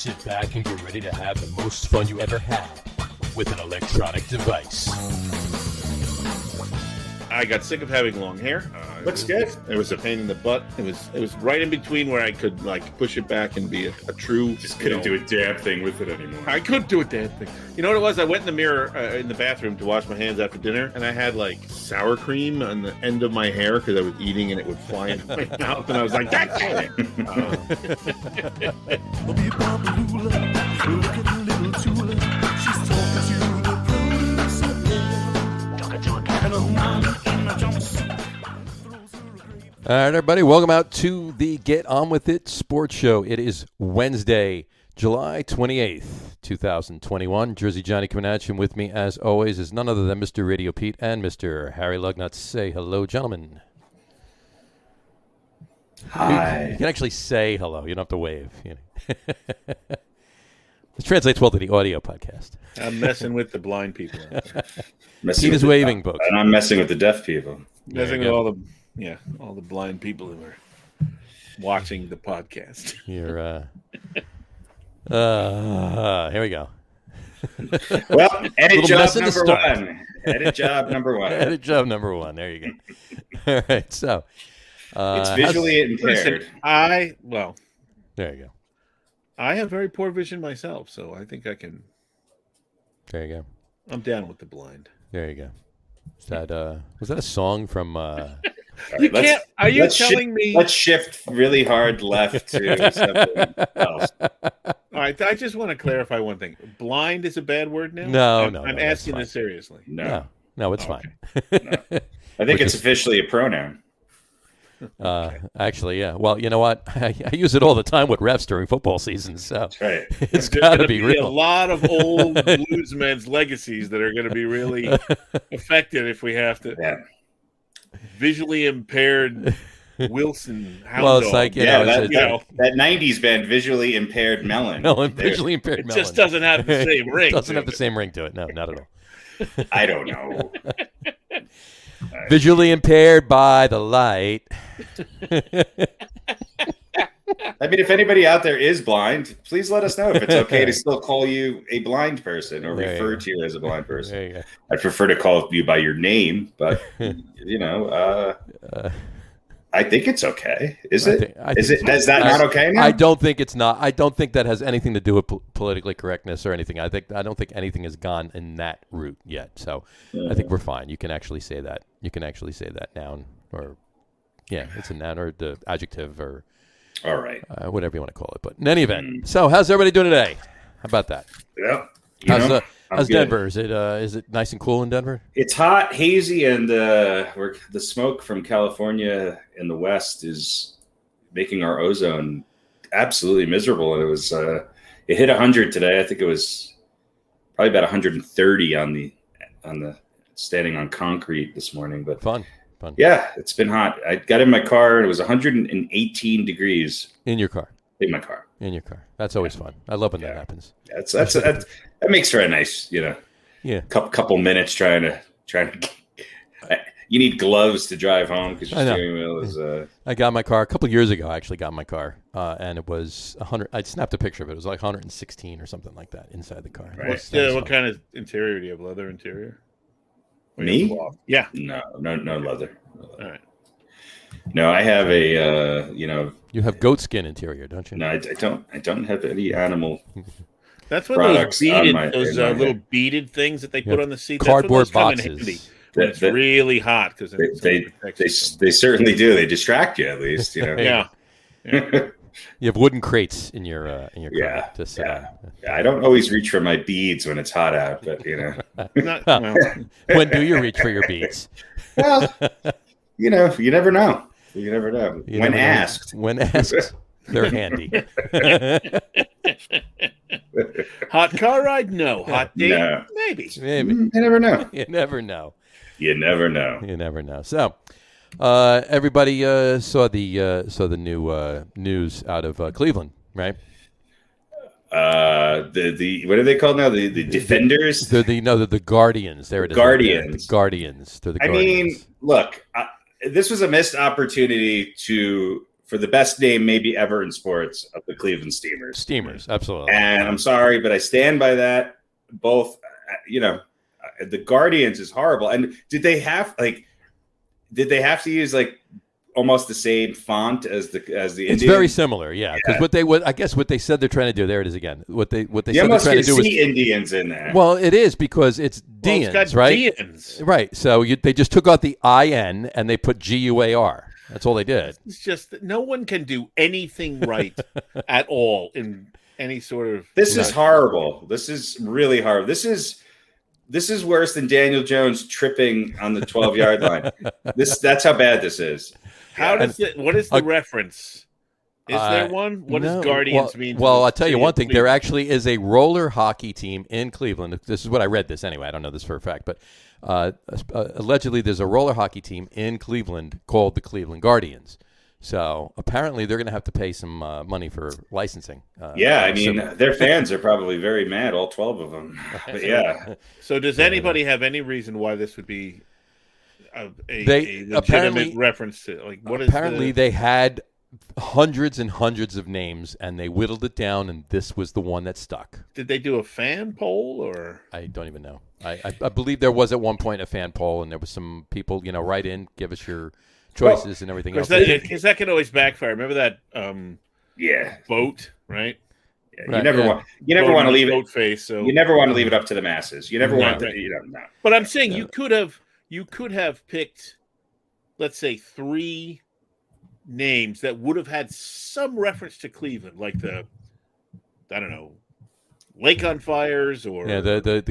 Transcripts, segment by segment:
Sit back and get ready to have the most fun you ever had with an electronic device. I got sick of having long hair. Looks good. It was a pain in the butt. It was right in between where I could push it back and be a true. Just couldn't do a damn thing with it anymore. I couldn't do a damn thing. You know what it was? I went in the mirror in the bathroom to wash my hands after dinner, and I had sour cream on the end of my hair because I was eating, and it would fly into my mouth, and I was like, "God damn All right, everybody, welcome out to the Get On With It Sports Show. It is Wednesday, July 28th, 2021. Jersey Johnny coming at you, and with me, as always, is none other than Mr. RadioPete and Mr. Harry Lug Nutz. Say hello, gentlemen. Hi. You can actually say hello. You don't have to wave. This translates well to the audio podcast. I'm messing with the blind people. Pete is waving, folks. And I'm messing with the deaf people. Messing with all the blind people who are watching the podcast. You're here we go. Well, edit job mess at the number start. one. Edit job number one. Edit job number one. There you go. All right, so it's visually impaired. Listen, there you go. I have very poor vision myself, so I think I can. There you go. I'm down with the blind. There you go. Is that was that a song from? You can't. Are you telling me? Let's shift really hard left to something else. All right. I just want to clarify one thing. Blind is a bad word now. No. I'm asking this seriously. No, it's fine. No. I think it's officially a pronoun. Actually, yeah. Well, you know what? I use it all the time with refs during football season, so That's right. it's got to be real. A lot of old bluesmen's legacies that are going to be really affected if we have to. Yeah. Visually impaired Wilson. Well, it's like that 90s band, Visually Impaired Melon. Visually Impaired Melon. It just doesn't have the same ring. It doesn't have the same ring to it. No, not at all. I don't know. Visually impaired by the light. I mean, if anybody out there is blind, please let us know if it's okay to still call you a blind person or refer to you as a blind person. There you go. I'd prefer to call you by your name, but I think it's okay. Is it? Is that not okay now? I don't think it's not. I don't think that has anything to do with politically correctness or anything. I don't think anything has gone in that route yet. So I think we're fine. You can actually say that. You can actually say that noun or it's a noun or the adjective or all right, whatever you want to call it. But in any event, so how's everybody doing today? How about that? Yeah. How's Denver? Is it nice and cool in Denver? It's hot, hazy, and the smoke from California in the west is making our ozone absolutely miserable. And it hit 100 today. I think it was probably about 130 on the standing on concrete this morning. But fun. Yeah, it's been hot. I got in my car and it was 118 degrees in your car. In my car. In your car. That's always fun. I love when that happens. That makes for a nice, couple minutes trying to. You need gloves to drive home because your steering wheel is. I got my car a couple of years ago. I actually got my car, and it was 100. I snapped a picture of it. It was like 116 or something like that inside the car. Right. What kind of interior do you have? Leather interior? Me? Yeah. No leather. All right. No, I have a. You have goat skin interior, don't you? No, I don't. I don't have any animal. That's what products those little beaded things that they put on the seat. Cardboard boxes. It's really hot because they certainly do. They distract you at least. Yeah. You have wooden crates in your car. Yeah. I don't always reach for my beads when it's hot out, but when do you reach for your beads? Well, you never know. You never know. When asked, they're handy. Hot car ride? No. Hot date? No. Maybe. You never know. You never know. You never know. You never know. So, everybody saw the new news out of Cleveland, right? The what are they called now? The Defenders? They're the Guardians. There it is. Guardians. The Guardians. They're the I Guardians. mean, look, this was a missed opportunity for the best name maybe ever in sports of the Cleveland Steamers. Steamers, absolutely. And I'm sorry, but I stand by that. Both, the Guardians is horrible. And did they have to use like almost the same font as the It's Indians? very similar, yeah. Because I guess what they said they're trying to do. There it is again. What they said they're trying to do is Indians in there. Well, it is because it's Dians, right? Dians. Right. So they just took out the IN and they put GUAR. That's all they did. It's just that no one can do anything right at all in any sort of. This is horrible. This is really horrible. This is worse than Daniel Jones tripping on the 12-yard line. That's how bad this is. What is the reference? Is there one? What does Guardians mean? Well, I'll tell you one thing. There actually is a roller hockey team in Cleveland. This is what I read this anyway. I don't know this for a fact, but allegedly there's a roller hockey team in Cleveland called the Cleveland Guardians. So apparently they're going to have to pay some money for licensing. Their fans are probably very mad, all 12 of them. But yeah. So does anybody have any reason why this would be a legitimate reference to? Like, what apparently they had hundreds and hundreds of names, and they whittled it down, and this was the one that stuck. Did they do a fan poll, or I don't even know. I believe there was at one point a fan poll, and there was some people, write in, give us your choices and everything else. Because that can always backfire. Remember that? Boat, right? Yeah, right, you never want to leave it. Face, so. You never want to leave it up to the masses. You never want to. No. But I'm saying you could have picked, let's say, 3 names that would have had some reference to Cleveland, like the Lake on Fires, or the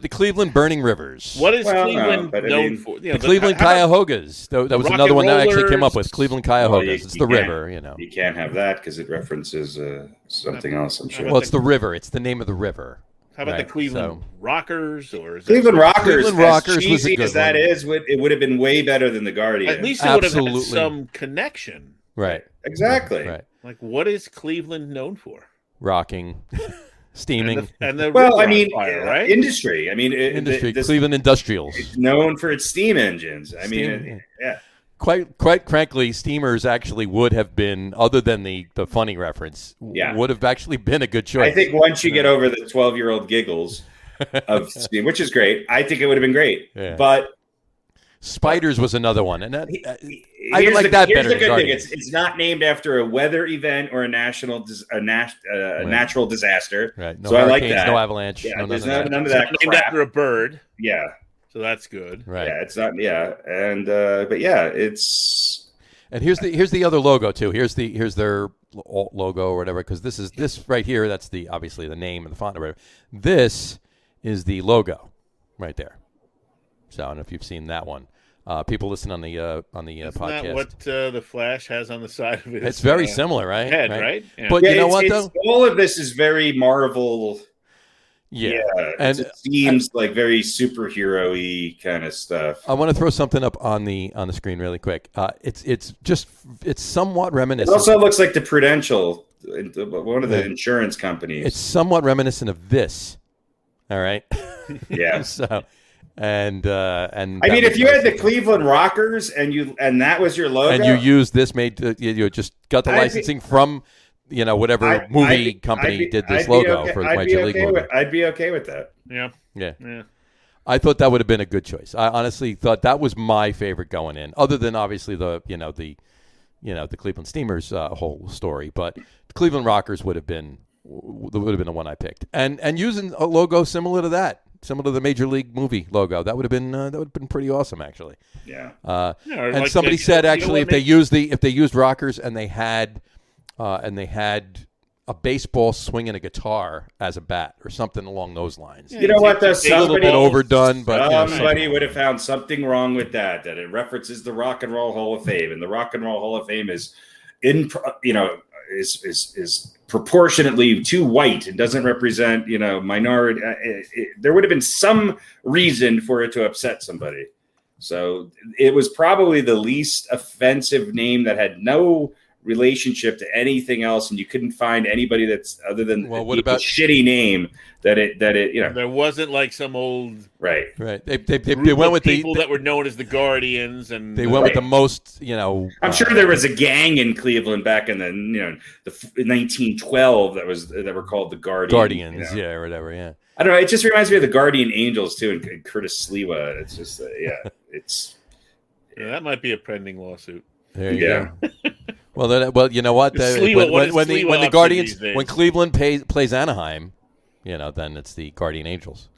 Cleveland Burning Rivers. What is Cleveland known for? The Cleveland Cuyahogas. That was another one that I actually came up with. Cleveland Cuyahogas. It's the river. You can't have that because it references something else. I'm sure. Well, it's the river. It's the name of the river. How about the Cleveland Rockers? Or Cleveland Rockers? Cleveland Rockers as cheesy as that is, it would have been way better than the Guardians. At least it would have had some connection. Right. Exactly. Right. Like, what is Cleveland known for? Rocking, steaming, and the fire, right? Industry. Cleveland Industrials. It's known for its steam engines. Yeah. Quite frankly, steamers actually would have been, other than the funny reference, would have actually been a good choice. I think once you get over the 12-year-old giggles of steam, which is great, I think it would have been great. Yeah. But Spiders was another one, and I like that better. Here's the good thing: it's not named after a weather event or a natural disaster. Right. No so I like that. No avalanche. Yeah, there's none of that. Named after a bird. Yeah. So that's good. Right. Yeah, it's not. Yeah, and but yeah, it's. And here's the other logo too. Here's their logo or whatever. Because this right here. That's obviously the name and the font or whatever. This is the logo, right there. So I don't know if you've seen that one. People listen on the podcast. Isn't that what the Flash has on the side of it? It's very similar, right? Head, right? Yeah. But you know what though? All of this is very Marvel. Yeah. And it seems like very superhero-y kind of stuff. I want to throw something up on the screen really quick. It's somewhat reminiscent. It also looks like the Prudential, one of the insurance companies. It's somewhat reminiscent of this. All right. Yeah. And if you had the Cleveland Rockers and that was your logo, and you used this, you just got the licensing from whatever movie company did this logo for the Major League movie. I'd be okay with that. Yeah. I thought that would have been a good choice. I honestly thought that was my favorite going in, other than obviously the Cleveland Steamers whole story. But the Cleveland Rockers would have been the one I picked, and using a logo similar to that. Similar to the Major League movie logo, that would have been pretty awesome, actually. Yeah. And somebody said actually if they used rockers and they had a baseball swinging a guitar as a bat or something along those lines. You know what? That's a little bit overdone, but somebody would have found something wrong with that. That it references the Rock and Roll Hall of Fame, and the Rock and Roll Hall of Fame is is proportionately too white and doesn't represent, minority. There would have been some reason for it to upset somebody. So it was probably the least offensive name that had no relationship to anything else, and you couldn't find anybody that's other than what about shitty name that it There wasn't like some old right. They went with people that were known as the Guardians, and they went with the most, I'm sure there was a gang in Cleveland back in the 1912 that were called the Guardians, yeah, or whatever, yeah. I don't know. It just reminds me of the Guardian Angels too, and Curtis Sliwa. It's just that might be a pending lawsuit. There you go. Well, you know what? When the Guardians, when Cleveland plays Anaheim, then it's the Guardians Angels.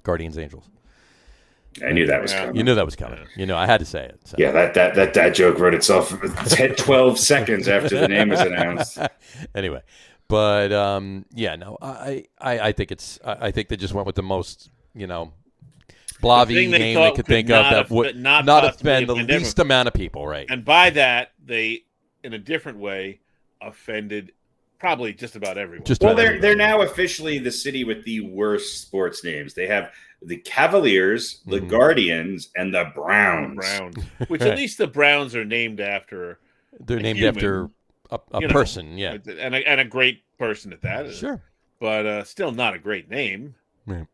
I knew that was coming. You knew that was coming. I had to say it. So. Yeah, that joke wrote itself 12 seconds after the name was announced. Anyway, but I think I think they just went with the most blobby name they could think of that would not offend the least amount of people, right? And by that, they, in a different way, offended probably just about everyone. They're now officially the city with the worst sports names. They have the Cavaliers, the Guardians, and the Browns. Which at least the Browns are named after. They're named human, after a person, yeah, and a great person at that. Sure, but still not a great name. Right.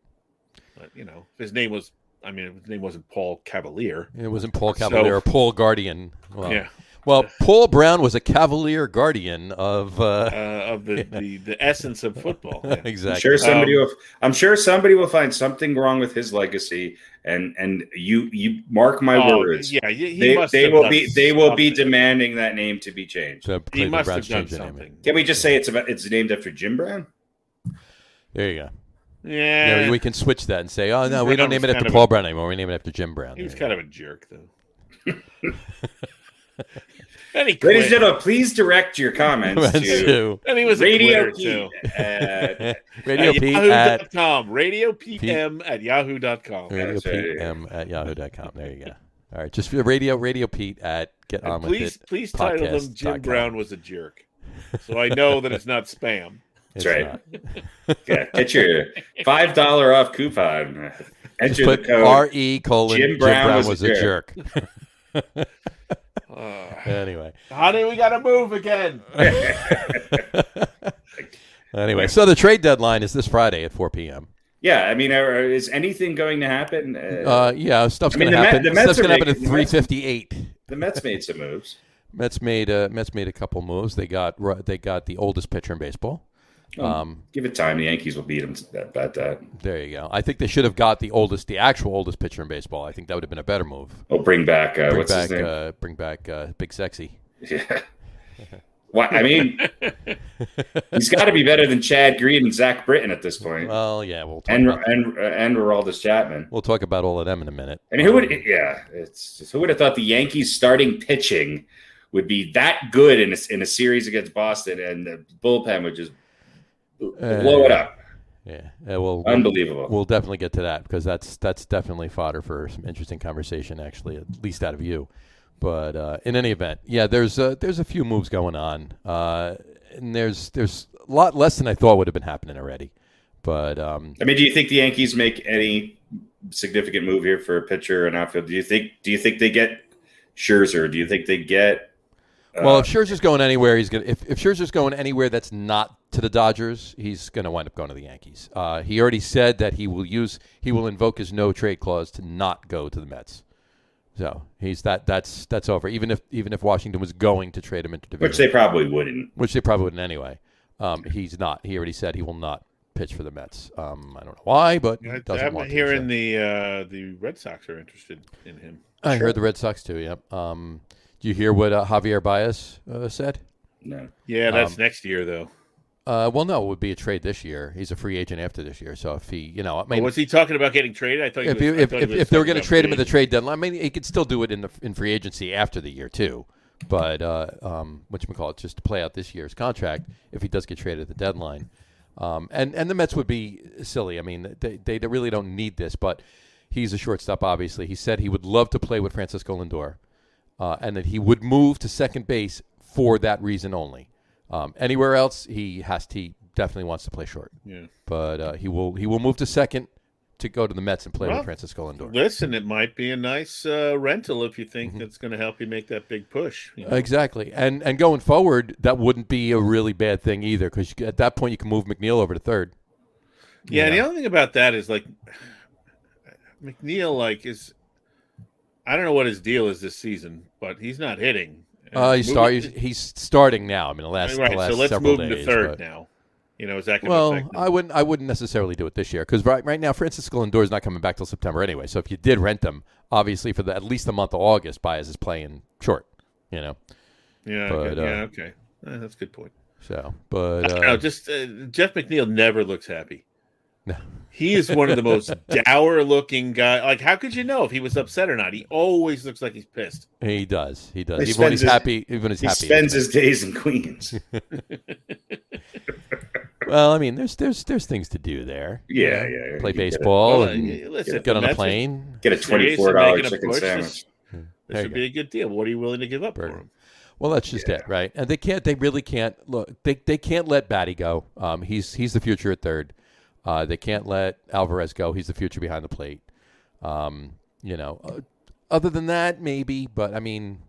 But if his name was. His name wasn't Paul Cavalier. It wasn't Paul Cavalier or Paul Guardian. Well, yeah. Well, Paul Brown was a Cavalier Guardian of the essence of football. Yeah. Exactly. I'm sure somebody will find something wrong with his legacy, and you mark my words. Yeah, they will be demanding that name to be changed. So he must have done something. Can we just say it's named after Jim Brown? There you go. Yeah. We can switch that and say, oh, no, we don't name it after Paul Brown anymore. We name it after Jim Brown. He was kind of a jerk, though. Ladies and gentlemen, please direct your comments to and he was RadioPete at Yahoo.com. RadioPetM at Yahoo.com. RadioPetM at Yahoo.com. There you go. All right, just RadioPete at Get On With It. Please title them Jim Brown was a jerk, so I know that it's not spam. That's right. Get your $5 off coupon. Enter the code RE: Jim Brown was a jerk. Anyway, honey, we got to move again. Anyway, so the trade deadline is this Friday at 4 p.m. Yeah, is anything going to happen? Stuff's going to happen. Stuff's going to happen at 3:58. The Mets made some moves. Mets made a couple moves. They got the oldest pitcher in baseball. Give it time. The Yankees will beat them about that. There you go. I think they should have got the actual oldest pitcher in baseball. I think that would have been a better move. Oh, bring back what's his name? Bring back Big Sexy. Yeah. He's got to be better than Chad Green and Zach Britton at this point. Well, yeah, we'll talk and Aroldis Chapman. We'll talk about all of them in a minute. And who would have thought the Yankees starting pitching would be that good in a series against Boston, and the bullpen would just blow it up. Yeah, unbelievable. We'll definitely get to that because that's definitely fodder for some interesting conversation, actually, at least out of you. But in any event, yeah, there's a few moves going on, and there's a lot less than I thought would have been happening already. But do you think the Yankees make any significant move here for a pitcher and outfield? Do you think they get Scherzer? Do you think they get? Well, if Scherzer's going anywhere, he's gonna. If Scherzer's going anywhere that's not to the Dodgers, he's going to wind up going to the Yankees. He already said that he will invoke his no trade clause to not go to the Mets. So that's over. Even if Washington was going to trade him into division, which they probably wouldn't. Anyway. He's not. He already said he will not pitch for the Mets. I don't know why, but I'm hearing the Red Sox are interested in him. I heard the Red Sox too. Yeah. Do you hear what Javier Baez said? No. Yeah, that's next year though. Well, no, it would be a trade this year. He's a free agent after this year. So if he, was he talking about getting traded? I thought if they were going to trade him at the trade deadline, he could still do it in free agency after the year too. But whatchamacallit, just to play out this year's contract if he does get traded at the deadline. And the Mets would be silly. They really don't need this, but he's a shortstop. Obviously, he said he would love to play with Francisco Lindor, and that he would move to second base for that reason only. Anywhere else, he definitely wants to play short. Yeah. But he will move to second to go to the Mets and play Well, with Francisco Lindor. Listen, it might be a nice rental if you think that's going to help you make that big push. You know? Exactly, and going forward, that wouldn't be a really bad thing either, because at that point you can move McNeil over to third. Yeah, the other thing about that is like McNeil, is I don't know what his deal is this season, but he's not hitting. He's starting now. I mean, the last so let's several move him to days, third but- now. You know, is that going to affect him? I wouldn't necessarily do it this year, because right now Francisco Lindor is not coming back till September anyway. So if you did rent him, obviously for at least the month of August, Baez is playing short. You know. Yeah. But, okay. That's a good point. So, but I don't know, just Jeff McNeil never looks happy. No. He is one of the most dour-looking guys. Like, how could you know if he was upset or not? He always looks like he's pissed. He does. He Even when he's happy. Even when he's happy. He spends his days in Queens. Well, I mean, there's things to do there. Yeah. Play baseball Well, and listen, get on a Mets plane. Get a $24 chicken sandwich. This would be a good deal. What are you willing to give up for him? Well, that's just it, right? And they really can't look. They can't let Batty go. He's the future at third. They can't let Alvarez go. He's the future behind the plate. You know, other than that, maybe. But I mean,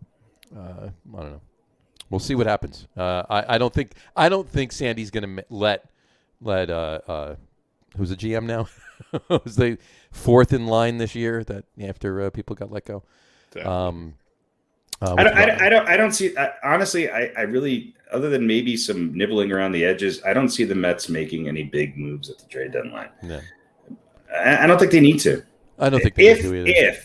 I don't know. We'll see what happens. I don't think Sandy's going to let who's the GM now? Who's the fourth in line this year? That after people got let go. I don't see. Honestly, I really, other than maybe some nibbling around the edges, I don't see the Mets making any big moves at the trade deadline. No. I don't think they need to. I don't think they need to either.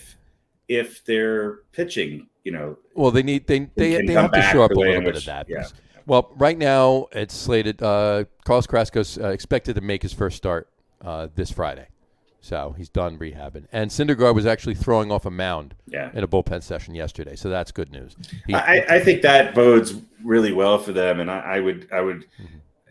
If they're pitching, you know, well, they have to show up a little bit of that. Yeah. Well, right now it's slated. Carlos Carrasco's expected to make his first start this Friday. So he's done rehabbing. And Syndergaard was actually throwing off a mound in a bullpen session yesterday. So that's good news. I think that bodes really well for them. And I would,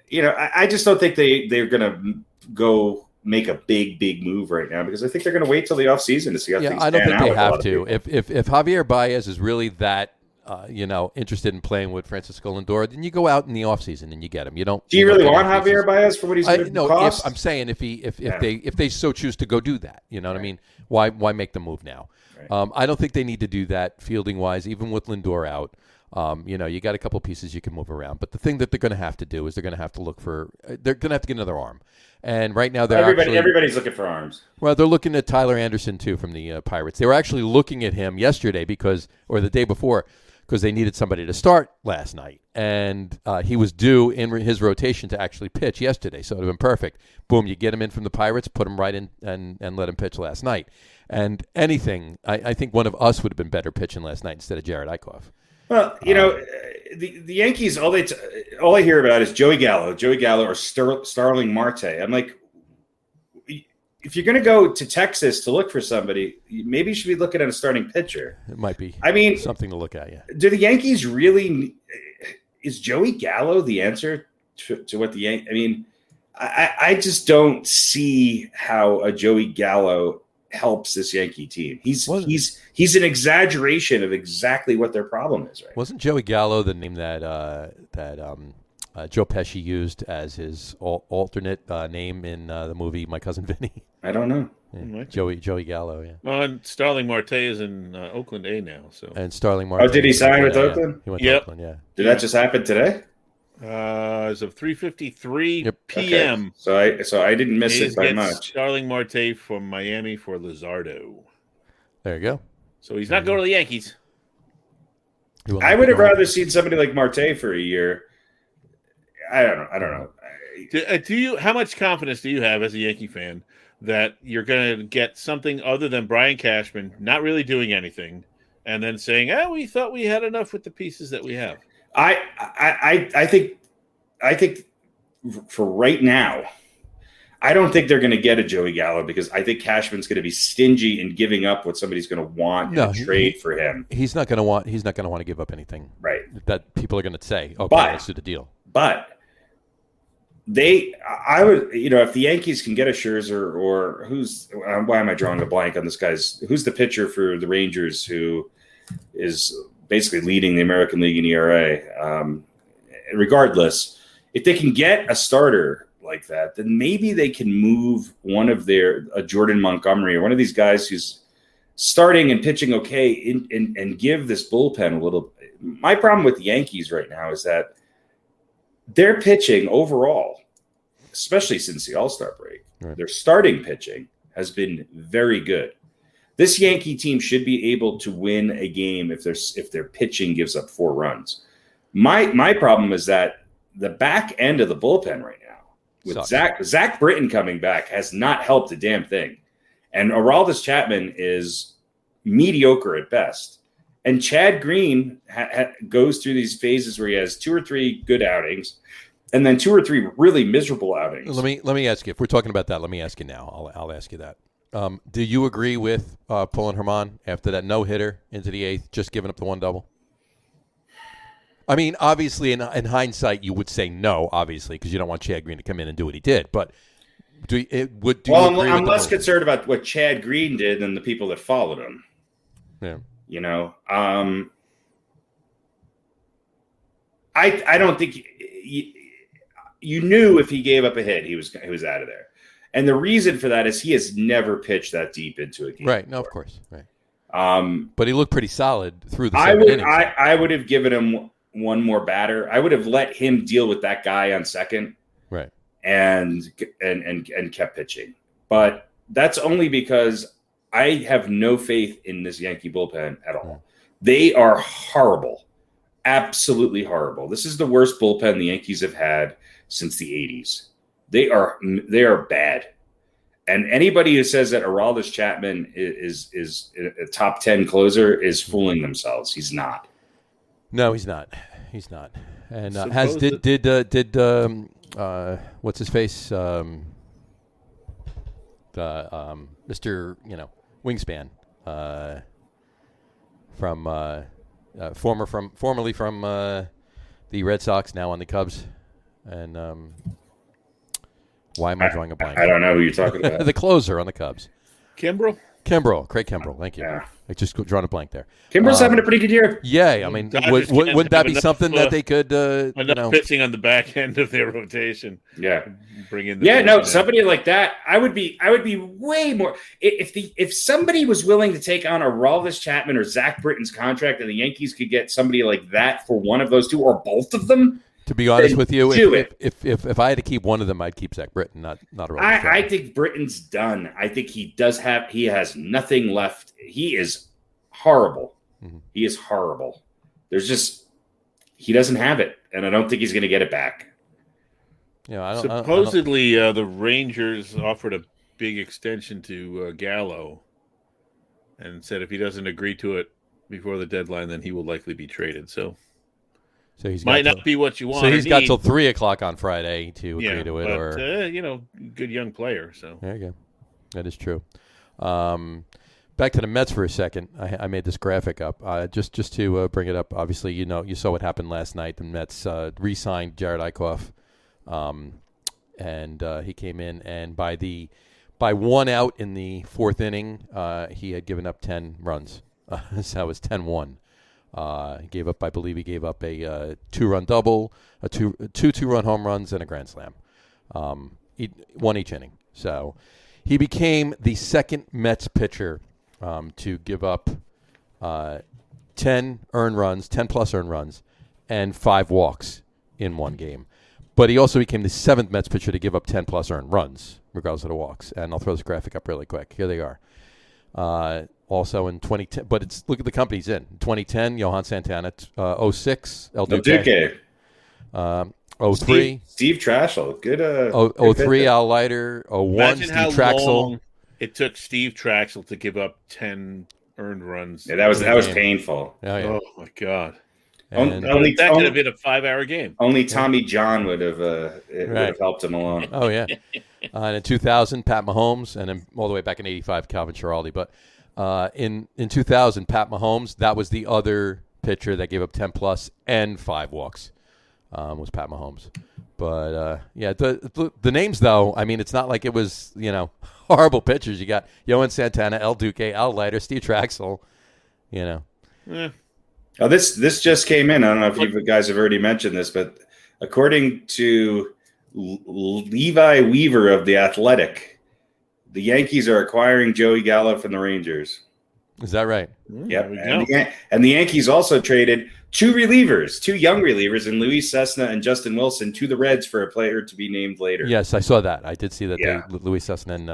you know, I just don't think they're going to go make a big move right now, because I think they're going to wait till the offseason to see how things pan out. I don't think they have to. If If Javier Baez is really that interested in playing with Francisco Lindor, then you go out in the offseason and you get him. You don't. Do you really want Javier Baez for what he's going to cost? I'm saying if they so choose to go do that, you know what I mean? Why make the move now? Right. I don't think they need to do that fielding wise, even with Lindor out. You got a couple pieces you can move around, but the thing that they're going to have to do is they're going to have to look for. They're going to have to get another arm, and right now everybody's looking for arms. Well, they're looking at Tyler Anderson too from the Pirates. They were actually looking at him yesterday or the day before, because they needed somebody to start last night, and he was due in his rotation to actually pitch yesterday, so it would have been perfect. Boom, you get him in from the Pirates, put him right in, and let him pitch last night. And anything, I think one of us would have been better pitching last night instead of Jared Eichhoff. Well, you know, the Yankees, all I hear about is Joey Gallo or Starling Marte. I'm like, if you're going to go to Texas to look for somebody, maybe you should be looking at a starting pitcher. It might be. I mean, something to look at. Yeah. Do the Yankees really? Is Joey Gallo the answer to what the Yankees? I mean, I just don't see how a Joey Gallo helps this Yankee team. He's an exaggeration of exactly what their problem is. Right? Wasn't Joey Gallo the name that Joe Pesci used as his alternate name in the movie My Cousin Vinny? I don't know. Yeah. Joey Gallo, yeah. Well, and Starling Marte is in Oakland A now. So. And Starling Marte. Oh, did he sign with Oakland? Yeah. He went to Oakland, yeah. Did that just happen today? As of 3:53 p.m. Okay. So I didn't miss it by much. Starling Marte from Miami for Luzardo. There you go. So he's not going to the Yankees. I would have rather seen somebody like Marte for a year. I don't know. Do you? How much confidence do you have as a Yankee fan that you're going to get something other than Brian Cashman not really doing anything, and then saying, we thought we had enough with the pieces that we have? I think for right now, I don't think they're going to get a Joey Gallo, because I think Cashman's going to be stingy in giving up what somebody's going to want in a trade for him. He's not going to want to give up anything. Right. That people are going to say, okay, let's do the deal. But I would, if the Yankees can get a Scherzer, or why am I drawing a blank on this guy's, who's the pitcher for the Rangers who is basically leading the American League in ERA. Regardless, if they can get a starter like that, then maybe they can move one of a Jordan Montgomery or one of these guys who's starting and pitching okay and give this bullpen a little. My problem with the Yankees right now is that their pitching overall, especially since the All-Star break, their starting pitching has been very good. This Yankee team should be able to win a game if their pitching gives up 4 runs. My problem is that the back end of the bullpen right now, with Zach Britton coming back, has not helped a damn thing. And Aroldis Chapman is mediocre at best. And Chad Green goes through these phases where he has 2 or 3 good outings and then 2 or 3 really miserable outings. Let me ask you, if we're talking about that, let me ask you now. I'll ask you that. Do you agree with pulling Herman after that no-hitter into the 8th, just giving up the 1 double? I mean, obviously, in hindsight, you would say no, obviously, because you don't want Chad Green to come in and do what he did. But do you agree with I'm less concerned about what Chad Green did than the people that followed him. Yeah. You know, I don't think you knew if he gave up a hit, he was out of there. And the reason for that is he has never pitched that deep into a game. Right. Before. No, of course. Right. But he looked pretty solid through the 7 innings. I would have given him one more batter. I would have let him deal with that guy on second. Right. And kept pitching. But that's only because I have no faith in this Yankee bullpen at all. They are horrible. Absolutely horrible. This is the worst bullpen the Yankees have had since the 80s. They are bad. And anybody who says that Aroldis Chapman is a top 10 closer is fooling themselves. He's not. No, he's not. He's not. And what's his face? Mr. Wingspan, formerly from the Red Sox, now on the Cubs, and why am I drawing a blank? I don't know who you're talking about. The closer on the Cubs, Craig Kimbrel. Thank you. Yeah. I just drawn a blank there. Kimbrel's having a pretty good year. Yeah, I mean, wouldn't that be something that they could pitching on the back end of their rotation? Yeah, bring in. Somebody like that. I would be way more if somebody was willing to take on Aroldis Chapman or Zach Britton's contract, and the Yankees could get somebody like that for one of those two or both of them. To be honest with you, if I had to keep one of them, I'd keep Zach Britton, not Aroldis. I think Britton's done. I think he has nothing left. He is horrible. Mm-hmm. He is horrible. He doesn't have it, and I don't think he's going to get it back. Yeah, supposedly the Rangers offered a big extension to Gallo, and said if he doesn't agree to it before the deadline, then he will likely be traded. So he's might not be what you want. So he's got till 3:00 on Friday to agree to it, good young player. So there you go. That is true. Back to the Mets for a second. I made this graphic up just to bring it up. Obviously, you saw what happened last night. The Mets re-signed Jared Eichhoff, and he came in, and by 1 out in the 4th inning, he had given up 10 runs. So it was 10-1. He gave up a 2-run double, two 2-run home runs, and a grand slam. One each inning. So he became the second Mets pitcher to give up 10 plus earned runs, and 5 walks in one game. But he also became the 7th Mets pitcher to give up 10 plus earned runs, regardless of the walks. And I'll throw this graphic up really quick. Here they are. Also in 2010, but look at the companies in 2010. Johan Santana, 06 El Duque, 03 Steve Trachsel, good. 03 Al Leiter, 01 Steve Trachsel. It took Steve Trachsel to give up 10 earned runs. Yeah, that was painful. Oh, yeah. Oh my God! And that could have been a 5-hour game. Only Tommy John would have helped him along. Oh yeah. And in 2000, Pat Mahomes, and then all the way back in '85, Calvin Schiraldi. But in 2000, Pat Mahomes, that was the other pitcher that gave up 10 plus and 5 walks. Was Pat Mahomes. But the names though, I mean, it's not like it was horrible pitchers. You got Johan Santana, El Duque, Al Leiter, Steve Trachsel. Yeah. Oh, this just came in. I don't know if you guys have already mentioned this, but according to Levi Weaver of The Athletic. The Yankees are acquiring Joey Gallo from the Rangers. Is that right? Yep. And the Yankees also traded two young relievers, in Luis Cessna and Justin Wilson, to the Reds for a player to be named later. Yes, I saw that. I did see that. Yeah. Luis Cessna and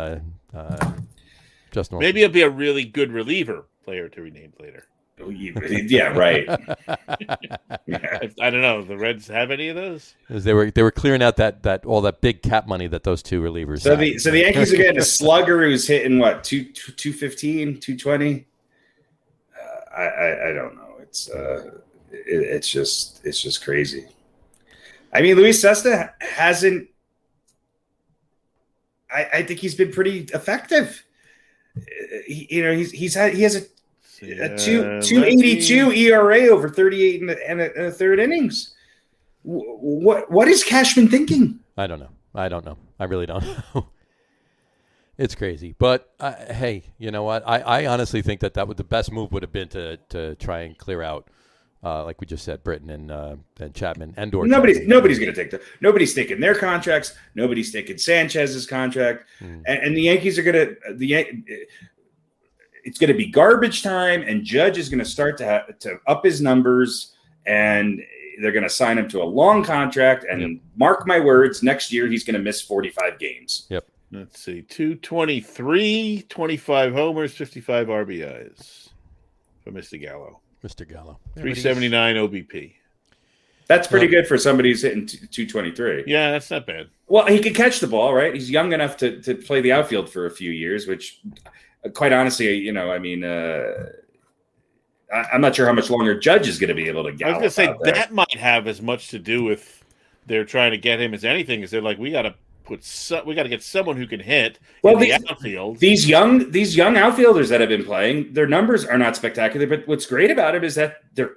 Justin Wilson. Maybe it'll be a really good reliever player to be named later. Yeah, right. Yeah. I don't know. The Reds have any of those? They were clearing out that all that big cap money that those two relievers. So had. the Yankees are getting a slugger who's hitting what 215, 220. I don't know. It's just crazy. I mean, Luis Cessna hasn't. I think he's been pretty effective. He has a 2.82 ERA over 38 and a third innings. What is Cashman thinking? I don't know. I really don't know. It's crazy. But, hey, you know what? I honestly think that the best move would have been to try and clear out, like we just said, Britton and Chapman and Dortch. Nobody's going to take nobody's taking their contracts. Nobody's taking Sanchez's contract. And the Yankees are going to it's going to be garbage time, and Judge is going to start to up his numbers, and they're going to sign him to a long contract. And mark my words, next year he's going to miss 45 games. Yep. Let's see, 223, 25 homers, 55 RBIs for Mr. Gallo. 379 OBP. That's pretty good for somebody who's hitting 223. Yeah, that's not bad. Well, he can catch the ball, right? He's young enough to play the outfield for a few years, which, quite honestly, I'm not sure how much longer Judge is going to be able to get. I was going to say that might have as much to do with they're trying to get him as anything, is they're like, we got to get someone who can hit in the outfield. These young outfielders that have been playing, their numbers are not spectacular. But what's great about it is that they're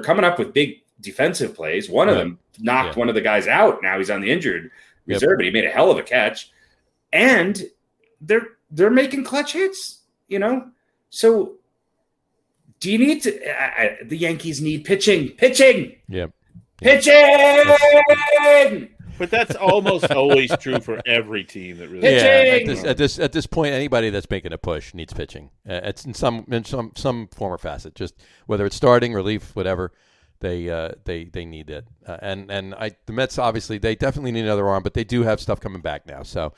coming up with big defensive plays. One of them knocked one of the guys out. Now he's on the injured reserve, but he made a hell of a catch. And they're making clutch hits. So do you need to? The Yankees need pitching. Yep. Pitching. But that's almost always true for every team that really. Pitching! At this point, anybody that's making a push needs pitching. It's in some form or facet. Just whether it's starting, relief, whatever, they need it. The Mets, obviously they definitely need another arm, but they do have stuff coming back now. So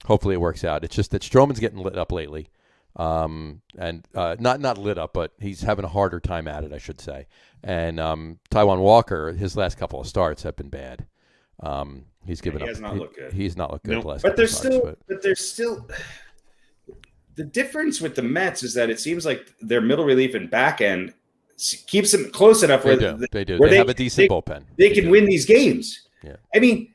hopefully it works out. It's just that Stroman's getting lit up lately, and not lit up, but he's having a harder time at it, I should say. And Taijuan Walker, his last couple of starts have been bad. He's given up. He has not looked good. He's not looked good. Nope. The last But couple starts, there's still the difference with the Mets is that it seems like their middle relief and back end keeps them close enough They where do. Where They have a decent bullpen. They can win these games. Yeah. I mean,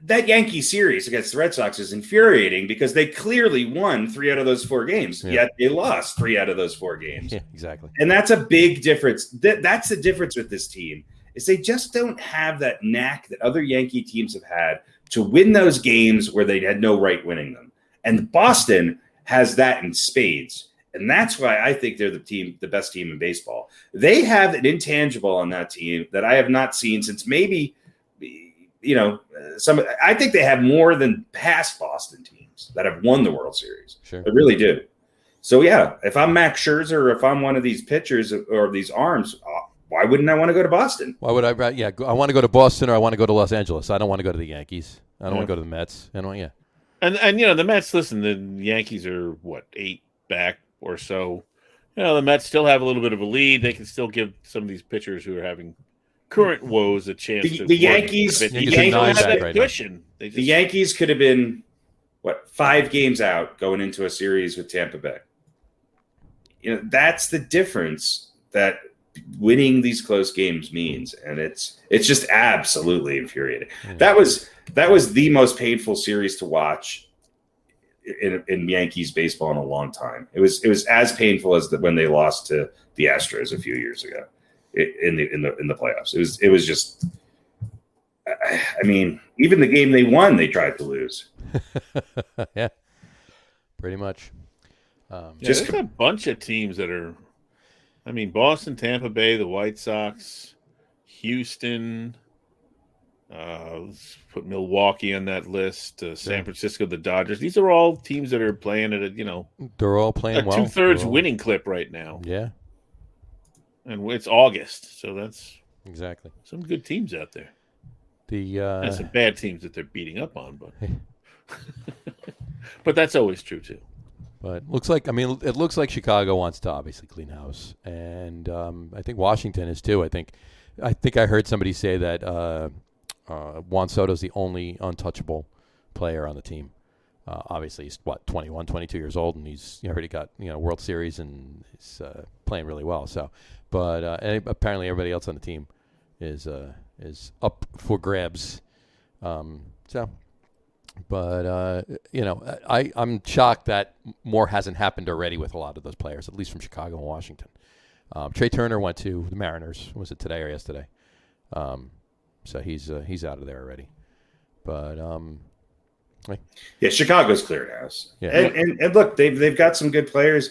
that Yankee series against the Red Sox is infuriating because they clearly won 3 out of those 4 games, yet they lost 3 out of those 4 games. Yeah, exactly. And that's a big difference. That's the difference with this team, is they just don't have that knack that other Yankee teams have had to win those games where they had no right winning them. And Boston has that in spades. And that's why I think they're the best team in baseball. They have an intangible on that team that I have not seen since maybe, I think they have more than past Boston teams that have won the World Series. Sure. They really do. So, yeah, if I'm Max Scherzer or if I'm one of these pitchers or these arms, why wouldn't I want to go to Boston? Why would I? Yeah, I want to go to Boston or I want to go to Los Angeles. I don't want to go to the Yankees. I don't want to go to the Mets. And the Mets. Listen, the Yankees are 8 back or so. The Mets still have a little bit of a lead. They can still give some of these pitchers who are having current woes a chance. The Yankees have that cushion. The Yankees could have been 5 games out going into a series with Tampa Bay. That's the difference that winning these close games means, and it's just absolutely infuriating. That was the most painful series to watch in Yankees baseball in a long time. It was as painful as when they lost to the Astros a few years ago in the playoffs. It was just. I mean, even the game they won, they tried to lose. Yeah, pretty much. There's a bunch of teams that are. I mean, Boston, Tampa Bay, the White Sox, Houston. Let's put Milwaukee on that list. San Francisco, the Dodgers. These are all teams that are playing at they're all playing well. 2/3 winning clip right now. Yeah, and it's August, so that's exactly some good teams out there. And some bad teams that they're beating up on, but but that's always true too. But it looks like Chicago wants to obviously clean house, and I think Washington is too. I think I heard somebody say that Juan Soto's the only untouchable player on the team. Obviously, he's 21, 22 years old, and he's already got World Series, and he's playing really well. So, but apparently everybody else on the team is up for grabs. But I'm shocked that more hasn't happened already with a lot of those players, at least from Chicago and Washington. Trey Turner went to the Mariners. Was it today or yesterday? So he's out of there already. But Chicago's cleared house. Yeah. And look, they've got some good players.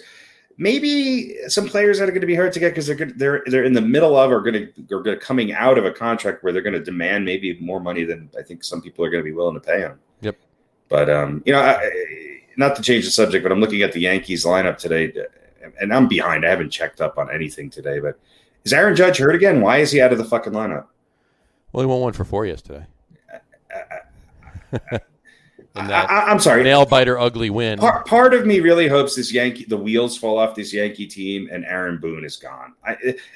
Maybe some players that are going to be hard to get because they're in the middle of or going to coming out of a contract where they're going to demand maybe more money than I think some people are going to be willing to pay them. Yep. But not to change the subject, but I'm looking at the Yankees lineup today, and I'm behind. I haven't checked up on anything today. But is Aaron Judge hurt again? Why is he out of the fucking lineup? Well, he won 1-for-4 yesterday. I'm sorry. Nail biter, ugly win. Part of me really hopes the wheels fall off this Yankee team and Aaron Boone is gone.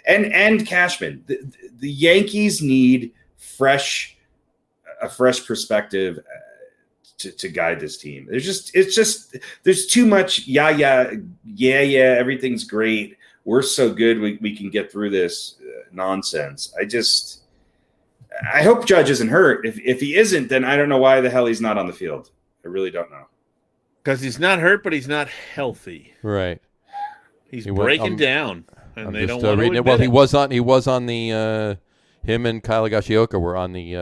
And Cashman. The Yankees need a fresh perspective to guide this team. There's too much. Yeah. Everything's great. We're so good. We can get through this nonsense. I hope Judge isn't hurt. If he isn't, then I don't know why the hell he's not on the field. I really don't know. Because he's not hurt, but he's not healthy. Right. He's breaking down, and they don't want to admit it. Well, he was on the. Him and Kyle Higashioka were on the.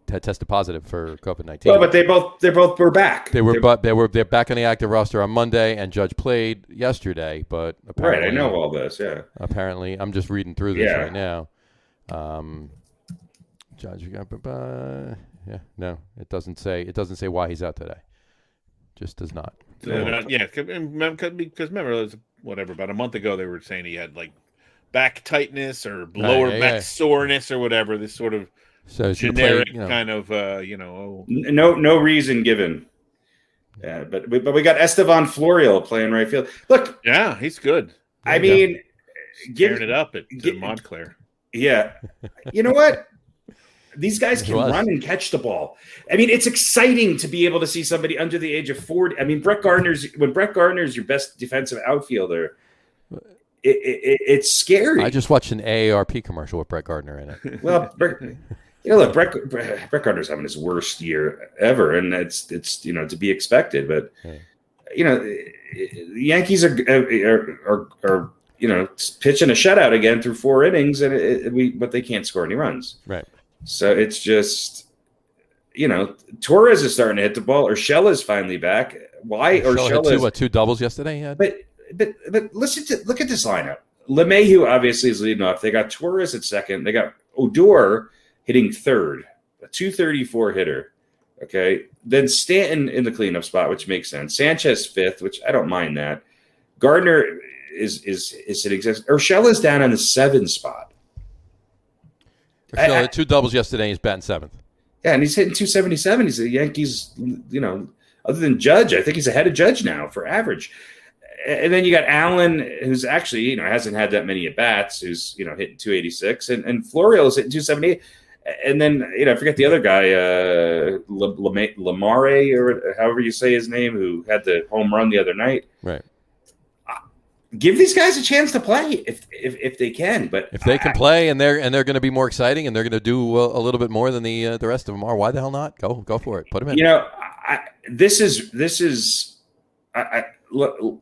Had tested positive for COVID-19. Well, but they both were back. They're back on the active roster on Monday, and Judge played yesterday. But apparently, right, I know all this. Yeah. Apparently, I'm just reading through this right now. Judge, no, it doesn't say why he's out today. Just does not. Because remember, about a month ago they were saying he had like back tightness or lower back soreness or whatever. This sort of generic kind of no reason given. Yeah, but we got Estevan Florial playing right field. Look, yeah, he's good. I mean, tearing it up at Montclair. Yeah. You know what? These guys can run and catch the ball. I mean, it's exciting to be able to see somebody under the age of 40. I mean, when Brett Gardner's your best defensive outfielder, it's scary. I just watched an AARP commercial with Brett Gardner in it. Well, look, Brett Gardner's having his worst year ever, and it's to be expected. But the Yankees are pitching a shutout again through 4 innings, but they can't score any runs. Right. So it's just, Torres is starting to hit the ball. Urshela's finally back. Why? Urshela had two doubles yesterday. Yeah. But look at this lineup. LeMahieu obviously is leading off. They got Torres at second. They got Odor hitting third, a 234 hitter. Okay. Then Stanton in the cleanup spot, which makes sense. Sanchez fifth, which I don't mind that. Gardner is hitting sixth. Urshela's down in the 7 spot. Urshela had 2 doubles yesterday. He's batting 7th. Yeah, and he's hitting 277. He's the Yankees, other than Judge, I think he's ahead of Judge now for average. And then you got Allen, who's actually, hasn't had that many at-bats, who's, hitting 286. And Florial is hitting 278. And then, I forget the other guy, Lamare, or however you say his name, who had the home run the other night. Right. Give these guys a chance to play if they can. But if they can play and they're going to be more exciting and they're going to do a little bit more than the rest of them are, why the hell not? Go for it. Put them in.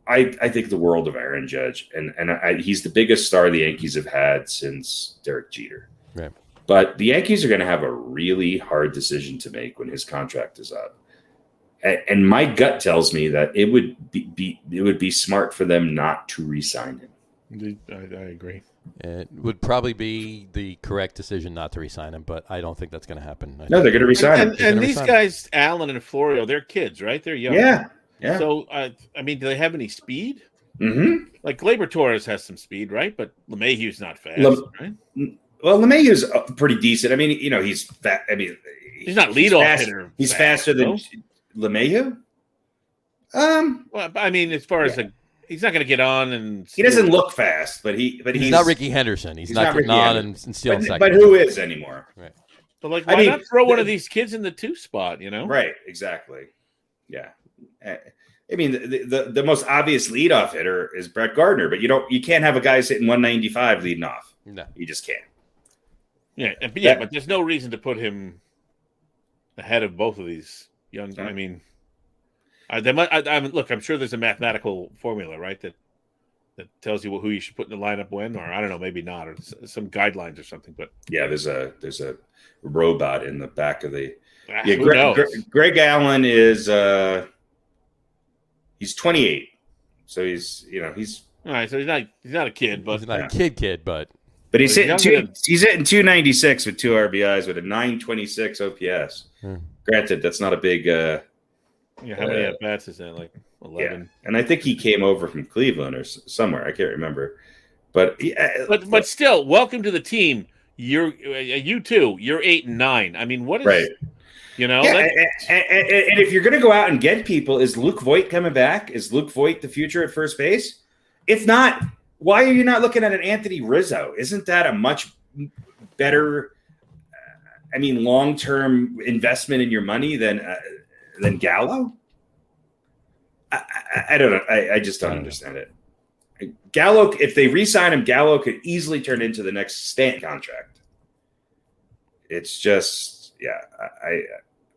I think the world of Aaron Judge, and he's the biggest star the Yankees have had since Derek Jeter. Right. But the Yankees are going to have a really hard decision to make when his contract is up. And my gut tells me that it would be smart for them not to re-sign him. I agree. It would probably be the correct decision not to re-sign him, but I don't think that's going to happen. No, they're going to resign him. And these guys, Allen and Florio, they're kids, right? They're young. Yeah. So, I mean, do they have any speed? Mm-hmm. Like Gleyber Torres has some speed, right? But LeMahieu's not fast, right? Well, LeMahieu's pretty decent. I mean, he's fat. I mean, he's not leadoff hitter. He's faster than LeMahieu. Well, I mean, as far as he's not going to get on and he doesn't look fast, but he's not Ricky Henderson. He's not getting on and stealing seconds. But who is anymore? Right. But why not throw one of these kids in the 2 spot? Right? Exactly. Yeah. I mean, the most obvious leadoff hitter is Brett Gardner, but you can't have a guy sitting 195 leading off. No, you just can't. Yeah, but there's no reason to put him ahead of both of these young. Yeah. I mean, look, I'm sure there's a mathematical formula, right? That tells you who you should put in the lineup when, or I don't know, maybe not, or some guidelines or something. But yeah, there's a robot in the back of the. Greg Allen is he's 28, so he's all right. So he's not a kid, but he's not a kid, but he's hitting 296 with 2 RBIs with a 926 OPS. Granted, that's not a big. How many at bats is that? Like 11. Yeah. And I think he came over from Cleveland or somewhere. I can't remember, but still, welcome to the team. You too. You're 8 and 9. I mean, what is right? Yeah, and if you're going to go out and get people, is Luke Voit coming back? Is Luke Voit the future at first base? If not, why are you not looking at an Anthony Rizzo? Isn't that a much better, long-term investment in your money than Gallo? I don't know. I just don't understand it. Gallo, if they re-sign him, Gallo could easily turn into the next Stanton contract. It's just,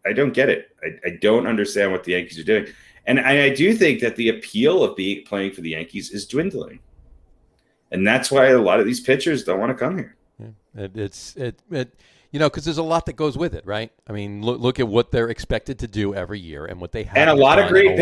I don't get it. I don't understand what the Yankees are doing. And I do think that the appeal of playing for the Yankees is dwindling. And that's why a lot of these pitchers don't want to come here. Yeah. Because there's a lot that goes with it, right? I mean, look at what they're expected to do every year and what they have. And a lot of great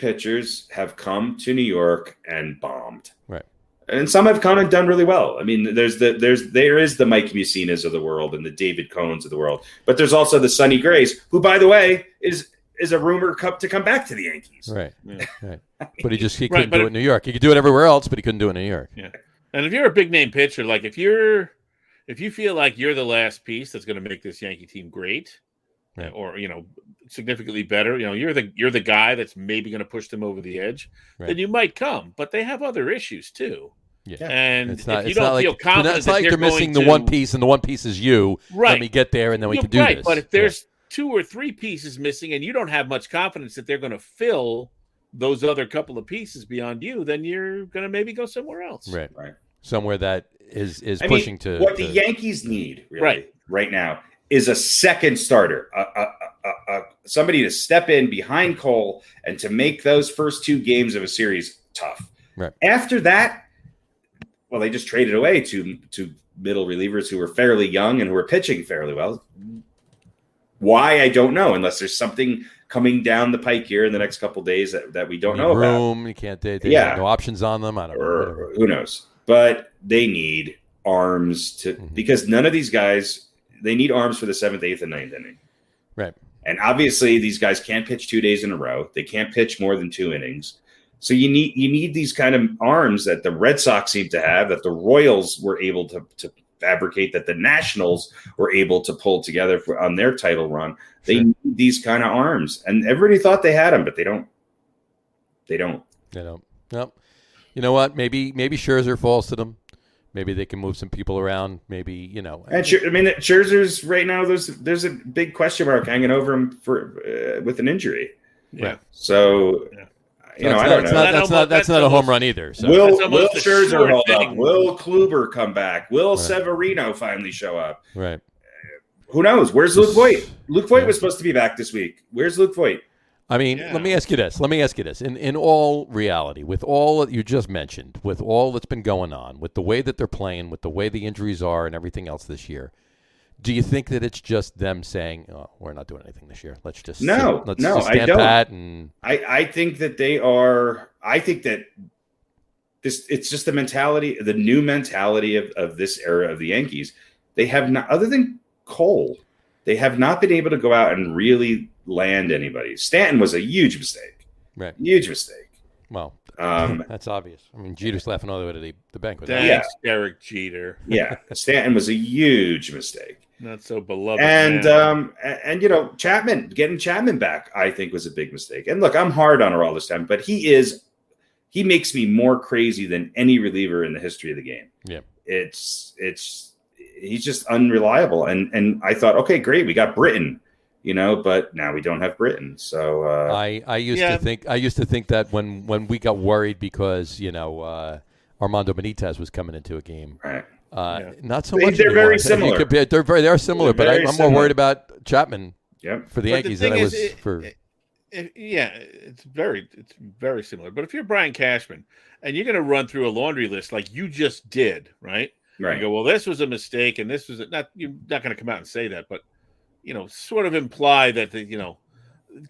pitchers have come to New York and bombed. Right. And some have come and done really well. I mean, there is the Mike Musinas of the world and the David Cohns of the world, but there's also the Sonny Grays, who, by the way, is a rumor to come back to the Yankees. Right. Yeah. Right. But he couldn't do it in New York. He could do it everywhere else, but he couldn't do it in New York. Yeah. And if you're a big name pitcher, like if you feel like you're the last piece that's going to make this Yankee team great, right, or significantly better, you're the guy that's maybe going to push them over the edge, right, then you might come. But they have other issues too. Yeah. And if you don't feel confident, it's not like they're missing the one piece, and the one piece is you. Right. Let me get there, and then we can do this. But if there's 2 or 3 pieces missing, and you don't have much confidence that they're going to fill those other couple of pieces beyond you, then you're going to maybe go somewhere else. Right. Somewhere that is pushing to what the Yankees need right now is a second starter, somebody to step in behind Cole and to make those first 2 games of a series tough. Right. After that, well, they just traded away to middle relievers who were fairly young and who were pitching fairly well. Why, I don't know, unless there's something coming down the pike here in the next couple of days that we don't know about. You can't. They have no options on them. I don't know. Who knows? But they need arms because none of these guys, they need arms for the 7th, 8th, and 9th inning. Right. And obviously these guys can't pitch 2 days in a row. They can't pitch more than 2 innings. So you need these kind of arms that the Red Sox seem to have, that the Royals were able to fabricate, that the Nationals were able to pull together on their title run. They need these kind of arms. And everybody thought they had them, but they don't. They don't. Nope. You know what? Maybe Scherzer falls to them. Maybe they can move some people around. Maybe, And Scherzer's right now, there's a big question mark hanging over him with an injury. Yeah. So, I don't know. That's not a home run either. So. Will Scherzer hold up? Will Kluber come back? Will Severino finally show up? Right. Who knows? Where's Luke Voit? Luke Voit was supposed to be back this week. Where's Luke Voit? I mean, let me ask you this. In all reality, with all that you just mentioned, with all that's been going on, with the way that they're playing, with the way the injuries are and everything else this year, do you think that it's just them saying, "Oh, we're not doing anything this year. Let's just stand pat"? And I think that they are. I think that it's just the mentality, the new mentality of this era of the Yankees. They have not, other than Cole, they have not been able to go out and really land anybody. Stanton was a huge mistake. Right. Huge mistake. Well, that's obvious. I mean, Jeter's laughing all the way to the bank with that. Thanks, Derek Jeter. Yeah, Stanton was a huge mistake. Not so beloved. And man. and getting Chapman back, I think, was a big mistake. And look, I'm hard on Aroldis Chapman, but he makes me more crazy than any reliever in the history of the game. Yeah, he's just unreliable. And I thought, okay, great, we got Britton, but now we don't have Britton. So I used to think that when we got worried because Armando Benitez was coming into a game. Right. Not so much. They're very similar. They are similar, but I'm more worried about Chapman for the But Yankees the than I thing was is, for. It's very similar. But if you're Brian Cashman and you're going to run through a laundry list like you just did, right? Right. You go, well, this was a mistake, and this was not. You're not going to come out and say that, but sort of imply that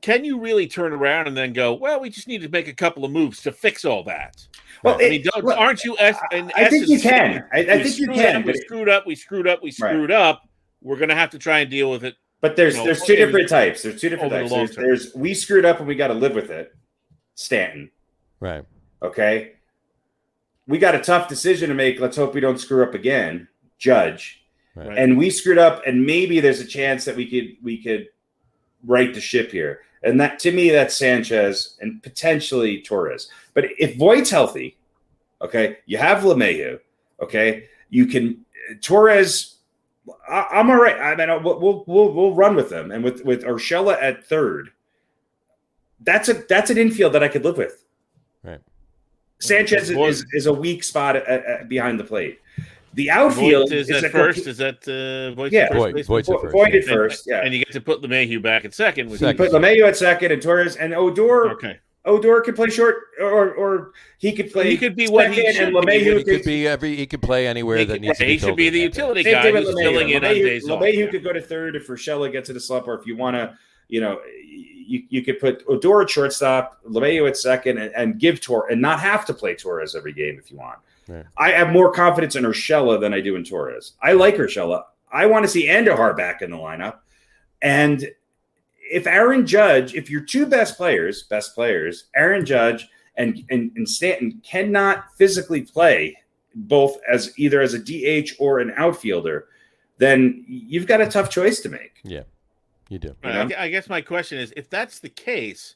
can you really turn around and then go, well, we just need to make a couple of moves to fix all that? Well, aren't you? I think you can. I think you can. We screwed up. We're going to have to try and deal with it. But there's two different types. There's two different types. There's we screwed up and we got to live with it. Stanton. Right. Okay. We got a tough decision to make. Let's hope we don't screw up again. Judge. Right. And we screwed up, and maybe there's a chance that we could right the ship here. And that, to me, that's Sanchez and potentially Torres. But if Voigt's healthy, okay, you have LeMahieu, okay, you can Torres. I'm all right. I mean, we'll run with them, and with Urshela at third, that's an infield that I could live with. Right. Sanchez is a weak spot behind the plate. The outfield Voigt is at first. Is that Voigt's yeah, Voigt's at first. Voigt at first, yeah. And you get to put LeMahieu back at second. You put LeMahieu at second and Torres and Odor. Okay. Odor could play short, or he could play. He could be what he should and LeMahieu He could play anywhere that needs to be. He should be the utility Same guy thing with who's LeMahieu. filling in on days off. LeMahieu could go to third if Urshela gets in a slump, or if you want to, you could put Odor at shortstop, LeMahieu at second, and give Torres and not have to play Torres every game if you want. Right. I have more confidence in Urshela than I do in Torres. I like Urshela. I want to see Andujar back in the lineup. And if Aaron Judge, if your two best players, Aaron Judge and Stanton cannot physically play both as either as a DH or an outfielder, then you've got a tough choice to make. Yeah, you do. I guess my question is, if that's the case,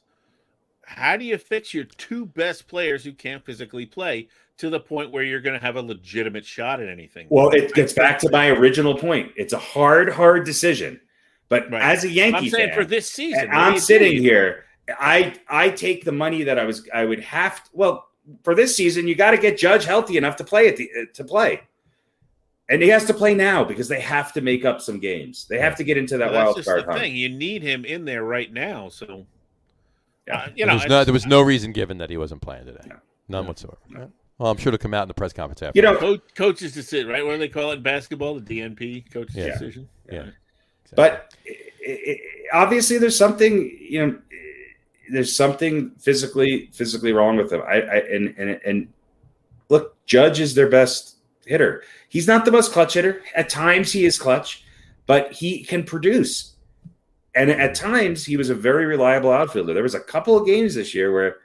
how do you fix your two best players who can't physically play to the point where you're going to have a legitimate shot at anything? Well, it gets back to my original point. It's a hard decision. But as a Yankee fan, for this season, I'm sitting here. I take the money that I would have to, well, for this season, you got to get Judge healthy enough to play. And he has to play now because they have to make up some games. They have to get into that wild card hunt. You need him in there right now. So, there was no reason given that he wasn't playing today. None whatsoever. No. Well, I'm sure it'll come out in the press conference after. Coach's decision, right? What do they call it in basketball? The DNP, coach's decision. Yeah. Exactly. But obviously, there's something. There's something physically wrong with them. And look, Judge is their best hitter. He's not the most clutch hitter. At times, he is clutch, but he can produce. And at times, he was a very reliable outfielder. There was a couple of games this year where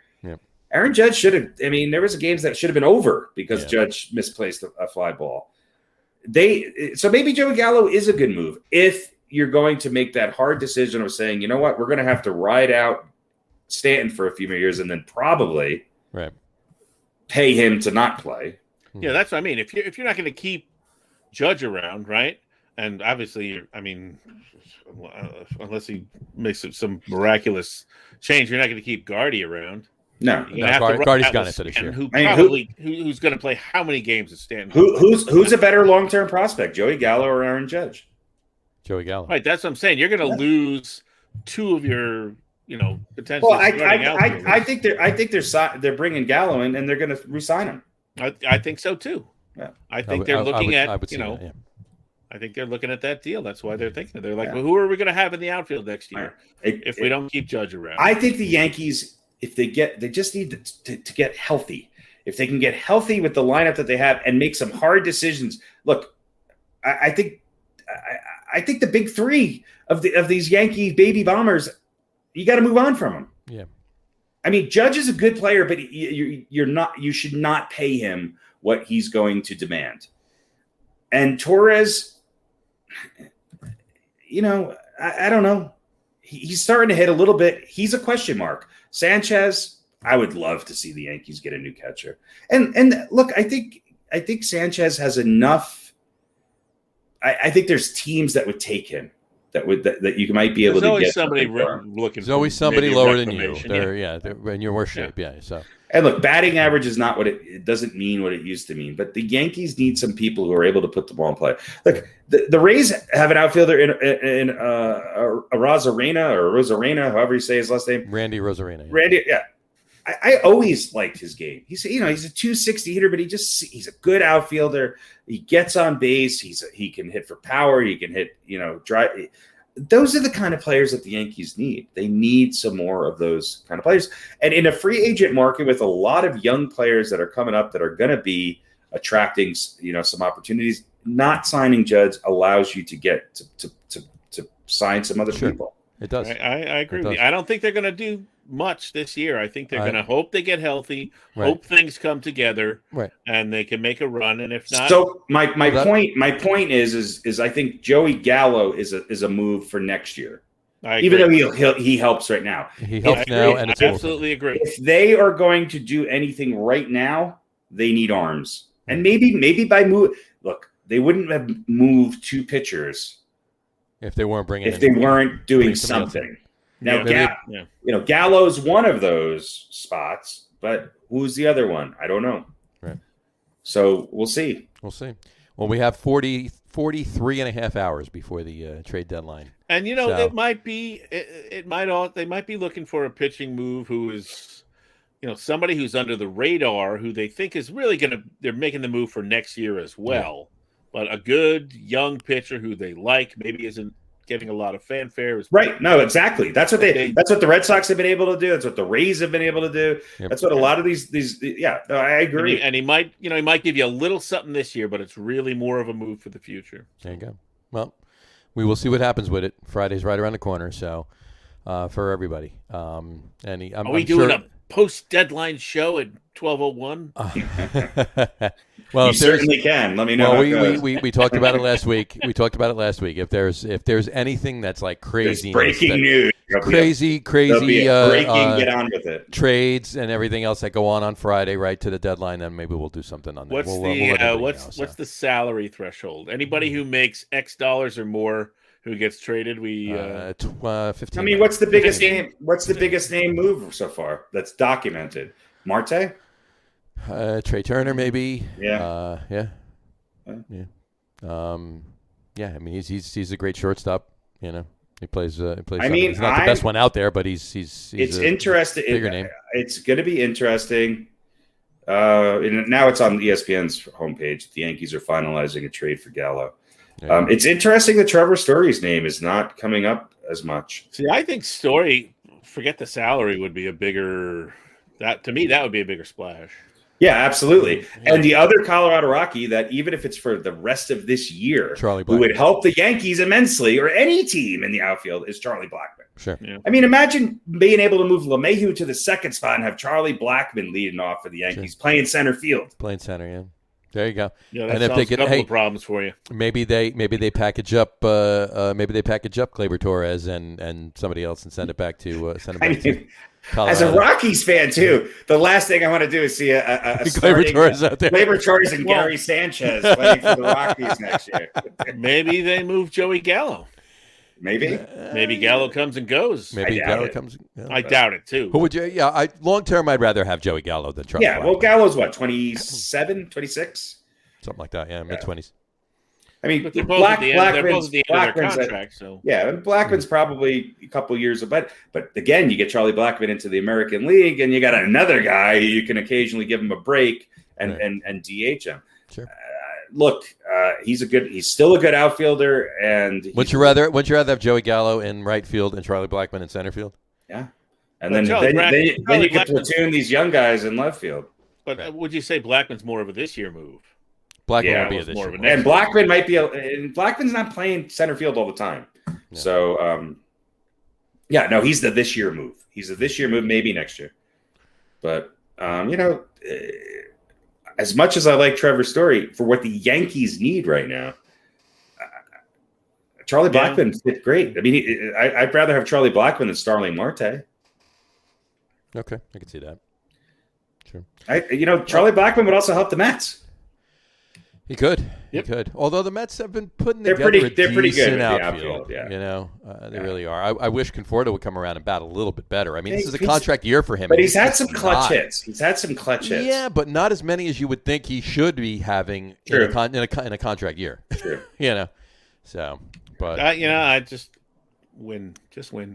Aaron Judge should have. I mean, there was games that should have been over because Judge misplaced a fly ball. So maybe Joey Gallo is a good move if you're going to make that hard decision of saying, you know what, we're going to have to ride out Stanton for a few more years and then probably pay him to not play. Yeah, that's what I mean. If you're not going to keep Judge around, right? And obviously, unless he makes some miraculous change, you're not going to keep Gardy around. No, Gardy's gone into this year. Who's going to play how many games at Stanton? Who's a better long-term prospect, Joey Gallo or Aaron Judge? Joey Gallo. Right, that's what I'm saying. You're going to lose two of your, potentially. Well, I think they're bringing Gallo in and they're going to re-sign him. I think so too. Yeah. I think they're looking at I think they're looking at that deal. That's why they're thinking. They're like, well, who are we going to have in the outfield next year if we don't keep Judge around? I think the Yankees, they just need to get healthy. if they can get healthy with the lineup that they have and make some hard decisions. Look, I think the big three of these Yankee baby bombers, you got to move on from them. Yeah. I mean, Judge is a good player, but you should not pay him what he's going to demand. And Torres, I don't know. He's starting to hit a little bit. He's a question mark. Sanchez, I would love to see the Yankees get a new catcher. And look, I think Sanchez has enough. I think there's teams that would take him. That you might be able to get. There's always somebody looking. There's always somebody lower than you. Yeah. They're in your worst shape. Yeah. So. And look, batting average is not what it doesn't mean what it used to mean. But the Yankees need some people who are able to put the ball in play. Look, the Rays have an outfielder in Rosarena, however you say his last name. Randy Rosarena. Yeah. Randy, yeah. I always liked his game. He's a 260 hitter, but he's a good outfielder. He gets on base. He can hit for power. He can hit, drive. Those are the kind of players that the Yankees need. They need some more of those kind of players. And in a free agent market with a lot of young players that are coming up that are going to be attracting, some opportunities, not signing Judge allows you to get to sign some other people. It does. I agree with you. I don't think they're going to do much this year. I think they're going to hope they get healthy, hope things come together, and they can make a run. And if not, so my point is I think Joey Gallo is a move for next year. Even though he helps right now. He helps now, and it's absolutely agree. If they are going to do anything right now, they need arms, and maybe by move. Look, they wouldn't have moved 2 pitchers if they weren't doing something. Now, Gallo's one of those spots, but who's the other one? I don't know. Right. So we'll see. Well, we have 43 and a half hours before the trade deadline. And, it might be they might be looking for a pitching move who is, somebody who's under the radar who they think is really they're making the move for next year as well. Yeah. But a good young pitcher who they like maybe isn't getting a lot of fanfare. Right. No, exactly. That's what that's what the Red Sox have been able to do. That's what the Rays have been able to do. Yep. That's what a lot of these. Yeah, no, I agree. And he might give you a little something this year, but it's really more of a move for the future. There you go. Well, we will see what happens with it. Friday's right around the corner, so for everybody. Are we doing a post-deadline show at 12:01? Well, you certainly can. Let me know. Well, we talked about it last week. If there's anything that's like crazy, breaking news, crazy, breaking, get on with it. Trades and everything else that go on Friday, right to the deadline, then maybe we'll do something on that. What's the salary threshold? Anybody who makes X dollars or more who gets traded, 15. I mean, what's the biggest name? What's the biggest name move so far that's documented? Marte. Trey Turner, maybe. Yeah. Yeah. I mean, he's a great shortstop. He plays. He's not the best one out there, but he's it's interesting. Bigger name. It's going to be interesting. And now it's on ESPN's homepage. The Yankees are finalizing a trade for Gallo. Yeah. It's interesting that Trevor Story's name is not coming up as much. See, I think Story, forget the salary, would be a bigger. That would be a bigger splash. Yeah, absolutely. Yeah. And the other Colorado Rocky that even if it's for the rest of this year, who would help the Yankees immensely or any team in the outfield is Charlie Blackmon. Sure. Yeah. I mean, imagine being able to move LeMahieu to the second spot and have Charlie Blackmon leading off for the Yankees, playing center field. Playing center, yeah. There you go. Yeah, that solves a couple of problems for you. Maybe they package up Gleyber Torres and somebody else and send it back to to Colorado. As a Rockies fan too, the last thing I want to do is see a Gleyber Torres out there. Gleyber Torres and Gary Sanchez playing for the Rockies next year. Maybe they move Joey Gallo. Maybe Gallo comes and goes. Maybe Gallo comes. I doubt it too. Who would you? Yeah, long term, I'd rather have Joey Gallo than Charlie. Yeah, well, Gallo's what 27, 26, something like that. Yeah, mid-20s. I mean, they're both at the end of their contract. And Blackman's probably a couple years, but again, you get Charlie Blackmon into the American League, and you got another guy you can occasionally give him a break and DH him. Sure. Look, he's still a good outfielder, and would you rather have Joey Gallo in right field and Charlie Blackmon in center field? Yeah, and then you can platoon these young guys in left field. But Right. would you say Blackman's more of a this year move? Blackman Yeah, will be it a this was more year. of a next And Blackman might be. And Blackman's not playing center field all the time. Yeah. So, he's the this year move. He's a this year move, maybe next year. But as much as I like Trevor Story, for what the Yankees need right now, Charlie Blackman fit great. I mean, I'd rather have Charlie Blackman than Starling Marte. Okay, I can see that. Sure. Charlie Blackman would also help the Mets. He could. Yep. He could. Although the Mets have been putting They're together pretty good decent with the outfield. outfield, yeah. They really are. I wish Conforto would come around and bat a little bit better. I mean, this is a He's- contract year for him. But and he's had some just clutch not. hits. He's had some clutch hits. Yeah, but not as many as you would think he should be having True. in a contract year. True. So, but I just win,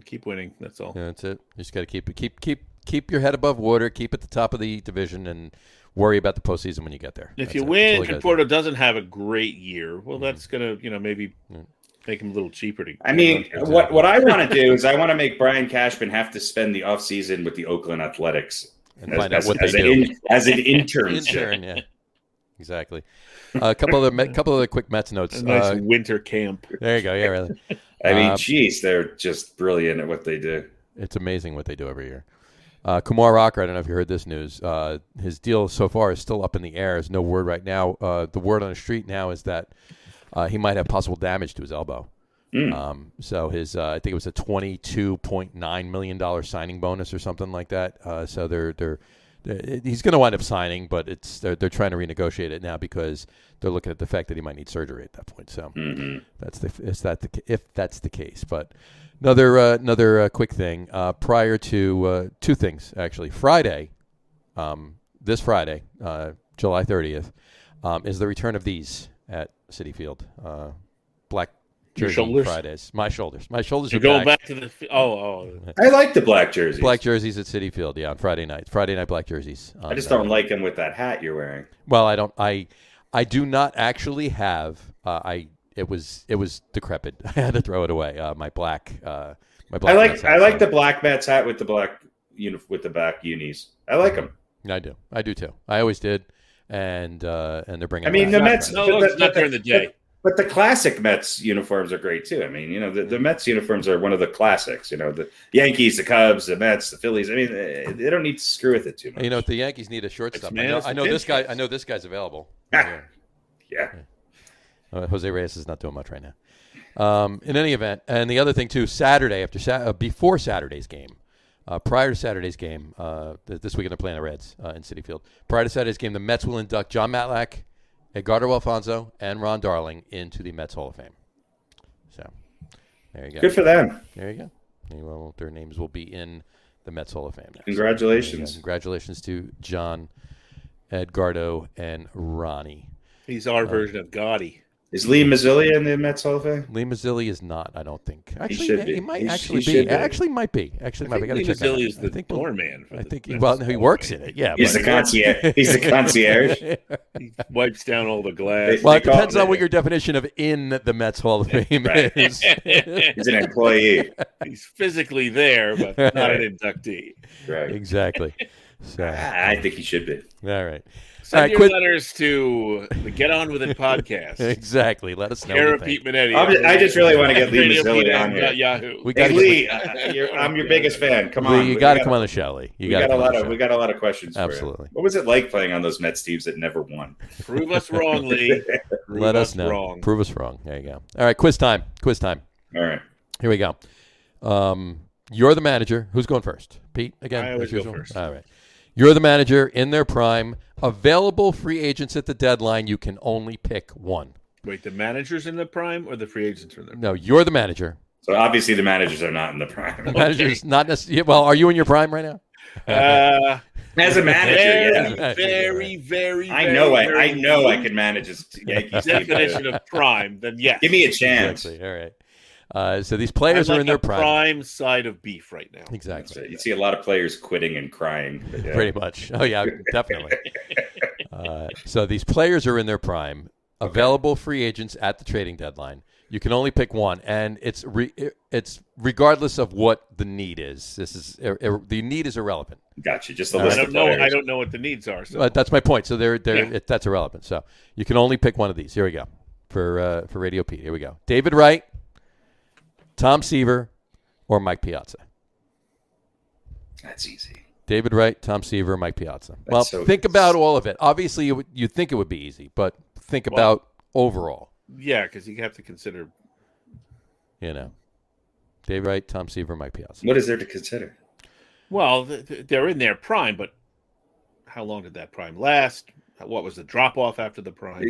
keep winning. That's all. that's it. You just got to keep your head above water, keep at the top of the division, and worry about the postseason when you get there. If That's you it. win, That's all you gotta Conforto doesn't have a great year. Well, that's gonna maybe make him a little cheaper to. I mean, what I want to do is I want to make Brian Cashman have to spend the offseason with the Oakland Athletics And find out what they do. As an internship. Intern, yeah. Exactly. A couple other quick Mets notes. A nice winter camp. There you go. Yeah, really. I mean, geez, they're just brilliant at what they do. It's amazing what they do every year. Kumar Rocker, I don't know if you heard this news. His deal so far is still up in the air. There's no word right now. The word on the street now is that he might have possible damage to his elbow. So his, I think it was a $22.9 million signing bonus or something like that. So he's going to wind up signing, but they're trying to renegotiate it now because they're looking at the fact that he might need surgery at that point. So if that's the case. But another quick thing prior to two things actually. Friday, this Friday, July 30th, is the return of these at Citi Field. Black Your jersey shoulders? Fridays. My shoulders. My shoulders You're are going back. back to the. Oh. I like the black jerseys. Black jerseys at Citi Field, on Friday night. Friday night black jerseys. I just don't like them with that hat you're wearing. Well, I don't. I do not actually have. It was decrepit. I had to throw it away. My black. My black. Mets hat, I like so- the black Mets hat with the black with the back unis. I like them. I do. I do too. I always did. And they're bringing. I mean, it the back. Mets. No, it's not during the day. But the classic Mets uniforms are great too. I mean, the Mets uniforms are one of the classics. The Yankees, the Cubs, the Mets, the Phillies. I mean, they don't need to screw with it too much. The Yankees need a shortstop. It's I know this guy. I know this guy's available. Yeah. Jose Reyes is not doing much right now. In any event, and the other thing too, Saturday before Saturday's game, prior to Saturday's game, this weekend they're playing the Reds in Citi Field. Prior to Saturday's game, the Mets will induct John Matlack, Edgardo Alfonso, and Ron Darling into the Mets Hall of Fame. So there you go. Good for them. There you go. Their names will be in the Mets Hall of Fame now. Congratulations. So, congratulations to John, Edgardo, and Ronnie. He's our version of Gotti. Is Lee Mazzilli in the Mets Hall of Fame? Lee Mazzilli is not, I don't think. Actually, should be. he might He actually should be. be. Actually, might be. Actually, might be. I Gotta think check that out. Mazzilli is the I think we'll- doorman. I think he works in it. Yeah, He's the concierge. He's the concierge. He wipes down all the glass. Well, it They call depends it- on what your definition of in the Mets Hall of Fame Right. is. He's an employee. He's physically there, but not an inductee. Right. Exactly. So, I think he should be. all right. Send right, your quit- letters to the Get On With It podcast. Exactly. Let us know. what you RadioPete think. Manetti. I just really want to get Lee Mazzilli on here. Yahoo. We Hey gotta Lee, I'm your biggest fan. Come on, Lee, you got to come on the show, Lee. You We got to got a come on lot the of show. we got a lot of questions. Absolutely. For you. What was it like playing on those Mets teams that never won? Prove us wrong, Lee. Prove Let us know. Wrong. Prove us wrong. There you go. All right, quiz time. Quiz time. All right. Here we go. You're the manager. Who's going first? Pete, again? I always as go usual? first. All right. You're the manager in their prime. Available free agents at the deadline. You can only pick one. Wait, the managers in the prime or the free agents are in the prime? No, you're the manager. So obviously the managers are not in the prime. The manager's not necessarily. Well, are you in your prime right now? As a manager, yeah. Very. I know very I can manage his Yankees team. definition of prime. Then yes, Give me a chance. Exactly. All right. So these I'm players like are in their the prime. prime side of beef right now. Exactly. You see a lot of players quitting and crying. But yeah. Pretty much. Oh, yeah, definitely. So these players are in their prime. Available free agents at the trading deadline. You can only pick one, and it's regardless of what the need is. This is the need is irrelevant. Gotcha. Just the list I of players. I don't know what the needs are. So. That's my point. So that's irrelevant. So you can only pick one of these. Here we go for Radio Pete. Here we go. David Wright, Tom Seaver, or Mike Piazza. That's easy. David Wright, Tom Seaver, Mike Piazza. Well, so think about all of it. Obviously, you'd think it would be easy, but think about overall. Yeah, because you have to consider. David Wright, Tom Seaver, Mike Piazza. What is there to consider? Well, they're in their prime, but how long did that prime last? What was the drop-off after the prime?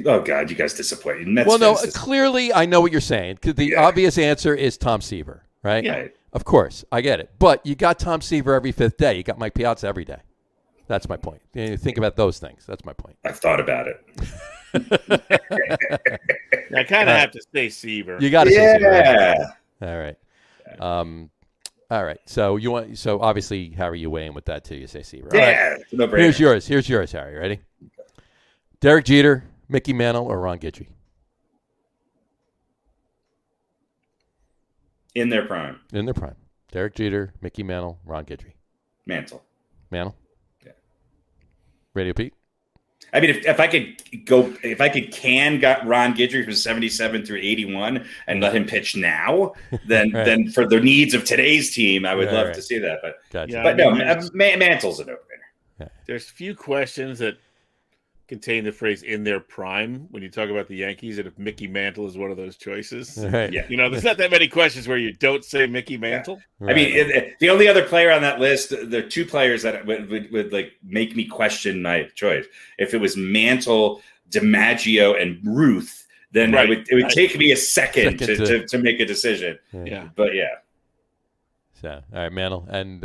Oh, God, you guys disappoint. Well, no, clearly I know what you're saying. The obvious answer is Tom Seaver, right? Yeah. Of course, I get it. But you got Tom Seaver every fifth day. You got Mike Piazza every day. That's my point. You think about those things. That's my point. I've thought about it. I kind of have to say Seaver. You got to say Seaver. Yeah. All right. All right. So obviously, Harry, you weigh in with that too. You say Seaver. Yeah. All right. Here's yours, Harry. Ready? Derek Jeter, Mickey Mantle, or Ron Guidry? In their prime. In their prime. Derek Jeter, Mickey Mantle, Ron Guidry. Mantle. Mantle? Yeah. Radio Pete? I mean, if I got Ron Guidry from 77 through 81 and let him pitch now, then Right. then for the needs of today's team, I would Right, love right. to see that. But Gotcha. Yeah. but no, Mantle's a no-brainer. There's few questions that contain the phrase "in their prime" when you talk about the Yankees, and if Mickey Mantle is one of those choices. Right. Yeah. There's not that many questions where you don't say Mickey Mantle. Right. I mean, the only other player on that list, the two players that would like make me question my choice. If it was Mantle, DiMaggio, and Ruth, then Right. it would take me a second Second to make a decision. Yeah. But yeah. So, all right, Mantle. And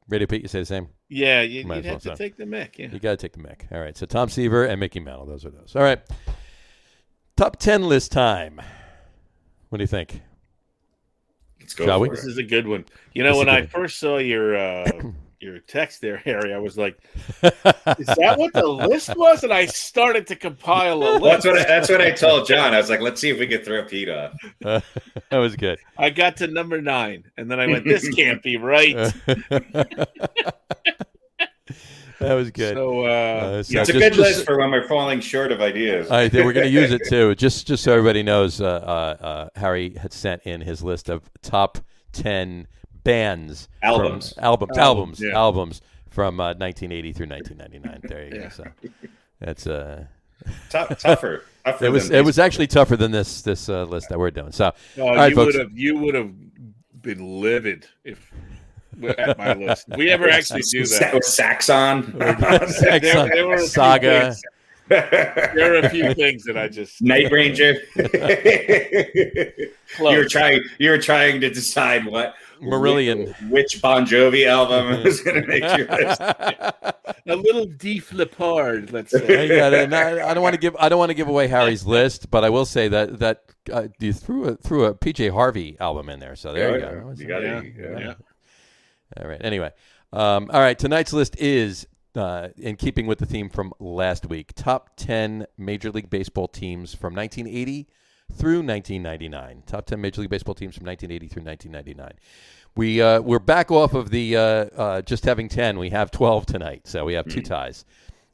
Radio Pete, you say the same? Yeah, Might you'd as well, have to so. take the Mick. Yeah. You got to take the Mick. All right, so Tom Seaver and Mickey Mantle. Those are those. All right. Top 10 list time. What do you think? Let's go. Shall we? for This it. is a good one. This is When a I good first saw your text there, Harry, I was like, "Is that what the list was?" And I started to compile a list. That's what I told John. I was like, let's see if we can throw Pete off. That was good. I got to number 9, and then I went, "This can't be right." That was good. So, It's a good list for when we're falling short of ideas. I think we're going to use it too. Just so everybody knows, Harry had sent in his list of top 10 bands, Albums. Albums, yeah. albums from 1980 through 1999. There you go. So that's Tougher. it was actually tougher than this list that we're doing. So all you right, folks. would have been livid if at my list. If we ever actually do that. With Saxon. There were a few Saga. things- There are a few things that I just Night Ranger. close. You were trying to decide Marillion. which Bon Jovi album was going to make your list. A little Deef Lepard, let's say. I don't want to give away Harry's list, but I will say that you threw a PJ Harvey album in there. So there you go. You got it. Yeah. All right. Anyway, all right. Tonight's list is in keeping with the theme from last week. Top 10 Major League Baseball teams from 1980 through 1999. Top 10 Major League Baseball teams from 1980 through 1999. We're back off of the just having 10. We have 12 tonight, so we have two ties.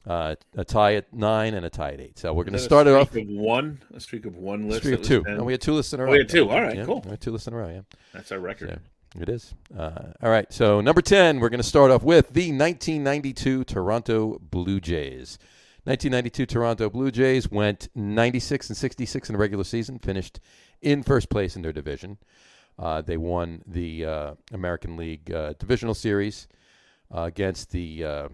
A tie at 9 and a tie at 8. So we're going to start it off. A streak of one list. Streak of 2. And we had 2 lists in a row. We had 2. All right, Yeah, cool. we had 2 lists in a row. Yeah. That's our record. So, it is. All right. So number 10, we're going to start off with the 1992 Toronto Blue Jays. 1992 Toronto Blue Jays went 96 and 66 in the regular season, finished in first place in their division. They won the American League Divisional Series against the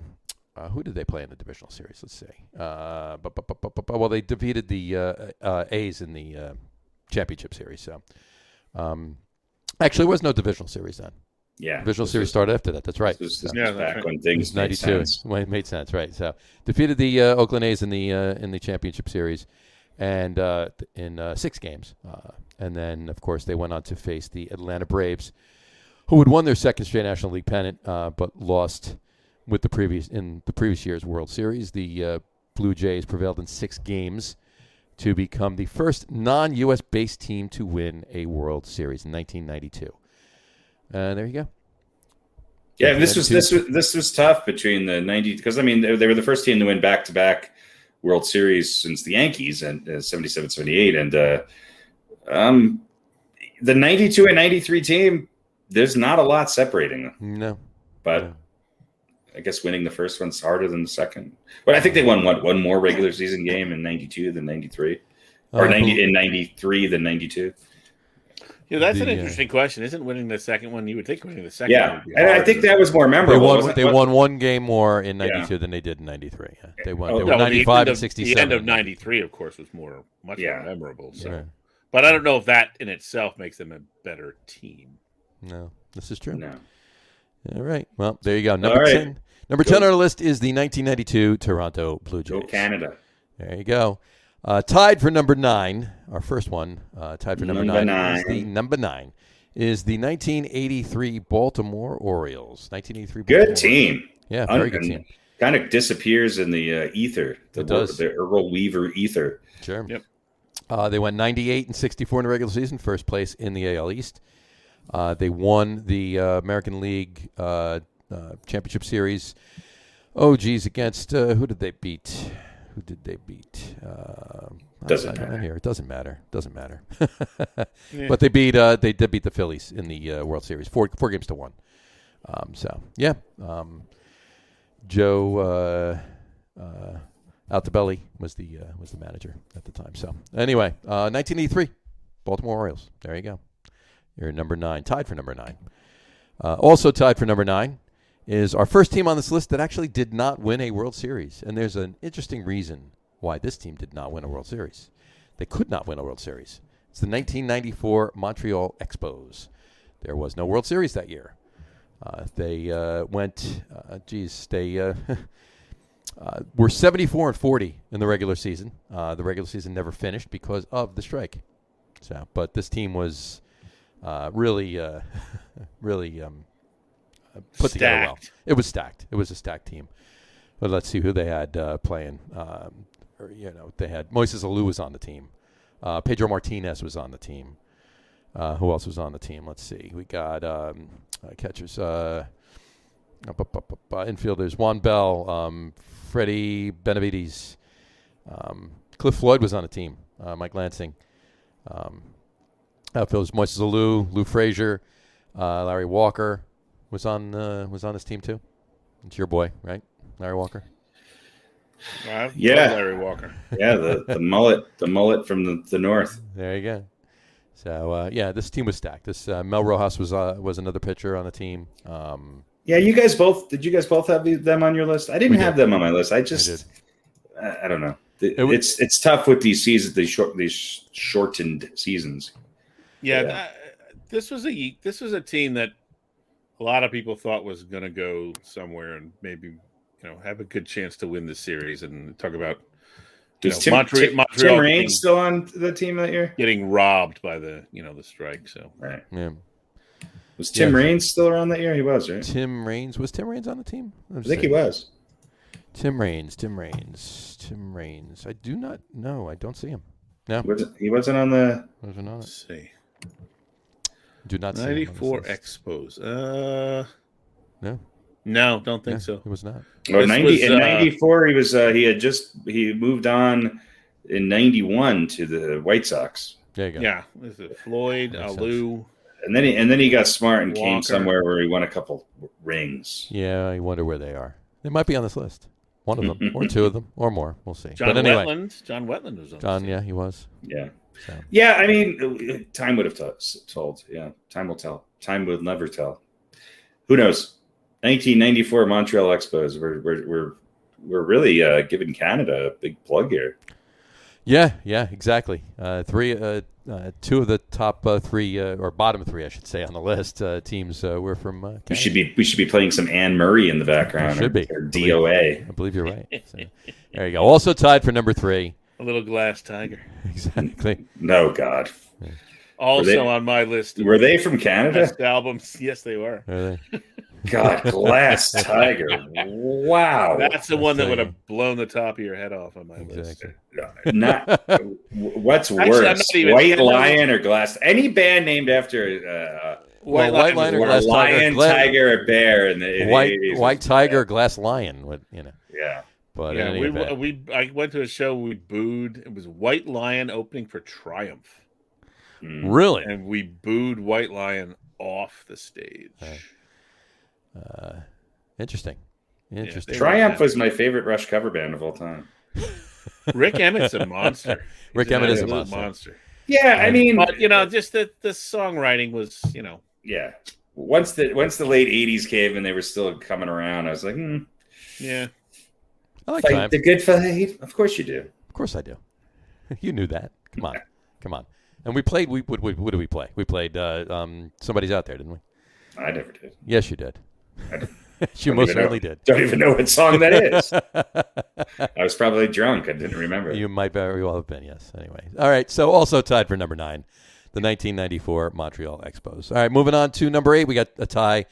who did they play in the Divisional Series? Let's see. Well, they defeated the A's in the Championship Series. So, actually, there was no Divisional Series then. Yeah. Divisional Series started after that. That's right. This was Yeah, back that's when things made 92. sense. When it made sense, right? So defeated the Oakland A's in the Championship Series, and in 6 games, and then of course they went on to face the Atlanta Braves, who had won their second straight National League pennant, but lost with in the previous year's World Series. The Blue Jays prevailed in 6 games, to become the first non-U.S. based team to win a World Series in 1992. There you go. Yeah, and this was tough between the 90s because I mean they were the first team to win back-to-back World Series since the Yankees and 77, 78, and the 92 and 93 team. There's not a lot separating them. No, but no. I guess winning the first one's harder than the second. But I think they won one more regular season game in 92 than 93, or in 93 than 92. Yeah, that's an interesting question. Isn't winning the second one? You would think winning the second. Yeah, one would be and I think that was more memorable. They won one game more in 92 than they did in 93. Yeah. They won. They won 95 and 67. The end of 93, of course, was much more memorable. So, right. But I don't know if that in itself makes them a better team. No, this is true. No. All right. Well, there you go. Number 10. Number 10 on our list is the 1992 Toronto Blue Jays. Go Canada. There you go. Tied for number 9, our first one. Tied for number 9 is the number 9 is the 1983 Baltimore Orioles. 1983. Good team. Yeah, very good team. Kind of disappears in the ether. It does. The Earl Weaver ether. Sure. Yep. They went 98 and 64 in the regular season, first place in the AL East. They won the American League Championship Series. Oh, geez, against who did they beat? Doesn't matter. Here. It doesn't matter. Yeah. But they did beat the Phillies in the World Series, 4-1. Joe Altobelli was the manager at the time. So anyway, 1983, Baltimore Orioles. There you go. You're number 9, tied for number 9. Also tied for number 9 is our first team on this list that actually did not win a World Series. And there's an interesting reason why this team did not win a World Series. They could not win a World Series. It's the 1994 Montreal Expos. There was no World Series that year. They were 74-40 in the regular season. The regular season never finished because of the strike. So, but this team was really put together well. It was stacked. It was a stacked team. But let's see who they had playing. They had Moises Alou was on the team. Pedro Martinez was on the team. Who else was on the team? Let's see. We got catchers, infielders, Juan Bell, Freddie Benavides. Cliff Floyd was on the team. Mike Lansing. Outfielders, Moises Alou, Lou Frazier, Larry Walker was on this team too. It's your boy, right? Larry Walker. Yeah, Larry Walker. Yeah, the mullet from the north. There you go. So this team was stacked. This Mel Rojas was another pitcher on the team. Yeah, did you guys both have them on your list? I didn't have them on my list. I just I don't know. It's tough with these seasons, these shortened seasons. Yeah. This was a team that a lot of people thought was going to go somewhere and maybe have a good chance to win the series. And talk about Montreal. Tim Raines still on the team that year? Getting robbed by the the strike. So right. Yeah. Was Tim Raines still around that year? He was, right? Was Tim Raines on the team? I think he was. Tim Raines. I do not know. I don't see him. No. He wasn't on the. Wasn't on it. Let's see. Do not see 94 Expos. No, don't think so. It was not. Oh, 94, he moved on in 91 to the White Sox. There you go. Yeah, this is Floyd, Alou, and then he got smart and Walker. came somewhere where he won a couple rings. Yeah, I wonder where they are. They might be on this list. One of them, or two of them, or more. We'll see. John Wetland was on. John, yeah, he was. Yeah. So. Yeah, I mean, time would have told. Yeah, time will tell. Time will never tell. Who knows? 1994 Montreal Expos. We're really giving Canada a big plug here. Yeah, exactly. Two of the top three, or bottom three, I should say, on the list teams were from Canada. We should be playing some Anne Murray in the background. Should be. Or DOA. I believe you're right. So, there you go. Also tied for number 3. A little glass tiger. Exactly. No, God. Also on my list. Were they from Canada? Best albums. Yes, they were. Are they? God, Glass Tiger. Wow. That's the one that would have blown the top of your head off on my list. Not what's Actually, I'm worse, not even- White Lion or Glass? Any band named after White Lion or or Glass lion, Tiger, tiger, or bear in the 80s White Tiger, Glass Lion. What Yeah. But Yeah, in any event. I went to a show. We booed. It was White Lion opening for Triumph, Really? and we booed White Lion off the stage. Interesting. Interesting. Triumph was my favorite Rush cover band of all time. Rick Emmett's a monster. Rick Emmett is a absolute monster. Yeah, I mean, but just the songwriting was, yeah. Once the late '80s came and they were still coming around, I was like, yeah. I like fight Triumph. the good fight. Of course you do. Of course I do. You knew that. Come on. And we played. What did we play? We played Somebody's Out There, didn't we? I never did. Yes, you did. You Don't most even know. certainly did. Don't even know what song that is. I was probably drunk. I didn't remember. You might very well have been, yes. Anyway. All right, so also tied for number 9, the 1994 Montreal Expos. All right, moving on to number 8. We got a tie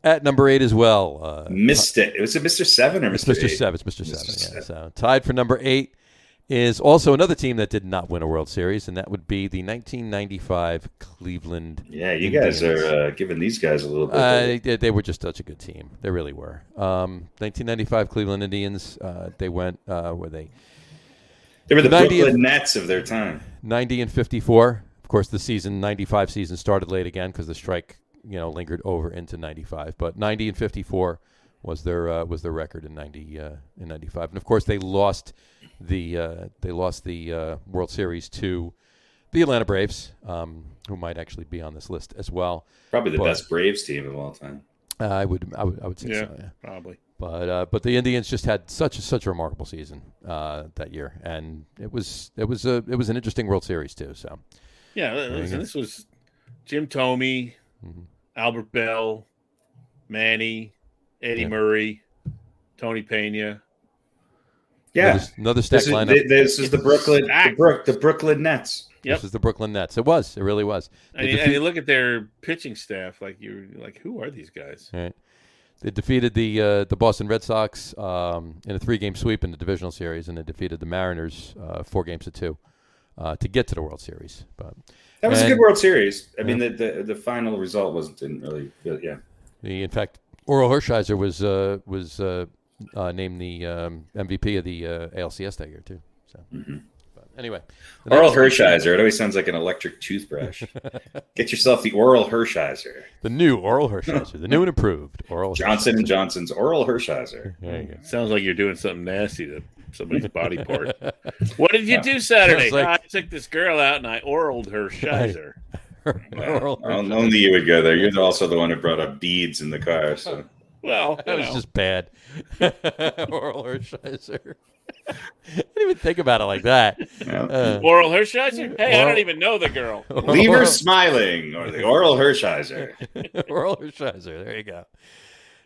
at number 8 as well. Missed it. Was it Mr. 7 or Mr. Mr. 8? 7. It's Mr. 7, yeah. So tied for number 8 is also another team that did not win a World Series, and that would be the 1995 Cleveland Yeah, you Indians. guys are giving these guys a little bit. They were just such a good team. They really were. 1995 Cleveland Indians, they went, were they? They were the 90 Brooklyn Nets of their time. 90 and 54. Of course, the 95 season started late again because the strike, lingered over into 95. But 90 and 54 was their record in 95. And of course, they lost the World Series to the Atlanta Braves, who might actually be on this list as well. Probably the best Braves team of all time. I would say so. Yeah, probably. But the Indians just had such a remarkable season that year, and it was an interesting World Series too. So yeah, listen, this was Jim Thome, Albert Bell, Manny, Eddie Murray, Tony Pena. Yeah, another stacked lineup. This is the Brooklyn Nets. This is the Brooklyn Nets. It really was. And you look at their pitching staff, you're like, who are these guys? Right. They defeated the Boston Red Sox in a 3-game sweep in the divisional series, and they defeated the Mariners 4-2 to get to the World Series. But that was a good World Series. I mean, the final result didn't really. Yeah. In fact, Oral Hershiser was named the MVP of the ALCS that year too. So, but anyway, Oral Hershiser. It always sounds like an electric toothbrush. Get yourself the Oral Hershiser. The new Oral Hershiser, the new and improved Oral Johnson & Johnson's Oral Hershiser. There you go. Sounds like you're doing something nasty to somebody's body part. What did you do Saturday? I took this girl out and I oraled her Shizer. Only you would go there. You're also the one who brought up beads in the car. So. Well, that was just bad. Oral Hershiser. I didn't even think about it like that. Oral Hershiser? Hey, I don't even know the girl. Leave her smiling, or the Oral Hershiser. Oral Hershiser. There you go.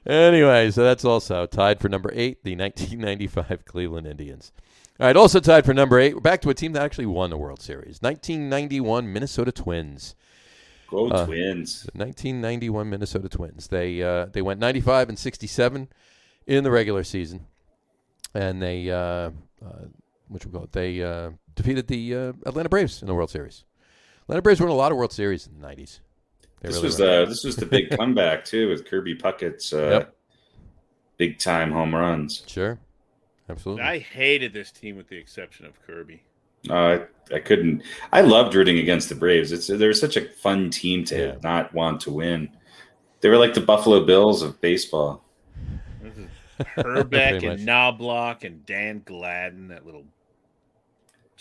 Anyway, so that's also tied for number 8, the 1995 Cleveland Indians. All right, also tied for number 8. We're back to a team that actually won the World Series. 1991 Minnesota Twins. Go Twins. The 1991 Minnesota Twins. They went 95 and 67 in the regular season, and they defeated the Atlanta Braves in the World Series. Atlanta Braves won a lot of World Series in the 90s. This was the big comeback too with Kirby Puckett's big time home runs. Sure, absolutely. I hated this team with the exception of Kirby. I couldn't. I loved rooting against the Braves. They're such a fun team to not want to win. They were like the Buffalo Bills of baseball. Herbeck and Knobloch and Dan Gladden, that little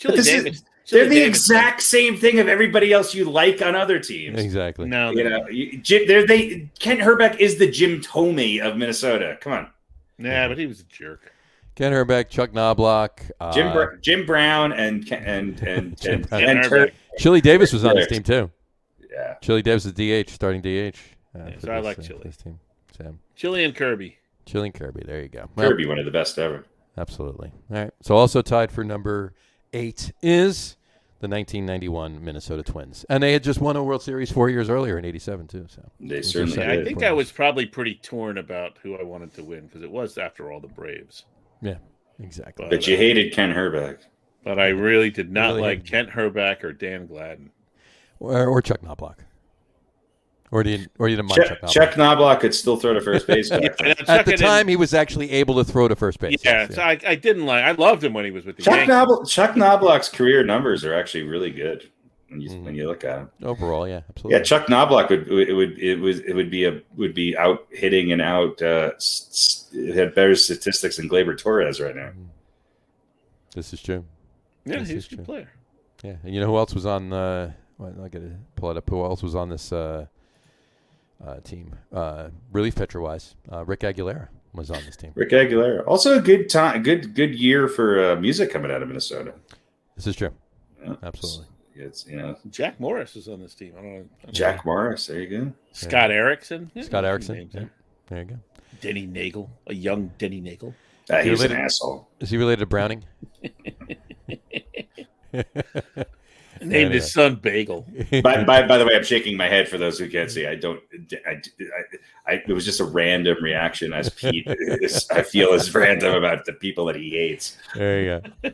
They're the exact same thing of everybody else you like on other teams. Exactly. No, Kent Herbeck is the Jim Thome of Minnesota. Come on. Nah, but he was a jerk. Ken Herbeck, Chuck Knobloch, Jim Brown, and Chili Davis was on this team too. Yeah, Chili Davis is DH, starting DH. So I like Chili. This team. So. Chili and Kirby. Chili and Kirby. There you go. Kirby, one of the best ever. Absolutely. All right. So also tied for number 8 is the 1991 Minnesota Twins, and they had just won a World Series 4 years earlier in '87 too. So they certainly did. I think I was probably pretty torn about who I wanted to win because it was, after all, the Braves. Yeah, exactly. But you hated Ken Herbeck. But I really did not Really like had- Kent Herbeck or Dan Gladden. or Chuck Knobloch. Or you didn't mind Chuck Knobloch? Chuck Knobloch could still throw to first base. Back then. At the time, he was actually able to throw to first base. Yeah, Yes, so I didn't like. I loved him when he was with the Yankees. Chuck Knobloch's career numbers are actually really good when you look at him. Overall, yeah, absolutely. Yeah, Chuck Knobloch would be out hitting and out. Had better statistics than Gleyber Torres right now. This is true. Yeah, This he was is a good true. player. Yeah, and you know who else was on? I gotta pull it up. Who else was on this team? Relief pitcher wise, Rick Aguilera was on this team. Rick Aguilera, also a good time, good year for music coming out of Minnesota. This is true. Yeah, Absolutely. It's Jack Morris is on this team. I don't know. Jack Morris. There you go. Scott Erickson. Yeah, Scott there's Erickson. some names there. There you go. Denny Nagel, a young Denny Nagel. He was an related- asshole. Is he related to Browning? Named his son Bagel. By the way, I'm shaking my head for those who can't see. It was just a random reaction as Pete. I feel is random about the people that he hates. There you go.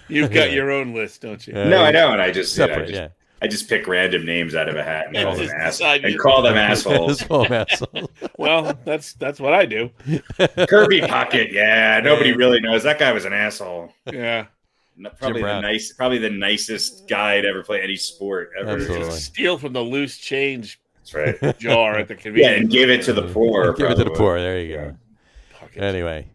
You've got your own list, don't you? No, I don't. I just Separate, I just pick random names out of a hat and And call them just assholes. decide And you- call them assholes. That's all I'm asking. Well, that's what I do. Kirby Puckett, yeah, nobody really knows that guy was an asshole. Yeah. Probably Brown. the nicest guy to ever play any sport ever. Absolutely. Just steal from the loose change That's right. jar at the Yeah, convenience. and give it to the poor. Give it to the probably. poor. There you go. Pocket. Anyway,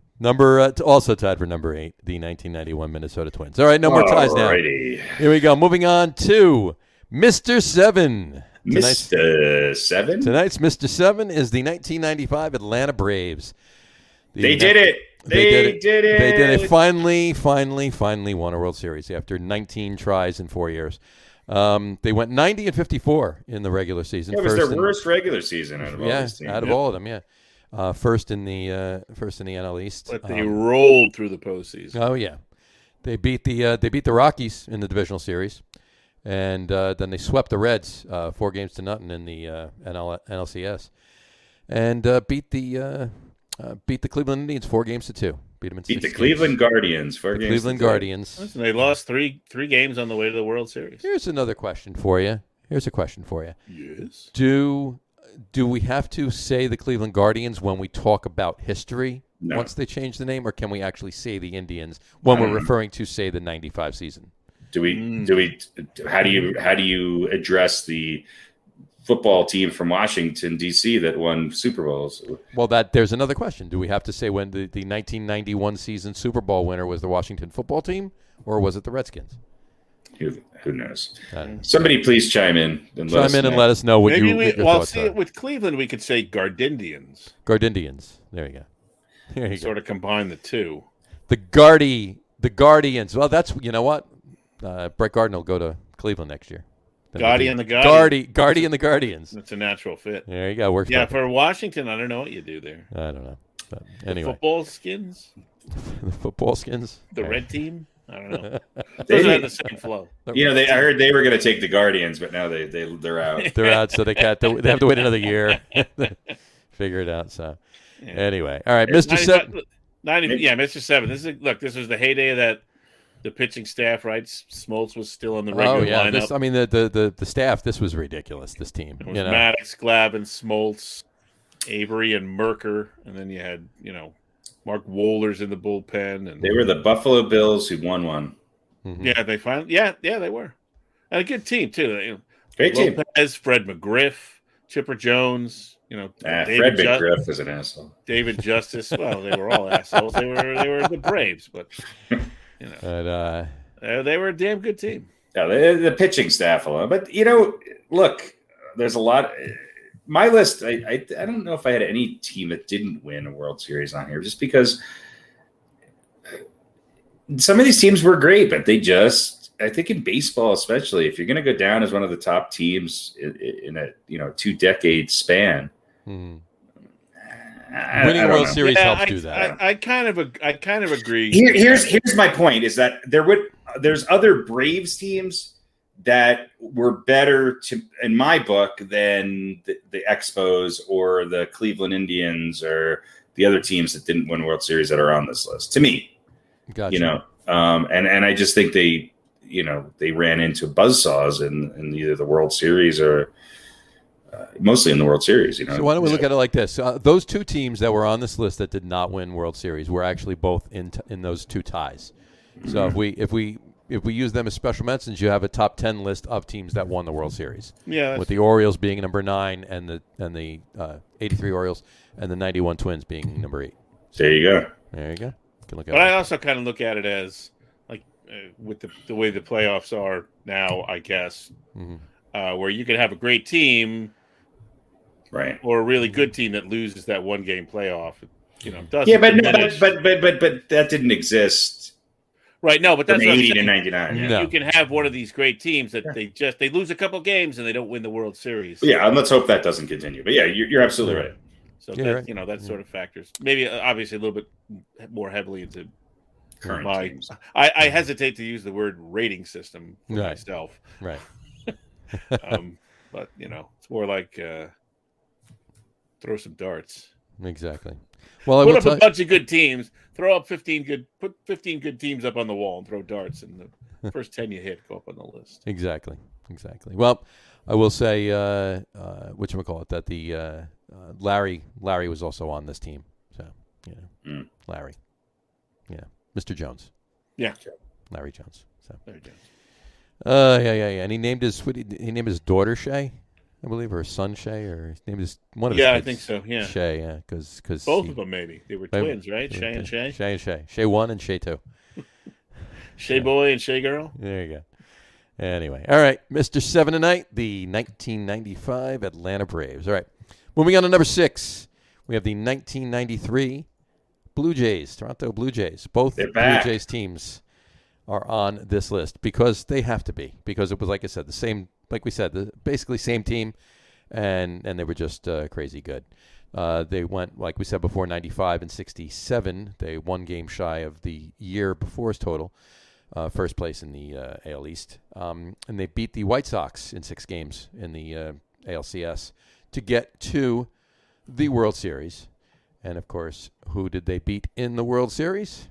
also tied for number 8, the 1991 Minnesota Twins. All right, no more ties now. Alrighty. Here we go. Moving on to Mr. 7. Mr. 7? Tonight's Mr. 7 is the 1995 Atlanta Braves. They did it. They did it. They did it. Finally won a World Series after 19 tries in 4 years. They went 90-54 in the regular season. It was their worst regular season out of all these teams. Out of all of them, yeah. First in the NL East. But they rolled through the postseason. Oh yeah, they beat the Rockies in the divisional series, and then they swept the Reds 4-0 in the NLCS, and beat the Cleveland Indians 4-2. Beat them in 6 Beat the games. Cleveland Guardians. The Cleveland Guardians. Listen, they lost three games on the way to the World Series. Here's another question for you. Yes. Do we have to say the Cleveland Guardians when we talk about history No. once they change the name, or can we actually say the Indians when we're referring to, say, the 95 season? Do we? How do you address the football team from Washington D.C. that won Super Bowls? Well, there's another question. Do we have to say when the 1991 season Super Bowl winner was the Washington football team, or was it the Redskins? Who knows? I don't know. Somebody please chime in and let us know. Let us know what Maybe what your thoughts are. with Cleveland, we could say Gardindians. Gardindians. There you go. There you go. Sort of combine the two. The Guardians. Well, that's, you know what? Brett Gardner will go to Cleveland next year. Guardy and the Guardians. Guardy and the Guardians. That's a natural fit. There you go. Works. Yeah, perfect. for Washington, I don't know what you do there. I don't know. But The anyway, football skins, the football skins. the red team. I don't know. They- Those have the same flow. I heard they were going to take the Guardians, but now they're out. They're out, so they have to wait another year. Figure it out. So Yeah. anyway, all right, Mr. 90, yeah, Mr. 7. This was the heyday that the pitching staff, right? Smoltz was still in the regular lineup. The staff. This was ridiculous. This team. It was Maddox, Glavin, Smoltz, Avery, and Merker, and then you had Mark Wohlers in the bullpen, and They were the Buffalo Bills who won one. yeah, they finally they were, and a good team too. Great team. Lopez, Fred McGriff, Chipper Jones. Fred McGriff was an asshole. David Justice. Well, they were all assholes. They were the Braves, but they were a damn good team. Yeah, the pitching staff alone. But look, there's a lot. My list. I don't know if I had any team that didn't win a World Series on here, just because some of these teams were great, but they just. I think in baseball, especially, if you're going to go down as one of the top teams in a 2-decade span. Winning don't World know. Series helps do that. I kind of agree. Here's my point: is that there's other Braves teams that were better in my book than the Expos or the Cleveland Indians or the other teams that didn't win World Series that are on this list. To me, Gotcha. And I just think they ran into buzzsaws in either the World Series or mostly in the World Series. So why don't we look at it like this? Those two teams that were on this list that did not win World Series were actually both in those two ties. So if we use them as special mentions, you have a top 10 list of teams that won the World Series. Yeah, with the Orioles being number 9 and the 83 Orioles and the 91 Twins being number 8. So, there you go. There you go. You can look at but it. I also kind of look at it as like with the way the playoffs are now, I guess, where you can have a great team, right, or a really good team that loses that one game playoff. Doesn't. Yeah, but that didn't exist. Right, no, but that's from what I'm 80 to saying. 99. Yeah. No. You can have one of these great teams that they lose a couple games and they don't win the World Series. Yeah, and let's hope that doesn't continue. But yeah, you're absolutely right. So that sort of factors. Maybe obviously a little bit more heavily into Current teams. I hesitate to use the word rating system for myself. Right. But it's more like throw some darts. Exactly. Well, put up a bunch of good teams. Throw up 15 good teams up on the wall and throw darts, and the first 10 you hit go up on the list. Exactly. Well, I will say, whatchamacallit, that the Larry was also on this team. So, Larry. Yeah. Mr. Jones. Yeah. Larry Jones. So. Larry Jones. Yeah. And he named his daughter Shay, I believe, or his son Shay, or he named his one of his kids. I think so. Yeah, Shay. Yeah, because both of them maybe they were twins, right? Shay and Shay. Shay and Shay. Shay 1 and Shay 2. Shay boy and Shay girl. There you go. Anyway, all right, Mr. 7 tonight, the 1995 Atlanta Braves. All right, moving on to number 6, we have the 1993 Blue Jays, Toronto Blue Jays. Both Blue Jays teams are on this list because they have to be, because it was, like I said, the same. Like we said, basically same team, and they were just crazy good. They went, like we said before, 95 and 67. They one game shy of the year before's total, first place in the AL East. And they beat the White Sox in 6 games in the ALCS to get to the World Series. And, of course, who did they beat in the World Series?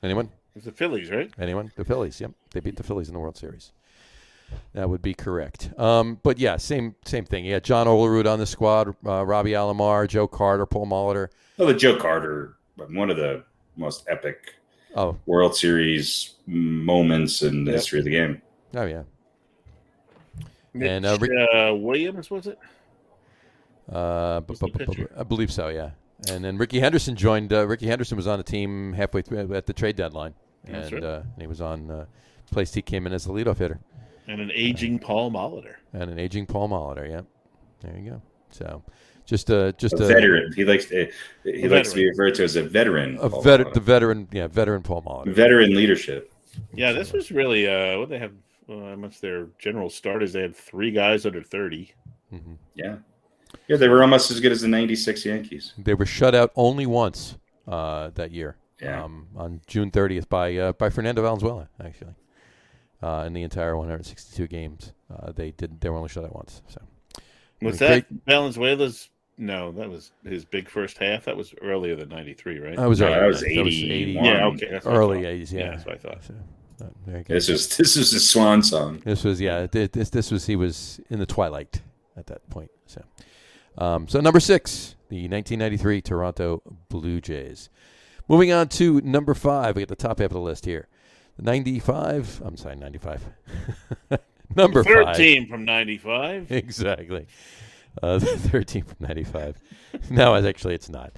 Anyone? It's the Phillies, right? Anyone? The Phillies, yep. They beat the Phillies in the World Series. That would be correct. But, yeah, same thing. Yeah, John Olerud on the squad, Robbie Alomar, Joe Carter, Paul Molitor. Oh, the Joe Carter, one of the most epic World Series moments in the history of the game. Oh, yeah. Mitch, Williams, was it? I believe so, yeah. And then Ricky Henderson joined. Ricky Henderson was on the team halfway through at the trade deadline, and he was on. He came in as the leadoff hitter. And an aging Paul Molitor. Yeah. There you go. So, just a veteran. He likes to be referred to as a veteran. Veteran Paul Molitor. Veteran leadership. Yeah, this was really what they have. Amongst their general starters, they had 3 guys under 30. Mm-hmm. Yeah. Yeah, they were almost as good as the 96 Yankees. They were shut out only once that year. Yeah. On June 30th by Fernando Valenzuela, actually. In the entire 162 games, they were only shut out once. So was that Valenzuela's? No, that was his big first half. That was earlier than 93, right? That was 80. Yeah, okay, that's early 80s. Yeah, that's what I thought. So, this was his swan song. This was he was in the twilight at that point. So. So number 6, the 1993 Toronto Blue Jays. Moving on to number 5, we get the top half of the list here. The 95. Number 13 from 95. Exactly. The 13 from 95. No, actually it's not.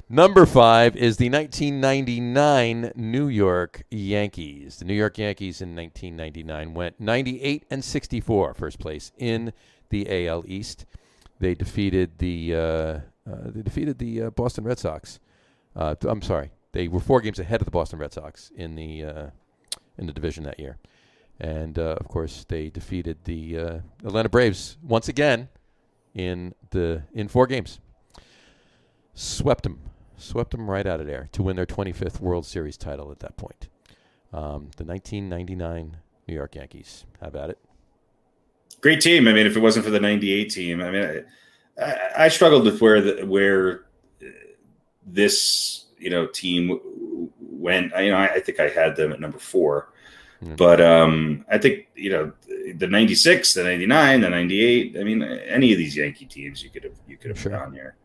Number 5 is the 1999 New York Yankees. The New York Yankees in 1999 went 98 and 64, first place in the AL East. They defeated the Boston Red Sox. I'm sorry, they were 4 games ahead of the Boston Red Sox in the division that year, and of course they defeated the Atlanta Braves once again in 4 games. Swept them right out of there to win their 25th World Series title at that point. The 1999 New York Yankees. How about it? Great team. I mean, if it wasn't for the 98 team, I mean, I struggled with where this, team I think I had them at number 4. But I think, the 96, the 99, the 98, I mean, any of these Yankee teams you could have put on here.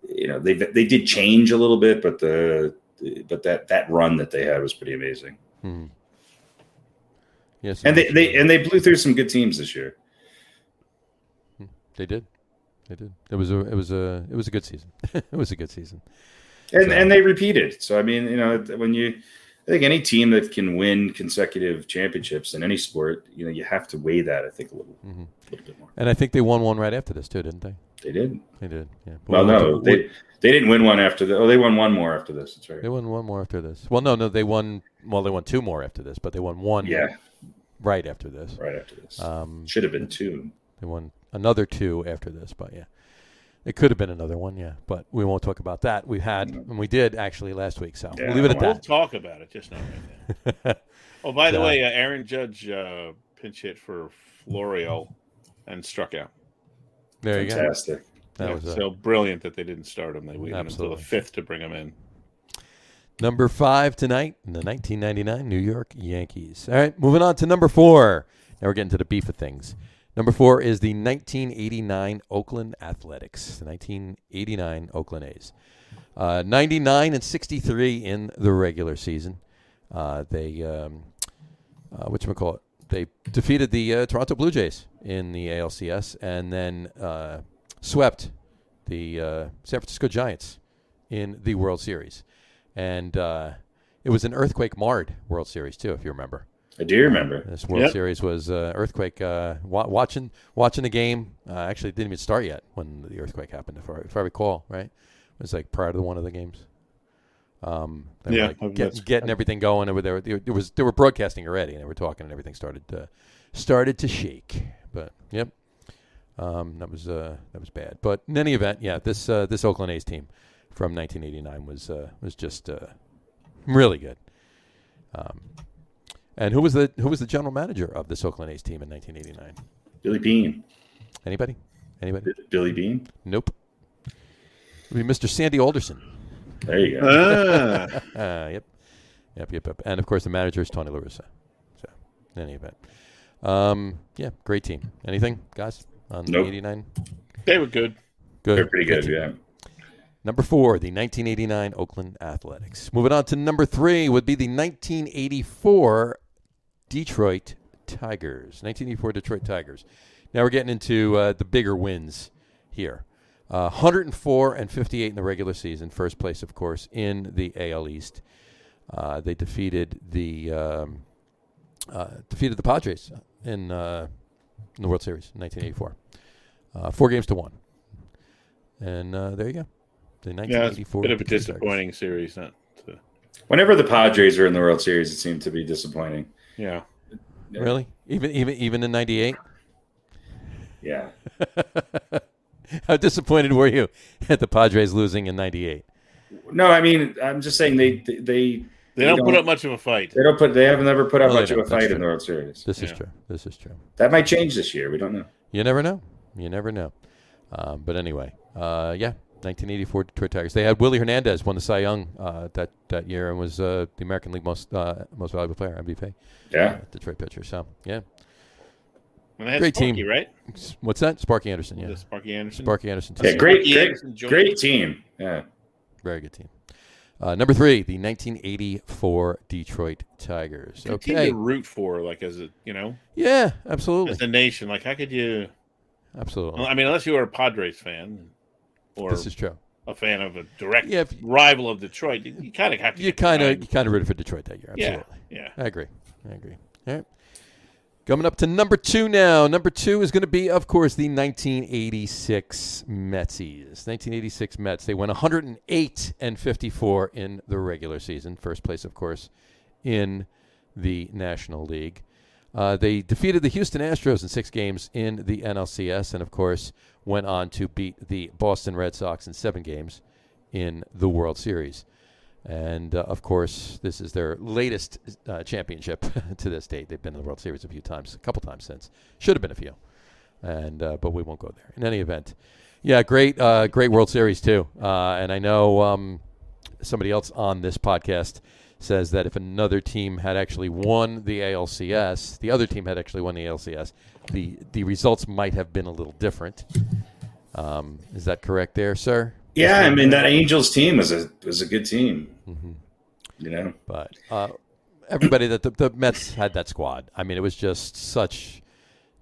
They did change a little bit, but that run that they had was pretty amazing. Yes, and they blew through some good teams this year. They did. It was a good season. It was a good season. And they repeated. So I mean, I think any team that can win consecutive championships in any sport, you have to weigh that, I think, a little bit more. And I think they won one right after this too, didn't they? They did. They did. Yeah. Well, no, they didn't win one after the. Oh, they won one more after this. That's right. They won one more after this. Well, no, they won. Well, they won 2 more after this, but they won one. Yeah. Right after this. Right after this. Should have been 2. They won another 2 after this, but yeah. It could have been another one, yeah, but we won't talk about that. We had, and we did actually last week, so we'll leave it at that. We'll talk about it, just not right now. Oh, by the way, Aaron Judge pinch hit for Florio and struck out. There you go. Fantastic. That was so brilliant that they didn't start him. They waited until the 5th to bring him in. Number 5 tonight in the 1999 New York Yankees. All right, moving on to number 4. Now we're getting to the beef of things. Number 4 is the 1989 Oakland Athletics, the 1989 Oakland A's. 99 and 63 in the regular season. They defeated the Toronto Blue Jays in the ALCS and then swept the San Francisco Giants in the World Series. And it was an earthquake-marred World Series, too, if you remember. I do remember. This World Series was earthquake. Watching the game. Actually, it didn't even start yet when the earthquake happened, if I recall. Right, it was like prior to one of the games. They were like getting everything going. They were broadcasting already, and they were talking, and everything started to shake. But that was bad. But in any event, this Oakland A's team from 1989 was just really good. And who was the general manager of this Oakland A's team in 1989? Billy Beane. Anybody? Billy Beane? Nope. It would be Mr. Sandy Alderson. There you go. Yep. And of course, the manager is Tony La Russa. So, in any event, great team. Anything, guys, on the 89? They were good. They're pretty good. Yeah. Number 4, the 1989 Oakland Athletics. Moving on to number 3 would be the 1984 Detroit Tigers. 1984 Detroit Tigers. Now we're getting into the bigger wins here. 104 and 58 in the regular season. First place, of course, in the AL East. They defeated the Padres in the World Series in 1984. 4 games to 1. And there you go. The 1984 bit of a disappointing series. Whenever the Padres are in the World Series, it seemed to be disappointing. Yeah. Really? Even in 98? Yeah. How disappointed were you at the Padres losing in 98? No, I mean, I'm just saying they don't put up much of a fight. They have never put up much of a fight in the World Series. This is true. That might change this year. We don't know. You never know. But anyway, 1984 Detroit Tigers. They had Willie Hernandez won the Cy Young that year and was the American League most valuable player, MVP. Yeah, Detroit pitcher. So yeah, and they had great Sparky, team, right? What's that? Sparky Anderson. Yeah, Sparky Anderson. Too. Yeah, great team. Yeah, very good team. Number 3, the 1984 Detroit Tigers. Good team to root for, like as a Yeah, absolutely. As a nation, like how could you? Absolutely. I mean, unless you were a Padres fan. Or this is true. A fan of a direct rival of Detroit, you kind of have to. You kind of rooted for Detroit that year. Absolutely. Yeah. I agree. All right. Coming up to number 2 now. Number 2 is going to be, of course, the 1986 Metsies. 1986 Mets. They went 108 and 54 in the regular season. First place, of course, in the National League. They defeated the Houston Astros in 6 games in the NLCS and, of course, went on to beat the Boston Red Sox in 7 games in the World Series. And, of course, this is their latest championship to this date. They've been in the World Series a couple times since. Should have been a few. But we won't go there. In any event, great World Series, too. And I know somebody else on this podcast says that if another team had actually won the ALCS, the other team had actually won the ALCS, the results might have been a little different. Is that correct there, sir? Yeah, I mean, that Angels team was a good team. Mm-hmm. You know? But everybody that the Mets had that squad. I mean, it was just such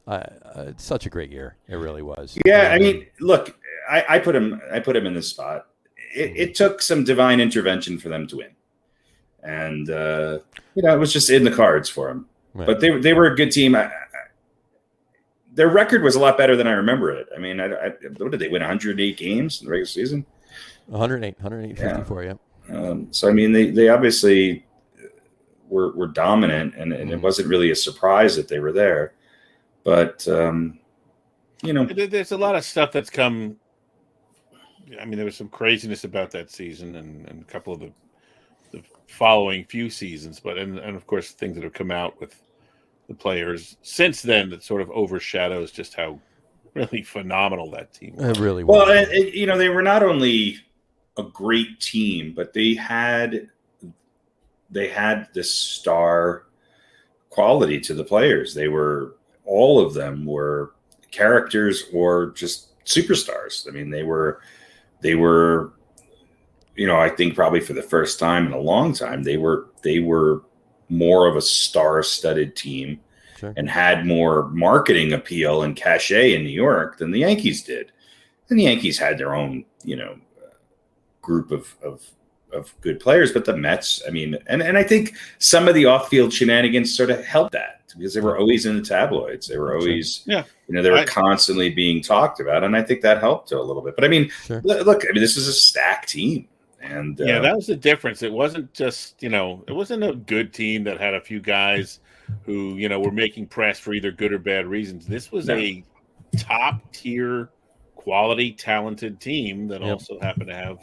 a great year. It really was. Yeah, I mean, look, I put him in this spot. It took some divine intervention for them to win. And, it was just in the cards for them. Right. But they were a good team. Their record was a lot better than I remember it. I mean, what did they win, 108 games in the regular season? 108, 54, yeah. So, I mean, they obviously were dominant, and it wasn't really a surprise that they were there. But, There's a lot of stuff that's come. I mean, there was some craziness about that season and a couple of the following few seasons, but and of course things that have come out with the players since then that sort of overshadows just how really phenomenal that team was. It really was. Well, they were not only a great team, but they had this star quality to the players. All of them were characters or just superstars. I mean, they were I think probably for the first time in a long time, they were more of a star-studded team. Sure. And had more marketing appeal and cachet in New York than the Yankees did. And the Yankees had their own, group of good players, but the Mets, I mean, and I think some of the off-field shenanigans sort of helped that because they were always in the tabloids. They were always, they were constantly being talked about, and I think that helped a little bit. But I mean, sure. Look, I mean, this is a stacked team. And that was the difference. It wasn't just, it wasn't a good team that had a few guys who, were making press for either good or bad reasons. This was a top tier, quality, talented team that also happened to have,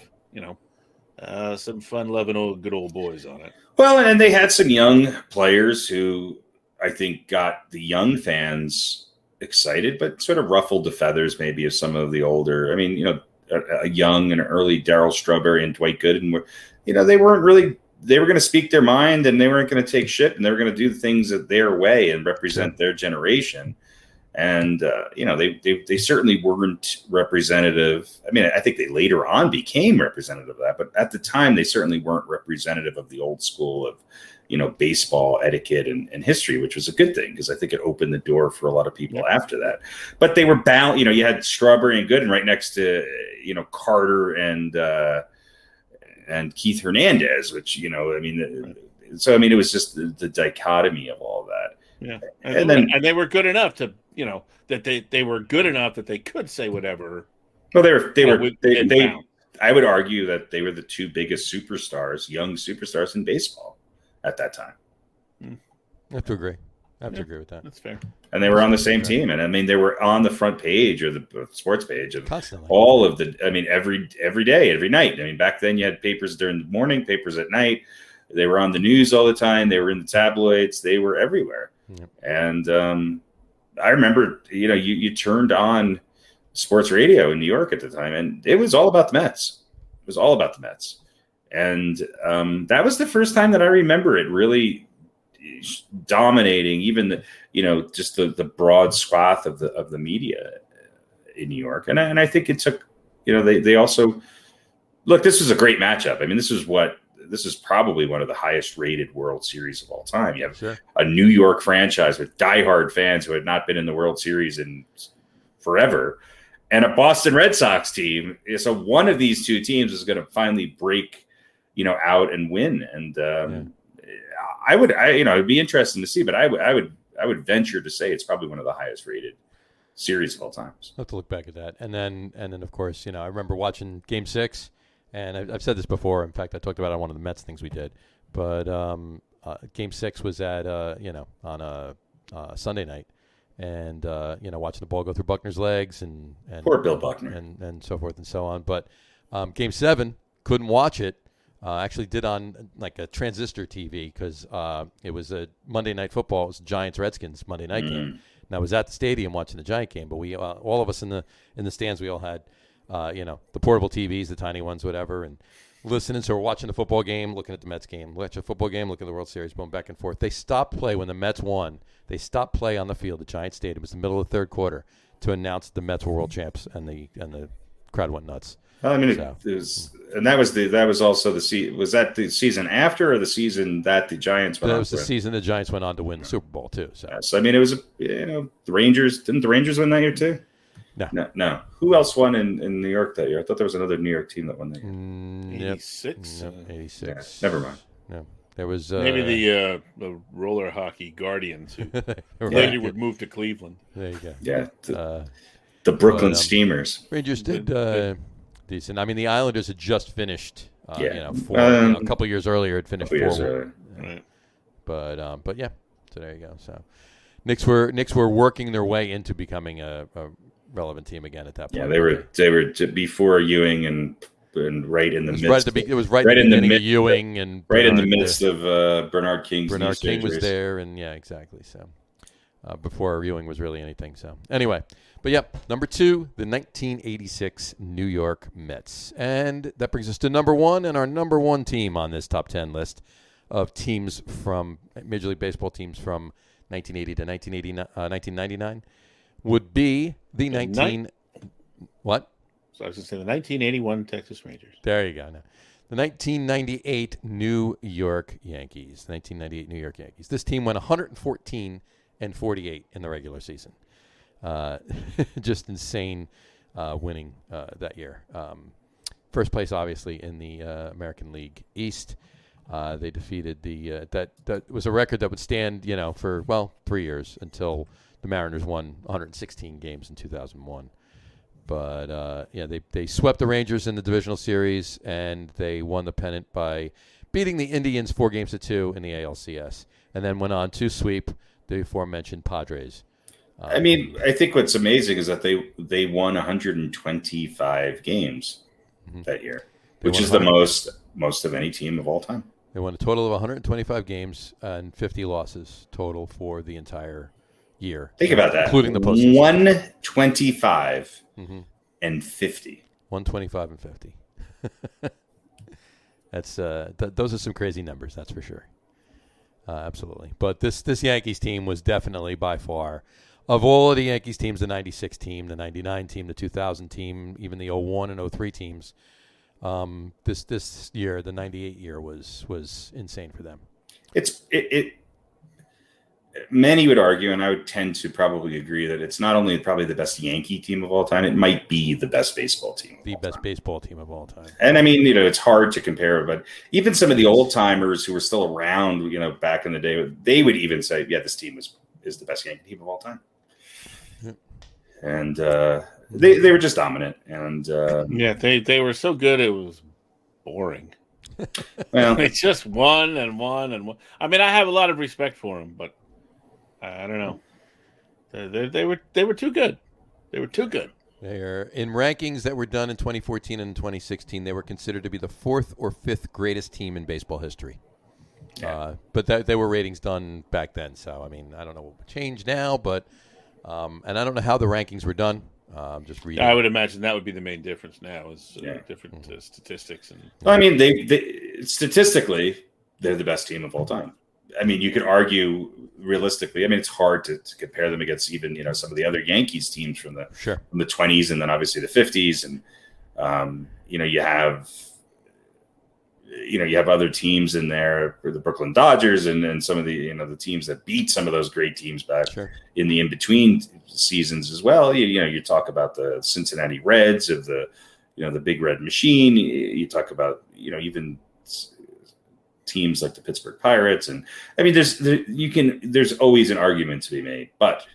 some fun-loving good old boys on it. Well, and they had some young players who I think got the young fans excited, but sort of ruffled the feathers maybe of some of the older. I mean, a young and early Darryl Strawberry and Dwight Gooden they weren't really. They were going to speak their mind, and they weren't going to take shit, and they were going to do things their way and represent their generation. And they certainly weren't representative. I mean, I think they later on became representative of that, but at the time they certainly weren't representative of the old school of baseball etiquette and history, which was a good thing because I think it opened the door for a lot of people after that. But they were bound. You had Strawberry and Gooden right next to Carter and Keith Hernandez, which it was just the dichotomy of all that. Yeah, and they were good enough to that they were good enough that they could say whatever. Well, I would argue that they were the two biggest superstars, young superstars in baseball at that time. I have to agree. I have to agree with that. That's fair. And they were on the same team. And I mean, they were on the front page or the sports page of constantly. All of the, I mean, every day, every night. I mean, back then you had papers during the morning, papers at night. They were on the news all the time. They were in the tabloids. They were everywhere. Yep. And I remember, you turned on sports radio in New York at the time, and it was all about the Mets. It was all about the Mets. And that was the first time that I remember it really dominating even just the broad swath of the media in New York. And I think it took, they also look, this was a great matchup. I mean, this is probably one of the highest rated World Series of all time. You have a New York franchise with diehard fans who had not been in the World Series in forever, and a Boston Red Sox team. So one of these two teams is going to finally break, out and win. And it'd be interesting to see, but I would venture to say it's probably one of the highest rated series of all times. I'll have to look back at that. And then of course, I remember watching Game 6, and I've said this before. In fact, I talked about it on one of the Mets things we did. But Game 6 was at, on a Sunday night. And, watching the ball go through Buckner's legs and poor Bill Buckner and so forth and so on. But Game 7, couldn't watch it. Actually did on like a transistor TV because it was a Monday Night Football. It was Giants-Redskins Monday night game. And I was at the stadium watching the Giant game. But we all of us in the stands, we all had, the portable TVs, the tiny ones, whatever. And listening, so we're watching the football game, looking at the Mets game, watching a football game, looking at the World Series, going back and forth. They stopped play when the Mets won. They stopped play on the field at Giant Stadium. It was the middle of the third quarter to announce the Mets were world champs, and the crowd went nuts. Well, I mean, it was, and that was also was that the season after or the season that the Giants went on? That was the season the Giants went on to win the Super Bowl too. So I mean, it was the Rangers. Didn't the Rangers win that year too? No. Who else won in New York that year? I thought there was another New York team that won that year. 86. Nope, 86. Yeah, never mind. No, there was maybe the roller hockey Guardians who later would move to Cleveland. There you go. Yeah, the Brooklyn Steamers. Rangers did decent. I mean, the Islanders had just finished. A couple years earlier, had finished 4-1. Right. But yeah. So there you go. So Knicks were working their way into becoming a relevant team again at that point. Yeah, they were before Ewing and right in the midst. It was right in the beginning of Ewing and right in the midst of Bernard King. Bernard King was there, and yeah, exactly. So before Ewing was really anything. So anyway, but yep, number 2, the 1986 New York Mets, and that brings us to number 1, and our number 1 team on this top 10 list of teams from Major League Baseball teams from 1980 to 1999 would be the what? So I was going to say the 1981 Texas Rangers. There you go. Now, the 1998 New York Yankees. 1998 New York Yankees. This team went 114 and 48 in the regular season. Just insane winning that year. First place, obviously, in the American League East. They defeated that was a record that would stand, for 3 years until the Mariners won 116 games in 2001. But they swept the Rangers in the divisional series, and they won the pennant by beating the Indians 4-2 in the ALCS, and then went on to sweep the aforementioned Padres. I mean, I think what's amazing is that they won 125 games that year, which is the most of any team of all time. They won a total of 125 games and 50 losses total for the entire year. Think about that. Including the postseason. 125 and 50. 125 and 50. That's those are some crazy numbers, that's for sure. Absolutely. But this Yankees team was definitely by far, of all of the Yankees teams, the 96 team, the 99 team, the 2000 team, even the 01 and 03 teams, this year, the 98 year was insane for them. Many would argue, and I would tend to probably agree, that it's not only probably the best Yankee team of all time, it might be the best baseball team. Baseball team of all time. And I mean, it's hard to compare, but even some of the old timers who were still around, back in the day, they would even say, yeah, this team is the best Yankee team of all time. Yep. And they were just dominant. And they were so good it was boring. Well, they just won and won and won. I mean, I have a lot of respect for them, but I don't know. They were too good. They were too good. They are in rankings that were done in 2014 and 2016. They were considered to be the 4th or 5th greatest team in baseball history. Yeah. But they were ratings done back then. So I mean, I don't know what changed now, but and I don't know how the rankings were done. Just reading. I would imagine that would be the main difference now is different statistics. And I mean, they statistically they're the best team of all time. I mean, you could argue realistically. I mean, it's hard to compare them against even some of the other Yankees teams from the 20s and then obviously the 50s, and you have other teams in there, the Brooklyn Dodgers and some of the the teams that beat some of those great teams back in the in-between seasons as well. You talk about the Cincinnati Reds of the Big Red Machine. You talk about even teams like the Pittsburgh Pirates, and I mean there's always an argument to be made, but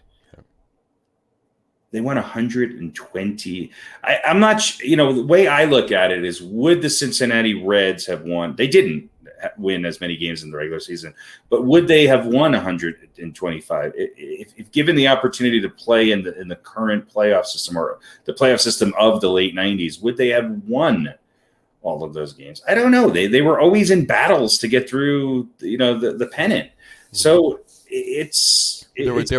they won 120. I'm not, the way I look at it is, would the Cincinnati Reds have won? They didn't win as many games in the regular season, but would they have won 125 if given the opportunity to play in the current playoff system or the playoff system of the late 90s? Would they have won all of those games? I don't know. They were always in battles to get through, the pennant. So There was a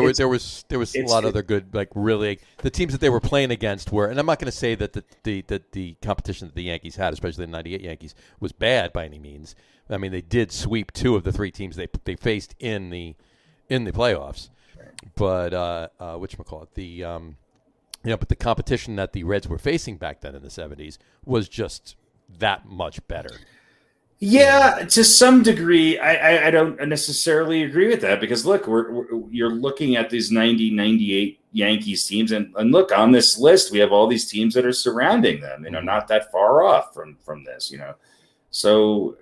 lot of other good, like really the teams that they were playing against were, and I'm not going to say that the competition that the Yankees had, especially the '98 Yankees, was bad by any means. I mean, they did sweep 2 of the 3 teams they faced in the playoffs, but but the competition that the Reds were facing back then in the '70s was just that much better. Yeah, to some degree, I don't necessarily agree with that because look, you're looking at these 90, 98 Yankees teams, and look on this list, we have all these teams that are surrounding them. Not that far off from this. So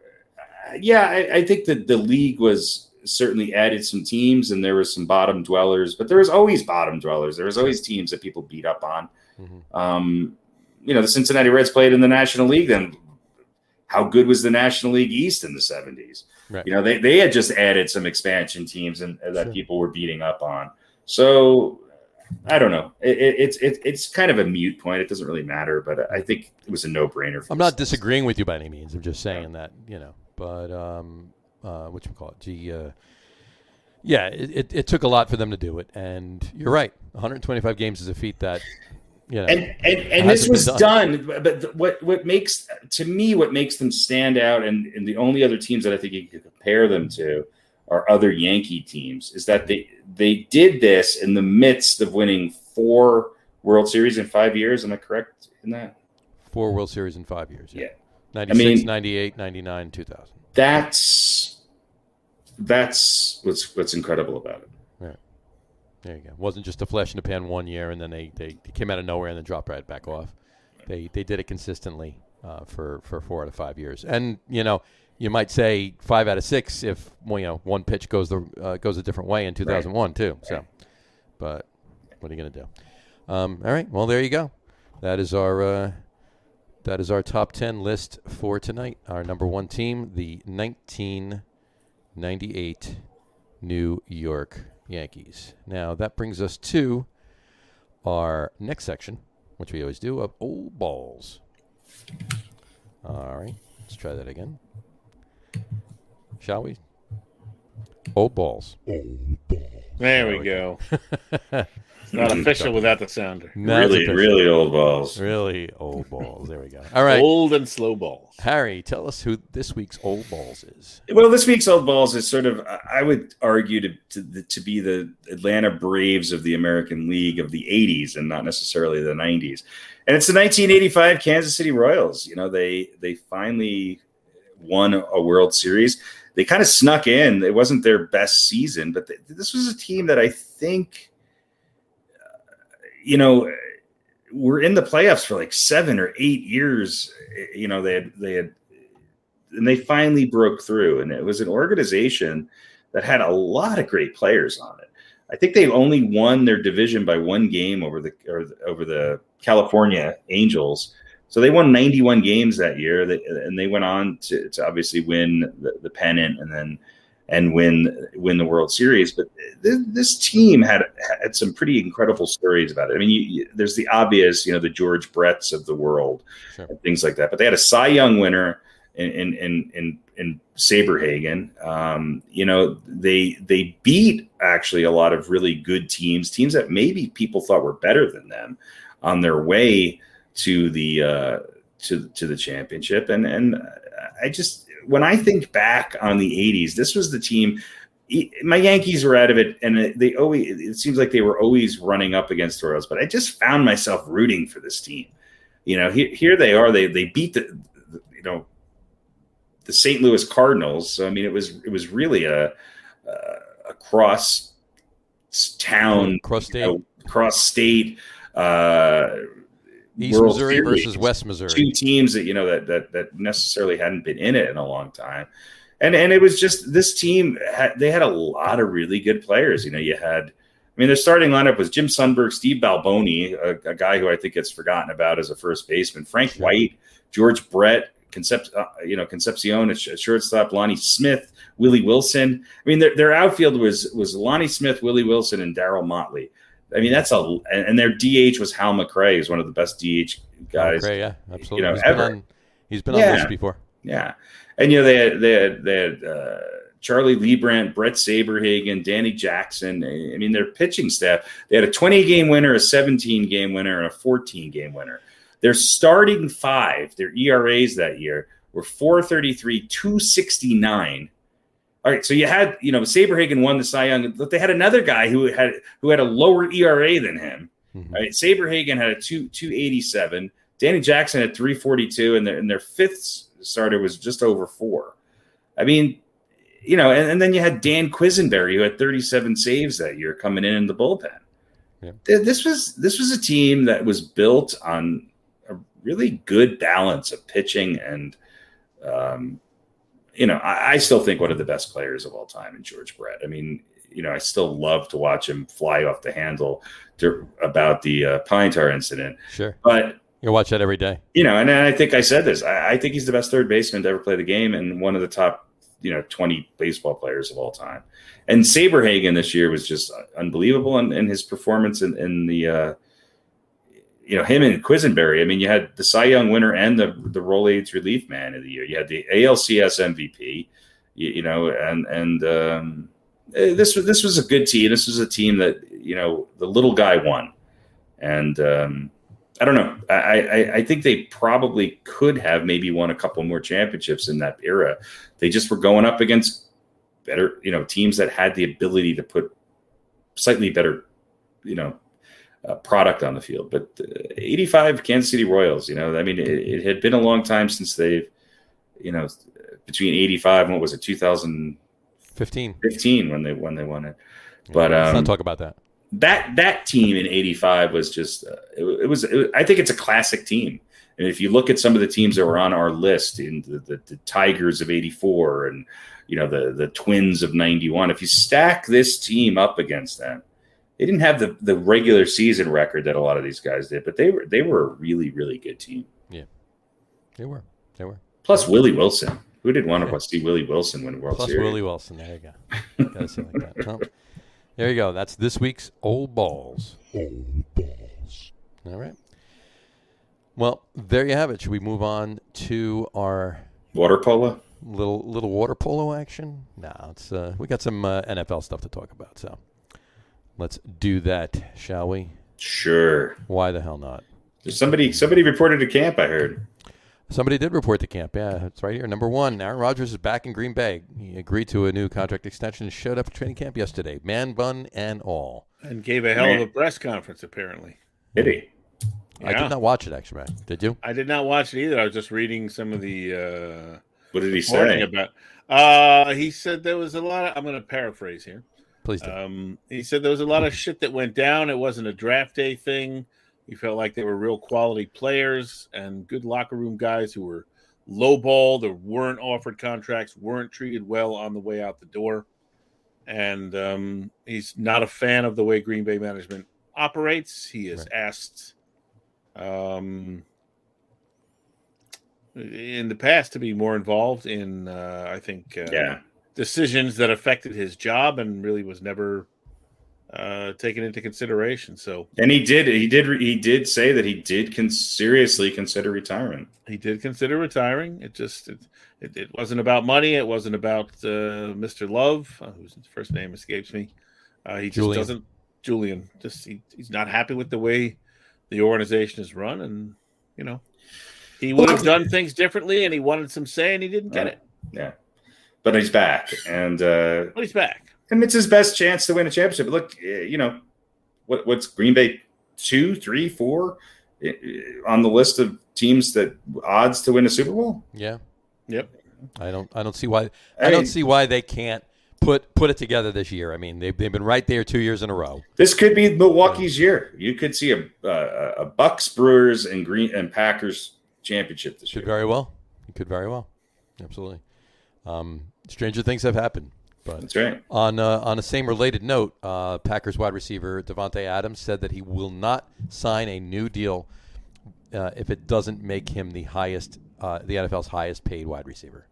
yeah, I think that the league was certainly added some teams, and there were some bottom dwellers, but there was always bottom dwellers. There was always teams that people beat up on. The Cincinnati Reds played in the National League then. How good was the National League East in the 70s? Right. They had just added some expansion teams and that people were beating up on. So I don't know. It's kind of a moot point. It doesn't really matter, but I think it was a no-brainer. I'm not disagreeing with you by any means. I'm just saying that, but it took a lot for them to do it. And you're right. 125 games is a feat that, and this was done, but what makes them stand out, and the only other teams that I think you could compare them to are other Yankee teams, is that they did this in the midst of winning 4 World Series in 5 years. Am I correct in that? 4 World Series in 5 years. Yeah. 96, 98, 99, 2000. That's what's incredible about it. There you go. It wasn't just a flash in the pan one year, and then they came out of nowhere and then dropped right back off. They did it consistently for 4 out of 5 years. And, you might say 5 out of 6 if, one pitch goes a different way in 2001 too. So, but what are you going to do? All right. Well, there you go. That is our top 10 list for tonight. Our number 1 team, the 1998 New York Yankees. Now, that brings us to our next section, which we always do, of old balls. All right, let's try that again. Shall we? Old balls. Old balls. There we go. It's not official without the sounder. Really old balls. Really old balls. There we go. All right. Old and slow balls. Harry, tell us who this week's old balls is. Well, this week's old balls is sort of, I would argue, to be the Atlanta Braves of the American League of the 80s and not necessarily the 90s. And it's the 1985 Kansas City Royals. They finally won a World Series. They kind of snuck in. It wasn't their best season, but this was a team that I think we're in the playoffs for like 7 or 8 years. They finally broke through, and it was an organization that had a lot of great players on it. I think they only won their division by 1 game over the California Angels. So they won 91 games that year, and they went on to obviously win the pennant and win the World Series. But this team had some pretty incredible stories about it. I mean, there's the obvious, the George Bretts of the world, and things like that. But they had a Cy Young winner in Saberhagen. They beat actually a lot of really good teams that maybe people thought were better than them on their way to the championship. And I just, when I think back on the 80s, this was the team. My Yankees were out of it, and it seems like they were always running up against the Royals, but I just found myself rooting for this team. Here they are. They beat the St. Louis Cardinals. So, I mean, it was really a cross town, cross state, East World Missouri Series versus West Missouri. 2 teams that that necessarily hadn't been in it in a long time, and it was just this team. They had a lot of really good players. Their starting lineup was Jim Sundberg, Steve Balboni, a guy who I think gets forgotten about as a first baseman, Frank White, George Brett, Concepcion at shortstop, Lonnie Smith, Willie Wilson. I mean, their outfield was Lonnie Smith, Willie Wilson, and Darryl Motley. I mean, and their DH was Hal McRae, who's one of the best DH guys. McRae, yeah, absolutely. Ever. He's been on this before. Yeah, and they had Charlie Liebrandt, Brett Saberhagen, Danny Jackson. I mean, their pitching staff, they had a 20-game winner, a 17-game winner, and a 14-game winner. Their starting five, their ERAs that year, were 4.33, 2.69. All right, so you had, Saberhagen won the Cy Young, but they had another guy who had a lower ERA than him. Mm-hmm. Right, Saberhagen had a 2.87. Danny Jackson had 3.42, and their fifth starter was just over 4. I mean, and then you had Dan Quisenberry, who had 37 saves that year coming in the bullpen. Yeah. This was a team that was built on a really good balance of pitching and, I still think one of the best players of all time in George Brett. I mean, I still love to watch him fly off the handle about the pine tar incident. Sure. But you watch that every day. And I think I said this. I think he's the best third baseman to ever play the game and one of the top, 20 baseball players of all time. And Saberhagen this year was just unbelievable in his performance in the him and Quisenberry. I mean, you had the Cy Young winner and the Rolaids relief man of the year. You had the ALCS MVP, this was a good team. This was a team that, the little guy won. And I don't know. I think they probably could have maybe won a couple more championships in that era. They just were going up against better, teams that had the ability to put slightly better, product on the field. But 85 Kansas City Royals, I mean, it had been a long time since they've, between 85 and what was it, 2015 when they won it. But let's not talk about that. That team in 85 was just I think it's a classic team. And if you look at some of the teams that were on our list in the Tigers of 84 and the Twins of 91, if you stack this team up against them, they didn't have the regular season record that a lot of these guys did, but they were a really, really good team. Yeah, they were. Plus Willie Wilson. Who didn't want to see Willie Wilson win World Series? Plus Willie Wilson. There you go. Gotta say like that. Well, there you go. That's this week's Old Balls. Old Balls. All right. Well, there you have it. Should we move on to our water polo? Little water polo action? No, it's we got some NFL stuff to talk about. So let's do that, shall we? Sure. Why the hell not? There's somebody reported to camp, I heard. Somebody did report to camp. Yeah, it's right here. Number 1, Aaron Rodgers is back in Green Bay. He agreed to a new contract extension and showed up at training camp yesterday, man bun and all. And gave a hell of a press conference, apparently. Did he? Yeah. I did not watch it, actually, man. Did you? I did not watch it either. I was just reading some of the what did he say? About. He said there was a lot of, I'm going to paraphrase here. Please do. He said there was a lot of shit that went down. It wasn't a draft day thing. He felt like they were real quality players and good locker room guys who were lowballed or weren't offered contracts, weren't treated well on the way out the door. And he's not a fan of the way Green Bay management operates. He has asked in the past to be more involved in, I think, decisions that affected his job and really was never taken into consideration. So, and he did say that he did seriously consider retirement. He did consider retiring. It wasn't about money. It wasn't about Mr. Love, whose first name escapes me. He just doesn't. Julian. He's not happy with the way the organization is run, and he would have done things differently, and he wanted some say, and he didn't get it. Yeah, but he's back, and he's back. And it's his best chance to win a championship. Look, what's Green Bay 2, 3, 4 on the list of teams that odds to win a Super Bowl? Yeah. Yep. I don't see why. I don't see why they can't put it together this year. I mean, they've been right there 2 years in a row. This could be Milwaukee's year. You could see a Bucks, Brewers, and Packers championship this year. Could very well. It could very well. Absolutely. Stranger things have happened. But that's right. On a same related note, Packers wide receiver Devontae Adams said that he will not sign a new deal if it doesn't make him the NFL's highest paid wide receiver.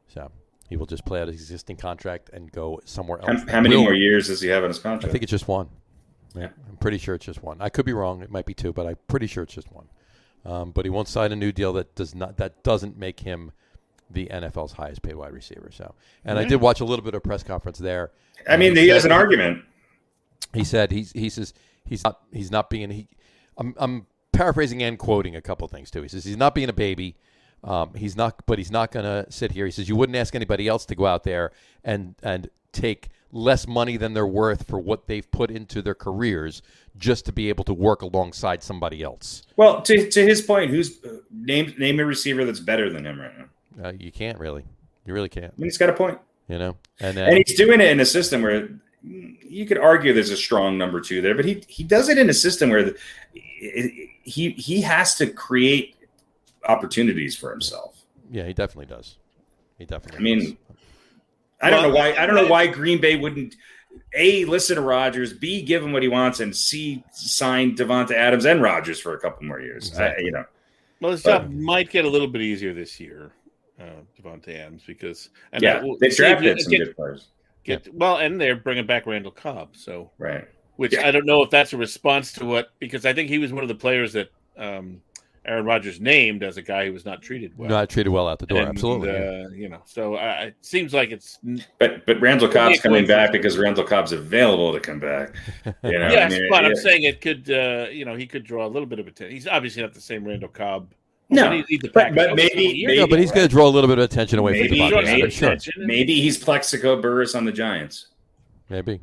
So he will just play out his existing contract and go somewhere else. How many more years does he have in his contract? I think it's just 1. Yeah. I'm pretty sure it's just 1. I could be wrong. It might be 2, but I'm pretty sure it's just 1. But he won't sign a new deal that doesn't make him the NFL's highest paid wide receiver. So, and I did watch a little bit of press conference there. I mean, he has an argument. He said he says he's not being I'm paraphrasing and quoting a couple things too. He says he's not being a baby. He's not going to sit here. He says you wouldn't ask anybody else to go out there and take less money than they're worth for what they've put into their careers just to be able to work alongside somebody else. Well, to his point, who's name a receiver that's better than him right now? You can't really. You really can't. I mean, he's got a point. You know, and he's doing it in a system where you could argue there's a strong number 2 there, but he does it in a system where he has to create opportunities for himself. Yeah, he definitely does. He definitely. I mean, I don't know why Green Bay wouldn't A, listen to Rodgers, B, give him what he wants, and C, sign Devonta Adams and Rodgers for a couple more years. Exactly. Well, his job might get a little bit easier this year, Devonta Adams, because they drafted some good players. And they're bringing back Randall Cobb, so right. Which I don't know if that's a response to because I think he was one of the players that Aaron Rodgers named as a guy who was not treated well. Not treated well out the door, absolutely. So it seems like it's. But Randall Cobb's coming back because Randall Cobb's available to come back. Yes, but I'm saying it could. He could draw a little bit of attention. He's obviously not the same Randall Cobb. No, but maybe but he's going to draw a little bit of attention away from Devonta. Sure. Maybe he's Plexico Burress on the Giants. Maybe.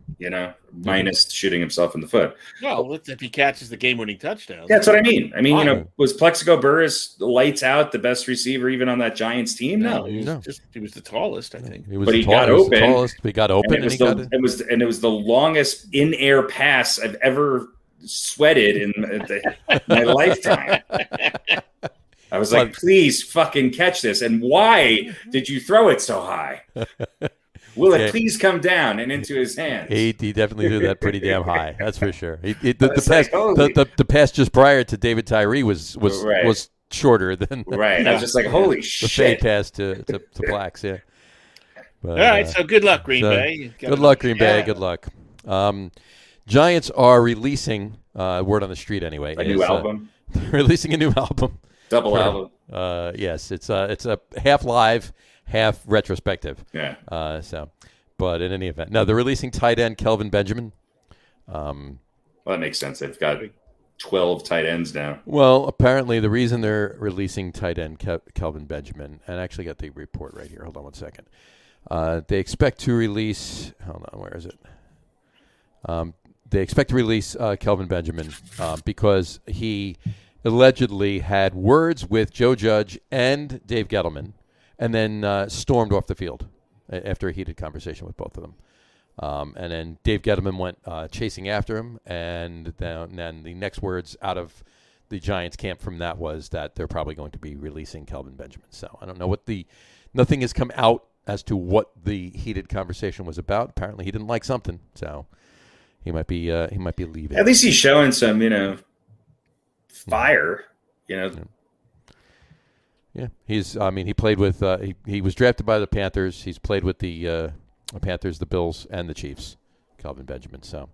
Minus shooting himself in the foot. Well, if he catches the game-winning touchdown. That's what I mean. Was Plexico Burress lights out the best receiver even on that Giants team? No. He was the tallest, I think. He got open. He got open. It was the longest in-air pass I've ever sweated in my lifetime. I was like, please fucking catch this. And why did you throw it so high? Will it please come down and into his hands? He definitely threw that pretty damn high. That's for sure. The pass just prior to David Tyree was shorter than right. I was just like, holy shit! The fade pass to Blacks. Yeah. But, all right. So good luck, Green Bay. Good luck, Green Bay. Good luck. Giants are releasing word on the street anyway. A new album. Releasing a new album. Double album. Yes, it's a half live, half retrospective. Yeah. But in any event, no, they're releasing tight end Kelvin Benjamin. Well, that makes sense. They've got 12 tight ends now. Well, apparently the reason they're releasing tight end Kelvin Benjamin, and I actually got the report right here. Hold on one second. They expect to release. Hold on, where is it? They expect to release Kelvin Benjamin because he allegedly had words with Joe Judge and Dave Gettleman, and then stormed off the field after a heated conversation with both of them. And then Dave Gettleman went chasing after him, and then the next words out of the Giants camp from that was that they're probably going to be releasing Kelvin Benjamin. So I don't know nothing has come out as to what the heated conversation was about. Apparently he didn't like something, so he might be leaving. At least he's showing some, fire, Yeah, he played with. He was drafted by the Panthers. He's played with the Panthers, the Bills, and the Chiefs. Kelvin Benjamin. So,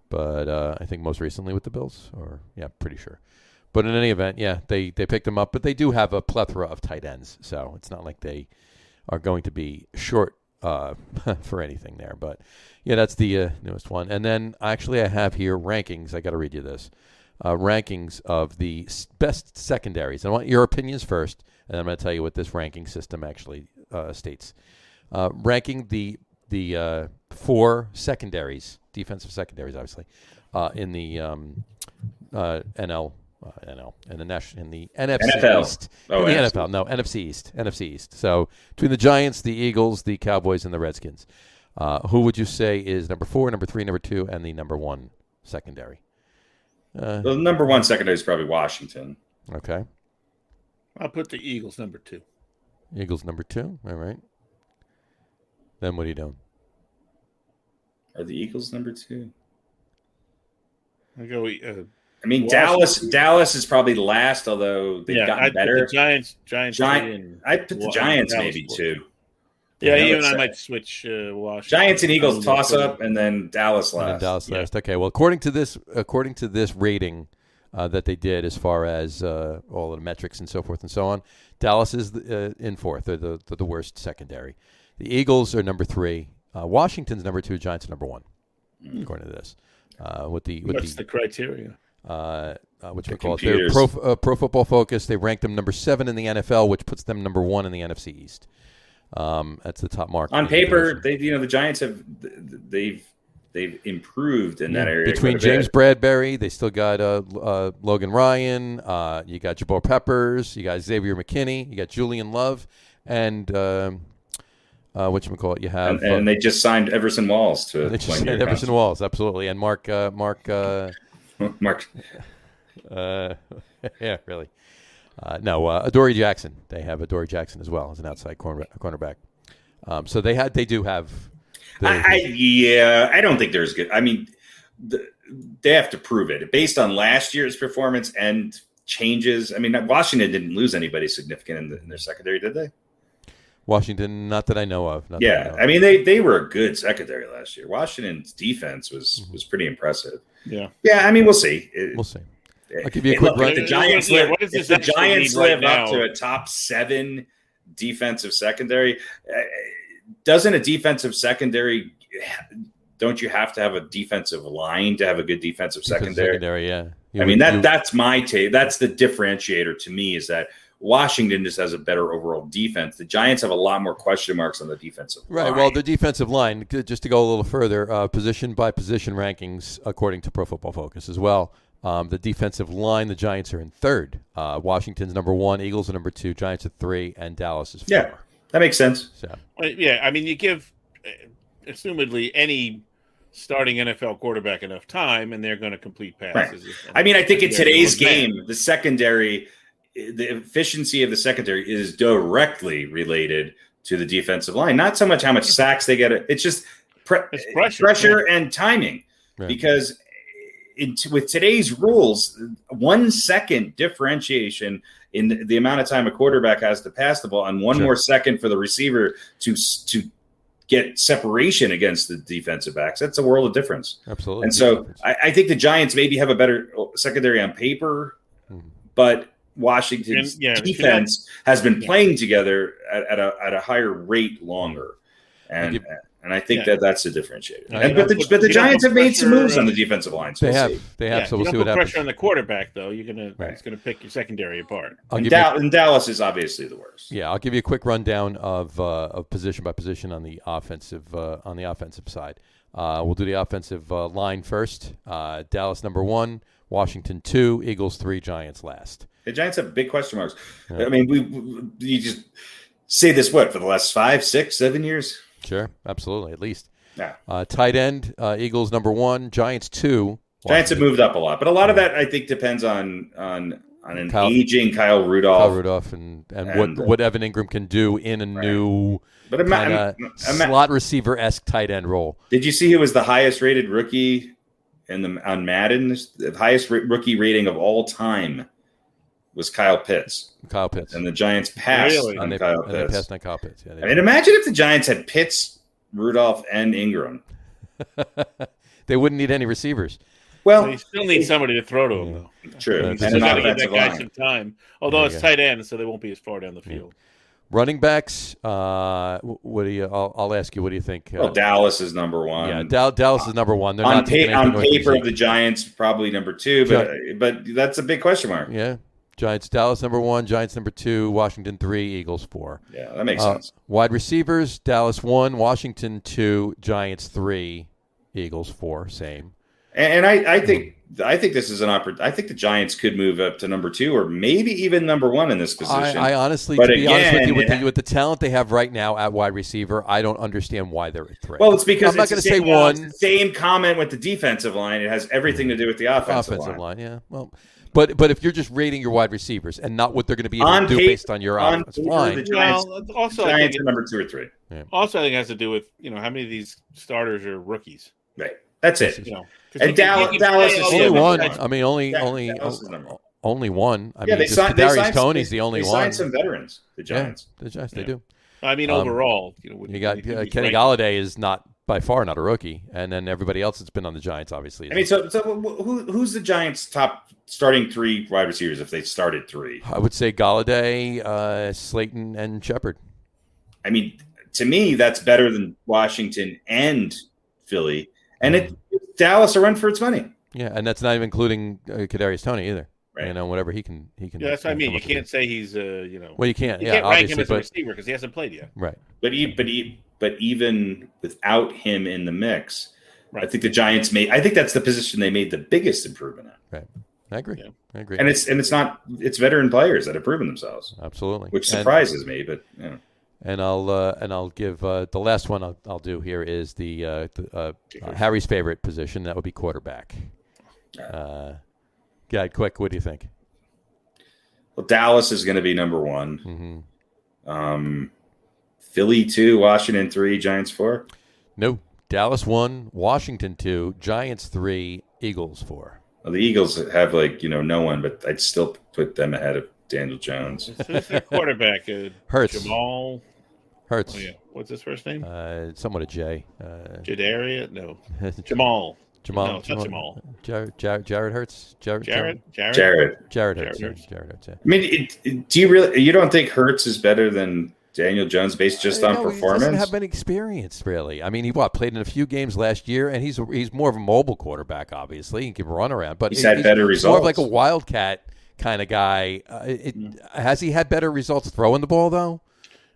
but I think most recently with the Bills, pretty sure. But in any event, they picked him up. But they do have a plethora of tight ends, so it's not like they are going to be short for anything there. But that's the newest one. And then actually, I have here rankings. I got to read you this. Rankings of the best secondaries. I want your opinions first, and I'm going to tell you what this ranking system actually states. Ranking the 4 secondaries, defensive secondaries, obviously, in the NFC NFL. East. NFL, no, NFC East. So between the Giants, the Eagles, the Cowboys, and the Redskins, who would you say is number 4, number 3, number 2, and the number 1 secondary? The number 1 secondary is probably Washington. Okay. I'll put the Eagles number 2. Eagles number 2. All right. Then what are you doing? Are the Eagles number 2? I go. I mean, Dallas is probably last, although they've gotten better. Put the Giants. I put the Giants maybe 2. Yeah, even I might switch Washington. Giants and Eagles toss up, and then Dallas last. Last. Okay. Well, according to this rating that they did as far as all of the metrics and so forth and so on. Dallas is in fourth. They're the worst secondary. The Eagles are number 3. Washington's number 2. Giants are number 1, according to this. What's the criteria? Which we call it. They're Pro Football Focus. They ranked them number 7 in the NFL, which puts them number 1 in the NFC East. That's the top mark. On paper, the Giants have they've improved in that area. Between James Bradbury, they still got Logan Ryan. You got Jabbar Peppers. You got Xavier McKinney. You got Julian Love, and whatchamacallit, you have and they just signed Everson Walls to. They just signed Everson Walls, absolutely, and Mark. Mark. Yeah, really. No, Adoree Jackson. They have Adoree Jackson as well as an outside cornerback. So they do have. I don't think they're as good. I mean, they have to prove it based on last year's performance and changes. I mean, Washington didn't lose anybody significant in their secondary, did they? Washington, not that I know of. I mean, they were a good secondary last year. Washington's defense was pretty impressive. Yeah. I mean, we'll see. We'll see. I'll give you a quick run. If the Giants live up to a top 7 defensive secondary, doesn't a defensive secondary? Don't you have to have a defensive line to have a good defensive secondary? Yeah. That's my take. That's the differentiator to me, is that Washington just has a better overall defense. The Giants have a lot more question marks on the defensive line. Right. Well, the defensive line, just to go a little further, position by position rankings according to Pro Football Focus as well. The defensive line, the Giants are in 3rd. Washington's number 1, Eagles are number 2, Giants are 3, and Dallas is 4. Yeah, that makes sense. So. Yeah, I mean, you give, assumedly, any starting NFL quarterback enough time, and they're going to complete passes. Right. I mean, I think in today's game, the secondary, the efficiency of the secondary is directly related to the defensive line. Not so much how much sacks they get. It's just pressure and timing. Right. Because with today's rules, 1 second differentiation in the amount of time a quarterback has to pass the ball, and one more second for the receiver to get separation against the defensive backs. That's a world of difference. Absolutely. And so I think the Giants maybe have a better secondary on paper, but Washington's defense has been playing together at a higher rate longer. And I think that's the differentiator. But the Giants have made some moves on the defensive line. So they have. So we'll see what happens. Pressure on the quarterback, though. It's going to pick your secondary apart. And Dallas is obviously the worst. Yeah, I'll give you a quick rundown of position by position on the offensive side. We'll do the offensive line first. Dallas number 1, Washington 2, Eagles 3, Giants last. The Giants have big question marks. Yeah. I mean, you just say this for the last 5, 6, 7 years. Sure, absolutely, at least. Yeah. Tight end, Eagles number 1, Giants 2. Giants have moved up a lot, but a lot of that I think depends on an aging Kyle Rudolph, and what Evan Ingram can do in a new slot receiver-esque tight end role. Did you see who was the highest rated rookie on Madden? The highest rookie rating of all time was Kyle Pitts. And the Giants passed on Kyle Pitts. They passed on Kyle Pitts. Yeah, I mean, imagine if the Giants had Pitts, Rudolph, and Ingram. They wouldn't need any receivers. Well, they still need somebody to throw to him, though. True. And an offensive line. Some time. Although it's tight end, so they won't be as far down the field. Running backs, what do you? I'll ask you. What do you think? Well, Dallas is number 1. Yeah, Dallas is number 1. They're on paper, the Giants probably number 2, but that's a big question mark. Yeah. Giants, Dallas number 1, Giants number 2, Washington 3, Eagles 4. Yeah, that makes sense. Wide receivers, Dallas 1, Washington 2, Giants 3, Eagles 4, same. And I think this is an opportunity. I think the Giants could move up to number 2 or maybe even number 1 in this position. I honestly, to be honest with you, with the talent they have right now at wide receiver, I don't understand why they're at 3. Well, it's because I'm not going to say 1. It's the same comment with the defensive line. It has everything to do with the offensive line. Yeah. Well. But if you're just rating your wide receivers and not what they're going to be able to do based on your offensive line, the Giants are number 2 or 3. Yeah. Also, I think it has to do with how many of these starters are rookies. Right, that's it. And Dallas is only one. I mean, only one. I mean, Darius Toney's the only one. They signed some veterans. The Giants. The Giants, they do. I mean, overall, you got Kenny Golladay is not by far not a rookie. And then everybody else that's been on the Giants, obviously. I mean, so who's the Giants' top starting 3 wide receivers if they started 3? I would say Galladay, Slayton, and Shepard. I mean, to me, that's better than Washington and Philly. And Dallas a run for its money. Yeah, and that's not even including Kadarius Toney either. Right. Whatever he can. Yeah, that's what I mean. You can't say he's Well, you can't. You Yeah, can't rank him as a obviously, receiver because he hasn't played yet. right. But even without him in the mix, Right. I think the Giants I think that's the position they made the biggest improvement in. Right. I agree. Yeah. I agree. And it's veteran players that have proven themselves, Absolutely. which surprises me. But And I'll give the last one I'll do here is the Harry's favorite position. That would be quarterback. Quick. What do you think? well, Dallas is going to be number 1. Mm-hmm. Philly 2, Washington 3, Giants 4. No, Dallas 1, Washington 2, Giants 3, Eagles 4. Well, the Eagles have no one, but I'd still put them ahead of Daniel Jones. Who's their quarterback? Hurts. Jamal. Hurts. Oh, yeah. What's his first name? Somewhat a J. Jadaria? No. Jamal. Jamal. No, it's not Jamal. Jared Hurts. Jared. Hurts. Jared Hurts. Hurts. Jared Hurts. Yeah. I mean, you don't think Hurts is better than Daniel Jones based just on performance? He doesn't have any experience, really. I mean, he played in a few games last year, and he's more of a mobile quarterback, obviously. He can run around. But he's had better results. More of like a wildcat kind of guy. Has he had better results throwing the ball, though?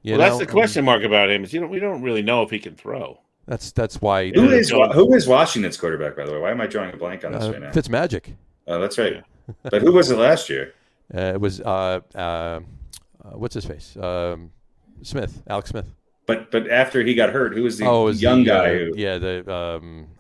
That's the question mark about him. Is we don't really know if he can throw. That's why. Who is Washington's quarterback, by the way? Why am I drawing a blank on this right now? Fitzmagic. Oh, that's right. But who was it last year? It was what's his face? Alex Smith. But after he got hurt, who was the young guy?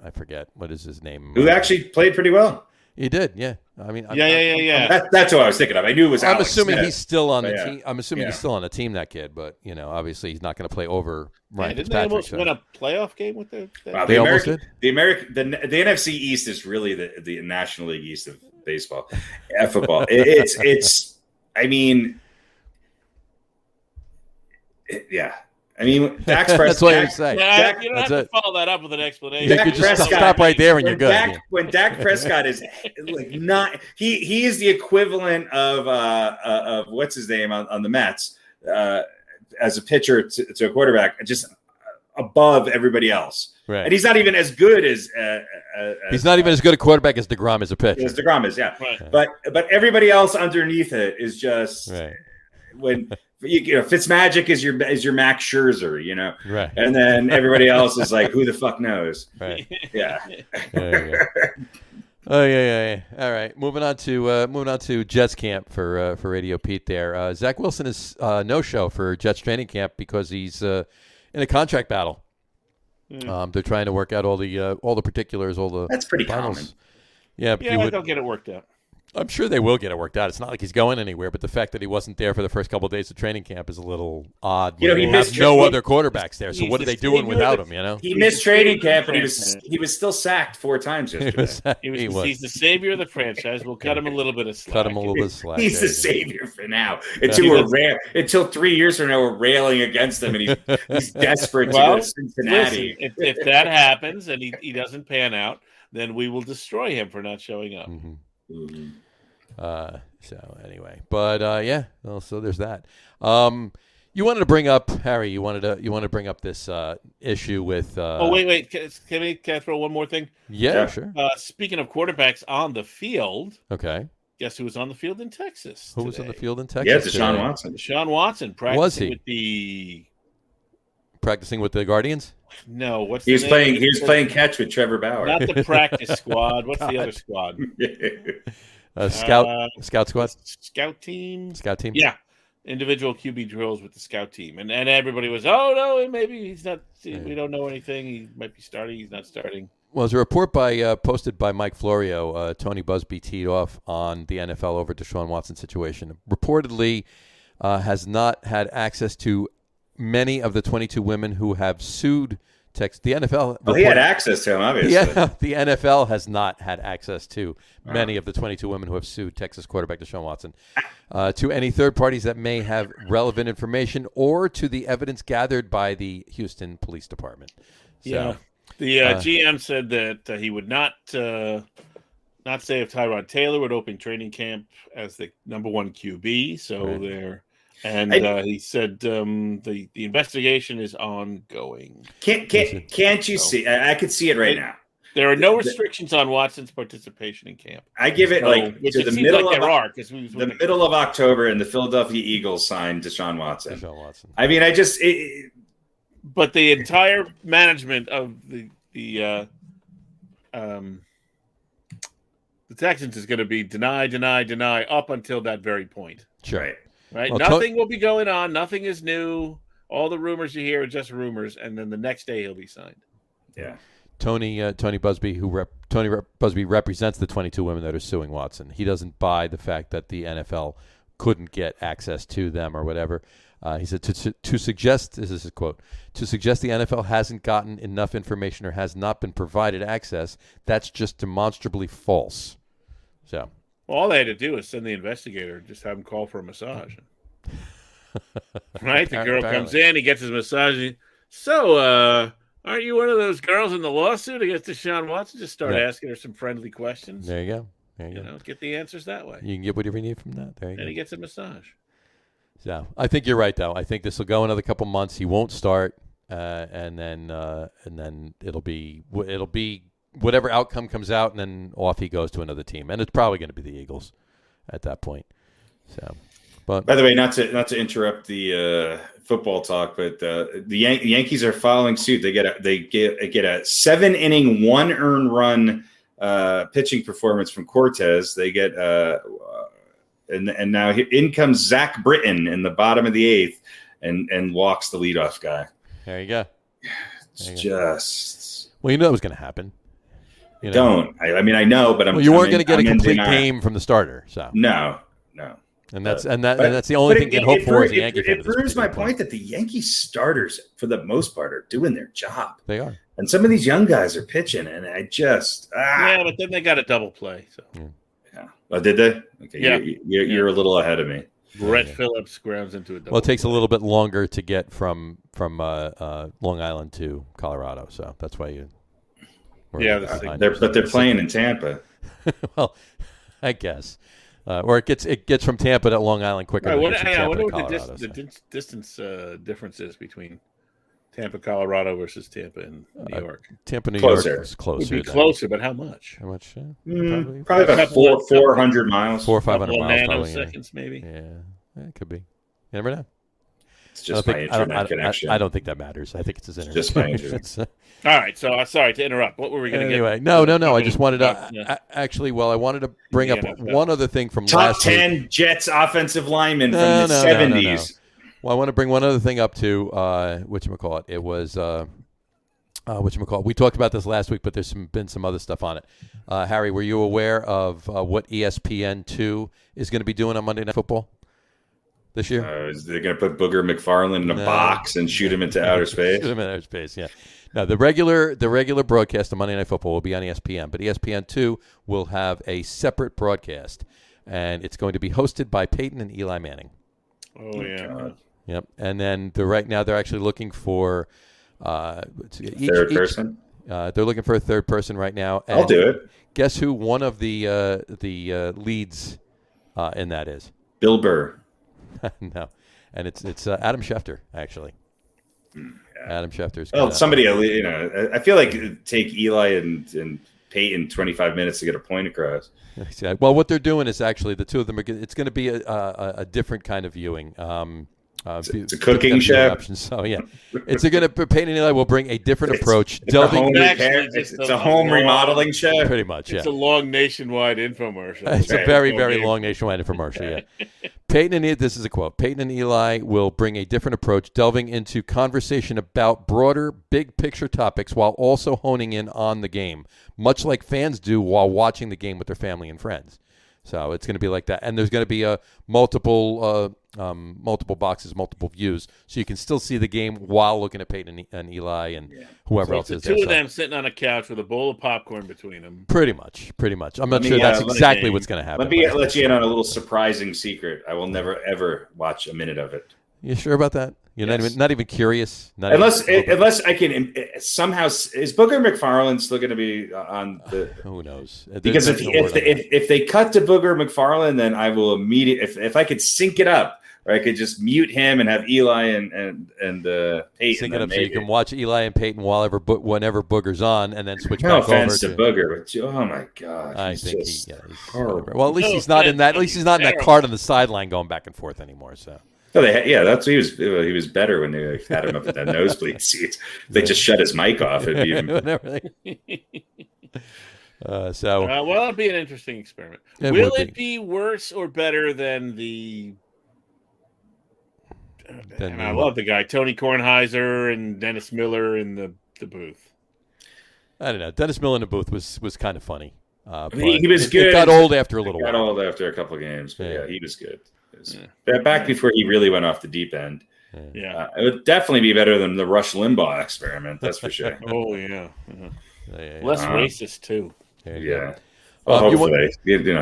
I forget what is his name. Who actually played pretty well. He did, yeah. I mean, That's what I was thinking of. I knew it was. I'm Alex assuming Smith. he's still on the team. I'm assuming he's still on the team. That kid, but obviously he's not going to play over Ryan Didn't they Fitzpatrick. almost win a playoff game with the Wow, They almost did. The NFC East is really the National League East of baseball, football. It's. I mean, yeah. I mean, Dak's That's what you're saying. You don't have to follow that up with an explanation. You could just stop right there and you're good. When Dak Prescott is not, he is the equivalent of what's his name on the Mets as a pitcher to a quarterback, just above everybody else. Right. And he's not even as good as he's not even as good a quarterback as DeGrom is a pitcher. As DeGrom is, yeah. Right. But everybody else underneath it is just when. Fitzmagic is your Max Scherzer, right? And then everybody else is like, who the fuck knows? Right. Yeah. Oh yeah. All right. Moving on to Jets camp for RadioPete. There, Zach Wilson is no show for Jets training camp because he's in a contract battle. They're trying to work out all the particulars, That's pretty finals. common. Yeah, they'll get it worked out. I'm sure they will get it worked out. It's not like he's going anywhere, but the fact that he wasn't there for the first couple of days of training camp is a little odd. He has no other quarterbacks there, so what are they doing without him? He missed training camp, and he was still sacked 4 times yesterday. He's the savior of the franchise. We'll cut him a little bit of slack. He's the savior for now. Until 3 years from now, we're railing against him, and he's desperate to go to Cincinnati. Listen, if that happens and he doesn't pan out, then we will destroy him for not showing up. Mm-hmm. So anyway, but so there's that. You wanted to bring up Harry. You wanted to bring up this issue with. Wait! Can I throw one more thing? Yeah, sure. Speaking of quarterbacks on the field, okay. Guess who was on the field in Texas? Who was on the field in Texas? Yeah, Deshaun Watson. Deshaun Watson practicing with the Guardians. No, he was playing catch with Trevor Bauer. Not the practice squad. What's the other squad? Scout squad. Scout team. Yeah. Individual QB drills with the scout team, and everybody was, oh no, maybe he's not. We don't know anything. He might be starting. He's not starting. Well, there's a report posted by Mike Florio. Tony Busby teed off on the NFL over Deshaun Watson situation. Reportedly, has not had access to many of the 22 women who have sued Texas. The NFL. Well, he had access to him, obviously. Yeah, the NFL has not had access to many of the 22 women who have sued Texas quarterback Deshaun Watson, to any third parties that may have relevant information, or to the evidence gathered by the Houston Police Department. So, The GM said that he would not say if Tyrod Taylor would open training camp as the number 1 QB. So Right. he said the investigation is ongoing. Can't you see? I could see it right now. There are no restrictions on Watson's participation in camp. I give it which to it the seems middle like of there are, the middle of October, and the Philadelphia Eagles signed Deshaun Watson. I mean, but the entire management of the Texans is going to be deny up until that very point. Sure. Right. Well, Nothing will be going on. Nothing is new. All the rumors you hear are just rumors, and then the next day he'll be signed. Yeah. Tony Busby, Busby represents the 22 women that are suing Watson. He doesn't buy the fact that the NFL couldn't get access to them or whatever. He said to suggest, this is his quote, to suggest the NFL hasn't gotten enough information or has not been provided access, that's just demonstrably false. So, well, all they had to do is send the investigator and just have him call for a massage. Right? The girl comes in, he gets his massage. So, aren't you one of those girls in the lawsuit against Deshaun Watson? Just start asking her some friendly questions. There you go. You know, get the answers that way. You can get whatever you need from that. There you go. And he gets a massage. So I think you're right, though. I think this will go another couple months. He won't start, and then it'll be whatever outcome comes out, and then off he goes to another team, and it's probably going to be the Eagles at that point. So, but by the way, not to interrupt the football talk, but the Yankees are following suit. They get a 7-inning 1 earned run pitching performance from Cortez. They get and now in comes Zach Britton in the bottom of the 8th and walks the leadoff guy. There you go. Well, you know it was going to happen. You know? Don't. I mean, I know, but you weren't going to get a complete game from the starter. So no. And that's the only thing you can hope for as a Yankee fan. It proves my point that the Yankee starters, for the most part, are doing their job. They are. And some of these young guys are pitching, and I just yeah, but then they got a double play. So yeah. Oh, did they? Okay, yeah. You're a little ahead of me. Brett Phillips grounds into a double. Well, it takes a little bit longer to get from Long Island to Colorado, so that's why you. They're playing in Tampa. Well, I guess. Or it gets from Tampa to Long Island quicker. Right, I wonder what the distance difference is between Tampa, Colorado versus Tampa in New York. Tampa, New closer. York is closer. Would be closer, but how much? How much? Probably about 400 miles. 400 or 500 miles. Nanoseconds, maybe. Yeah, it could be. You never know. It's just my internet connection. I don't think that matters. I think it's his internet. Just my internet. All right, so sorry to interrupt. What were we going to get? Anyway, no. I just wanted to actually. Well, I wanted to bring up one other thing from last week. Top 10 Jets offensive linemen from the 70s. No. Well, I want to bring one other thing up to whatchamacallit. It was whatchamacallit. We talked about this last week, but there's been some other stuff on it. Harry, were you aware of what ESPN2 is going to be doing on Monday Night Football this year? They're going to put Booger McFarland in a box and shoot him into outer space. Shoot him in outer space, yeah. Now, the regular broadcast of Monday Night Football will be on ESPN, but ESPN2 will have a separate broadcast, and it's going to be hosted by Peyton and Eli Manning. Oh, yeah. Yep. And then right now they're actually looking for third person. They're looking for a third person right now. And I'll do it. Guess who one of the leads in that is? Bill Burr. No, and it's Adam Schefter actually. Adam Schefter's. Well, somebody, I feel like it'd take Eli and Peyton 25 minutes to get a point across. Well, what they're doing is actually the two of them it's going to be a different kind of viewing. It's a cooking show. So yeah, it's going to Peyton and Eli will bring a different approach. It's a home remodeling show. Pretty much. It's a long nationwide infomercial. It's a very long nationwide infomercial. Yeah. This is a quote. Peyton and Eli will bring a different approach, delving into conversation about broader, big picture topics while also honing in on the game, much like fans do while watching the game with their family and friends. So it's going to be like that, and there's going to be multiple boxes, multiple views, so you can still see the game while looking at Peyton and Eli and whoever else is there. Two of them sitting on a couch with a bowl of popcorn between them. Pretty much. I'm not sure that's exactly what's going to happen. Let you in on a little surprising secret. I will never ever watch a minute of it. You sure about that? You're Yes. not even curious. Unless I can somehow, is Booger McFarland still going to be on the? Who knows? Because if they cut to Booger McFarland, then I will immediately, if I could sync it up, or I could just mute him and have Eli and Peyton. Sync it up so you can watch Eli and Peyton whenever Booger's on, and then switch No back over offense to Booger, but oh my god, I he's think just horrible. Well, at least he's not in that. At least he's not in that card on the sideline going back and forth anymore. So. Oh, that's he was better when they had him up at that nosebleed seat. They just shut his mic off. It'd be even... well, it'll be an interesting experiment. Will it be worse or better than the? And I love the guy Tony Kornheiser and Dennis Miller in the booth. I don't know. Dennis Miller in the booth was kind of funny. He was good. It got old after a little while. Got old after a couple of games, but yeah, he was good. Back before he really went off the deep end. Yeah, it would definitely be better than the Rush Limbaugh experiment. That's for sure. Oh yeah, less racist too. Yeah. Well, hopefully,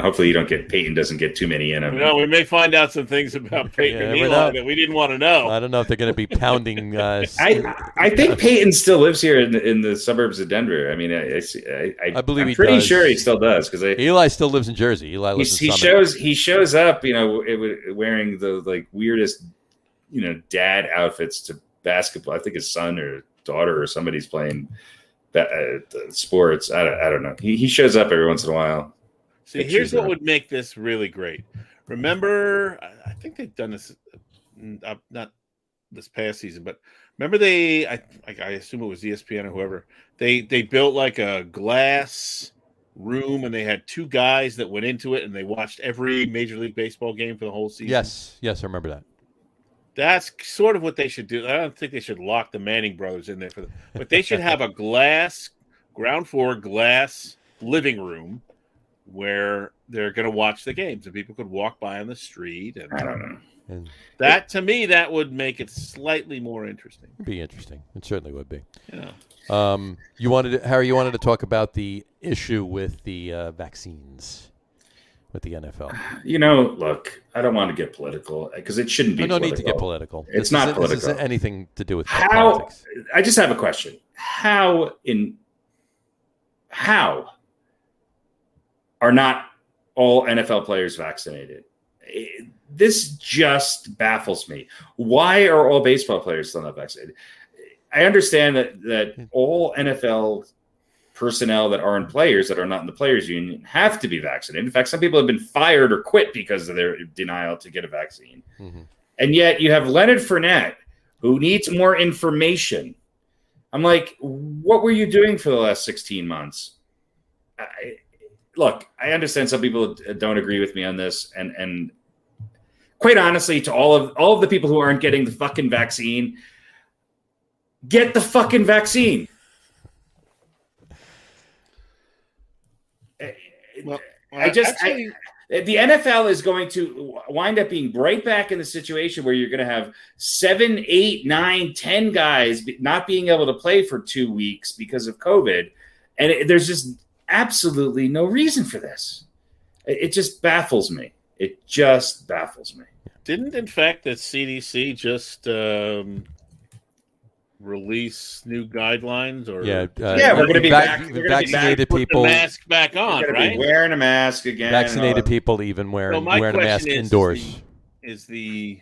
hopefully Peyton doesn't get too many in him. We may find out some things about Peyton and Eli that we didn't want to know. I don't know if they're going to be pounding. I think Peyton still lives here in the suburbs of Denver. I mean, I believe I'm pretty sure he still does because Eli still lives in Jersey. Eli lives in he shows up, wearing the weirdest, dad outfits to basketball. I think his son or daughter or somebody's playing sports. I don't know. He shows up every once in a while. See, here's what would make this really great. Remember, I think they've done this, not this past season, but remember I assume it was ESPN or whoever. They built like a glass room and they had two guys that went into it and they watched every Major League Baseball game for the whole season. Yes, I remember that. That's sort of what they should do. I don't think they should lock the Manning brothers in there but they should have a ground floor glass living room where they're going to watch the games and people could walk by on the street. And I don't know. And that to me, that would make it slightly more interesting. It'd be interesting. It certainly would be. Yeah. Harry, you wanted to talk about the issue with the vaccines. With the NFL, look, I don't want to get political because it shouldn't be. No need to get political. It's not political. This isn't anything to do with politics. I just have a question. How are not all NFL players vaccinated? This just baffles me. Why are all baseball players still not vaccinated? I understand that all NFL personnel that aren't players that are not in the players union have to be vaccinated. In fact, some people have been fired or quit because of their denial to get a vaccine. Mm-hmm. And yet you have Leonard Fournette who needs more information. I'm like, what were you doing for the last 16 months? Look, I understand some people don't agree with me on this. And quite honestly, to all of the people who aren't getting the fucking vaccine, get the fucking vaccine. Well, the NFL is going to wind up being right back in the situation where you're going to have 7, 8, 9, 10 guys not being able to play for 2 weeks because of COVID. And there's just absolutely no reason for this. It just baffles me. Didn't, in fact, the CDC just release new guidelines? Or we're going to be vaccinated people. Put the mask back on, right? Be wearing a mask again. Vaccinated people even wearing a mask indoors. Is it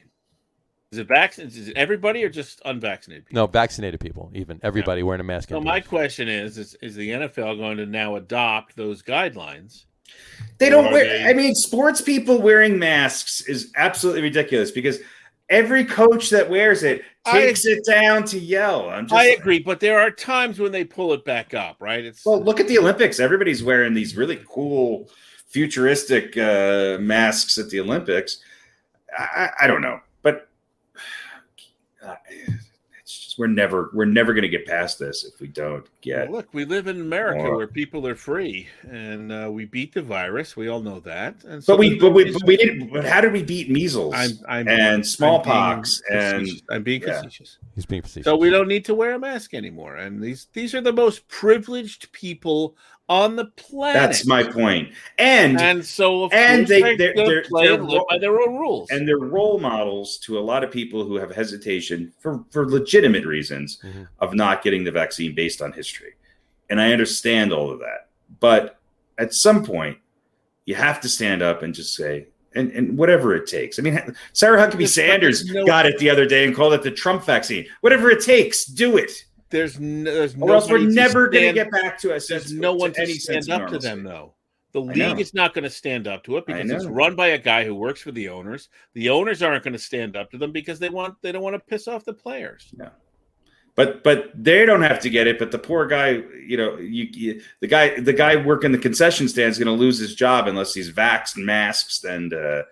everybody or just unvaccinated people? No, vaccinated people, even everybody wearing a mask. So my question is the NFL going to now adopt those guidelines? They don't wear. I mean, sports people wearing masks is absolutely ridiculous because every coach that wears it takes it down to yell. I agree, but there are times when they pull it back up, right? Look at the Olympics. Everybody's wearing these really cool, futuristic masks at the Olympics. I don't know, but it's just we're never going to get past this if we don't get. Look, we live in America where people are free, and we beat the virus. We all know that. And so we didn't. But how did we beat measles and smallpox? I'm being facetious. He's being facetious. So we don't need to wear a mask anymore. And these are the most privileged people on the planet. That's my point. And so of and course they're live by their own rules. And they're role models to a lot of people who have hesitation for legitimate reasons of not getting the vaccine based on history. And I understand all of that. But at some point, you have to stand up and just say, and whatever it takes. I mean, Sarah Huckabee Sanders got it the other day and called it the Trump vaccine. Whatever it takes, do it. There's or else we're never going to get back to a sense. There's no one to stand up to them, though. The league is not going to stand up to it because it's run by a guy who works for the owners. The owners aren't going to stand up to them because they don't want to piss off the players. No. But they don't have to get it. But the poor guy, the guy working the concession stand is going to lose his job unless he's vaxxed and masked. And the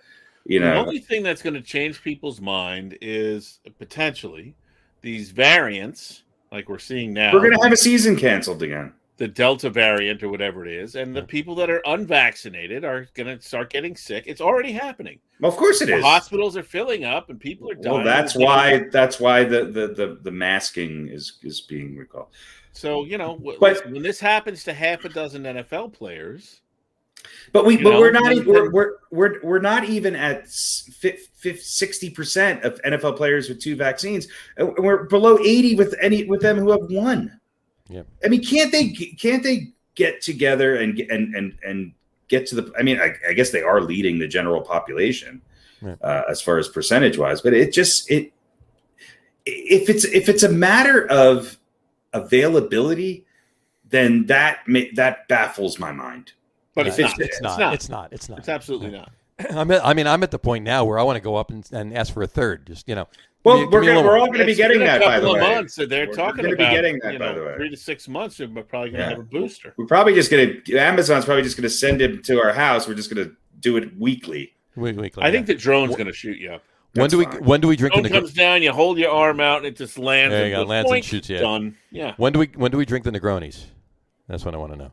only thing that's going to change people's mind is potentially these variants, like we're seeing now. We're going to have a season canceled again. The Delta variant or whatever it is, and the people that are unvaccinated are going to start getting sick. It's already happening. Well, of course it is. Hospitals are filling up, and people are dying. Well, that's why the masking is being recalled. So when this happens to half a dozen NFL players, we're not even at 60% of NFL players with 2 vaccines. We're below 80 with them who have 1. Yeah. I mean, can't they get together and get to the? I mean, I guess they are leading the general population as far as percentage wise, but if it's a matter of availability, then that baffles my mind. But it's not. It's absolutely not. I'm at the point now where I want to go up and ask for a third. Just Well, we're all going to be getting that, by the way. Months, so they're talking about getting that, by the way. 3 to 6 months. We're probably going to have a booster. We're probably just going to. Amazon's probably just going to send him to our house. We're just going to do it weekly. I think the drone's going to shoot you up. When do we drink? Drone comes down, you hold your arm out, and it just lands. There you go, lands and shoots you. Done. Yeah. When do we drink the Negronis? That's what I want to know.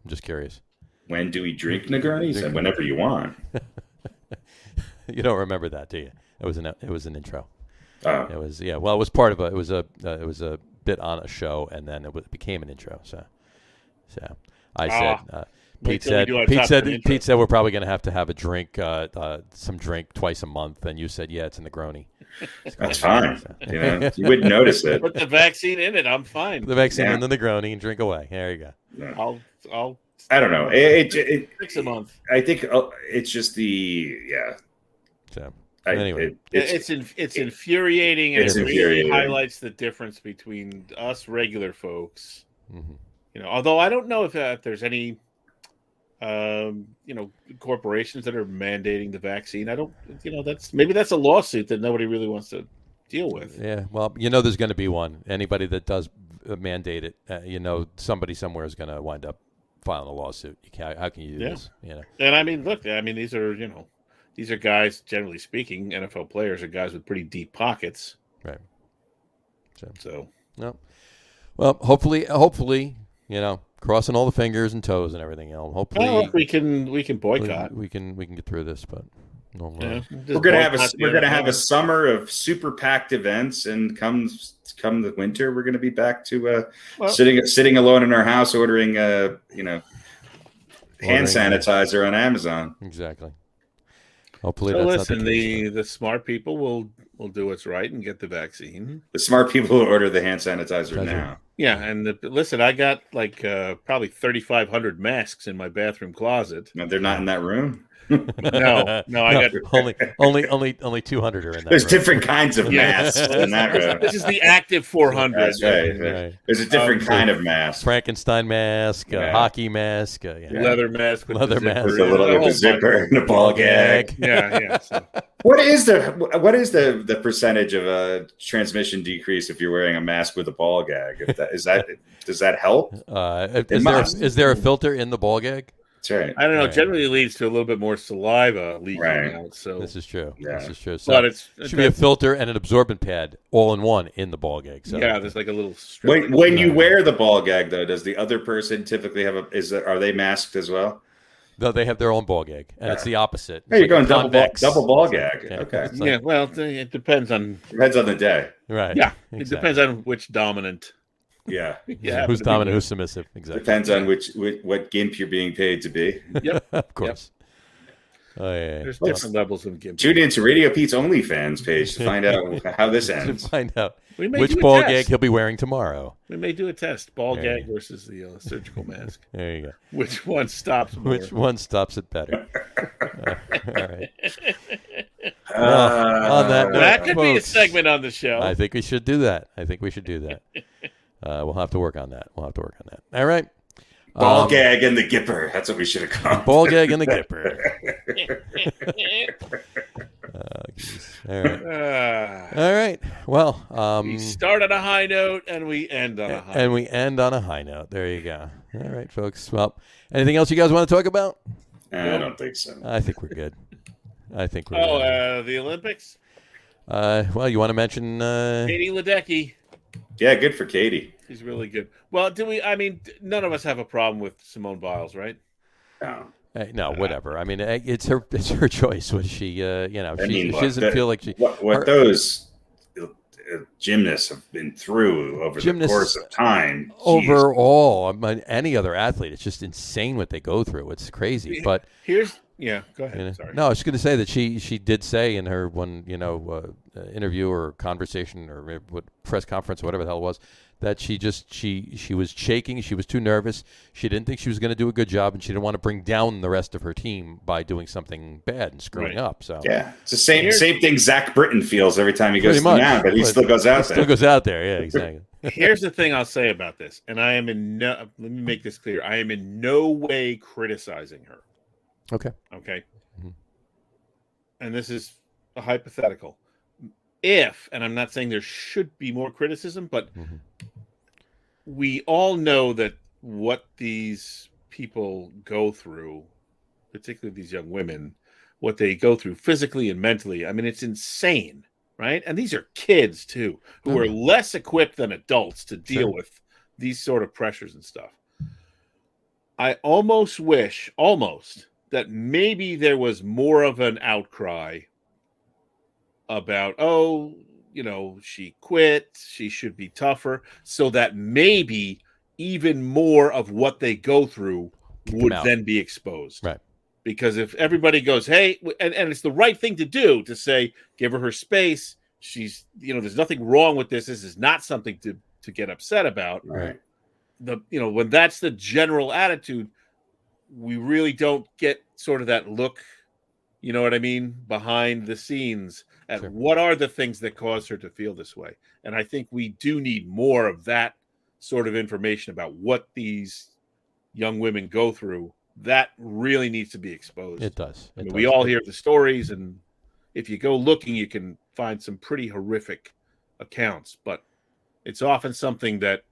I'm just curious. When do we drink Negronis? And whenever you want. You don't remember that, do you? It was an intro. Oh. It was Well, it was part of it was a bit on a show, and then it became an intro. So I said. Pete said we're probably going to have a drink, some drink twice a month, and you said it's a Negroni. That's fine. You wouldn't notice it. Put the vaccine in it. I'm fine. The vaccine in the Negroni and drink away. There you go. No. I'll. I don't know. It 6 a month. I think it's just So anyway, it's infuriating, and it really highlights the difference between us regular folks. Mm-hmm. Although I don't know if there's any, corporations that are mandating the vaccine. I don't. That's a lawsuit that nobody really wants to deal with. Yeah. Well, there's going to be one. Anybody that does mandate it, somebody somewhere is going to wind up filing a lawsuit. How can you do this? And I mean, look. I mean, these are guys, generally speaking, NFL players are guys with pretty deep pockets. Right. So. No. Well, hopefully, crossing all the fingers and toes and everything else. Hopefully, we can boycott. We can get through this, but we're gonna have a summer of super packed events, and come the winter, we're gonna be back to sitting alone in our house ordering hand sanitizer on Amazon. Exactly. Hopefully, the smart people will do what's right and get the vaccine. The smart people will order the hand sanitizer now. Yeah, and listen, I got probably 3,500 masks in my bathroom closet. No, they're not in that room. No, I got only 200 are in that. There's room. Different kinds of masks in that room. This is the active 400. That's right. There's a different kind of mask. Frankenstein mask, hockey mask, leather mask, with a zipper and a ball gag. Yeah. So. What is the percentage of transmission decrease if you're wearing a mask with a ball gag? Does that help? Is there a filter in the ball gag? That's right. I don't know. Right. Generally, it leads to a little bit more saliva leaking out. So this is true. Yeah. This is true. So but it should be a filter and an absorbent pad all in one in the ball gag. So there's like a little strip. When you wear the ball gag, though, does the other person typically have are they masked as well? Though they have their own ball gag, and it's the opposite. Hey, you're going convex. double ball gag. Yeah, Okay. it's like- Yeah, well, it depends on. Depends on the day. Right. Yeah, exactly. it depends on which dominant. Yeah. Yeah, Who's dominant, who's submissive. Exactly. Depends on what gimp you're being paid to be. Yep. Of course. Oh, yeah. There's different levels of gimp. Tune into Radio Pete's OnlyFans page to find out how this To ends. find out We may which do a ball test. gag he'll be wearing tomorrow. We may do a test: ball Yeah. gag versus the surgical mask. There you go. Which one stops more? Which one stops it better? All right. Well, on that note, That could be a folks, segment on the show. I think we should do that. We'll have to work on that. All right. Ball gag and the Gipper. That's what we should have called. Ball gag and the Gipper. All right. All right. Well, We start on a high note and we end on a high note. and we end on a high note. There you go. All right, folks. Well, anything else you guys want to talk about? I don't think so. I think we're good. Good. The Olympics? Well, you want to mention? Katie Ledecky. Yeah, good for Katie. She's really good. Well, none of us have a problem with Simone Biles, right? No. No, whatever. I mean, it's her choice. Was she? She doesn't feel like she. What those gymnasts have been through over the course of time. Overall, I mean, any other athlete, it's just insane what they go through. It's crazy. But go ahead. Sorry. No, I was just going to say that she did say in her one interview or conversation or what press conference or whatever the hell it was, that she was shaking. She was too nervous. She didn't think she was going to do a good job, and she didn't want to bring down the rest of her team by doing something bad and screwing up. So yeah, it's the same thing Zach Britton feels every time he goes to the mound, but he still goes out there. Still goes out there. Yeah, exactly. Here's the thing I'll say about this, and let me make this clear. I am in no way criticizing her. Okay. Mm-hmm. And this is a hypothetical. And I'm not saying there should be more criticism, but we all know that what these people go through, particularly these young women, what they go through physically and mentally, I mean, it's insane, right? And these are kids, too, who are less equipped than adults to deal with these sort of pressures and stuff. I almost wish that maybe there was more of an outcry about, she quit, she should be tougher, so that maybe even more of what they go through would then be exposed. Right. Because if everybody goes, hey, and it's the right thing to do to say, give her space. She's, there's nothing wrong with this. This is not something to get upset about. Right. When that's the general attitude, we really don't get sort of that look, you know what I mean, behind the scenes at what are the things that cause her to feel this way. And I think we do need more of that sort of information about what these young women go through. That really needs to be exposed. It does. We all hear the stories, and if you go looking, you can find some pretty horrific accounts, but it's often something that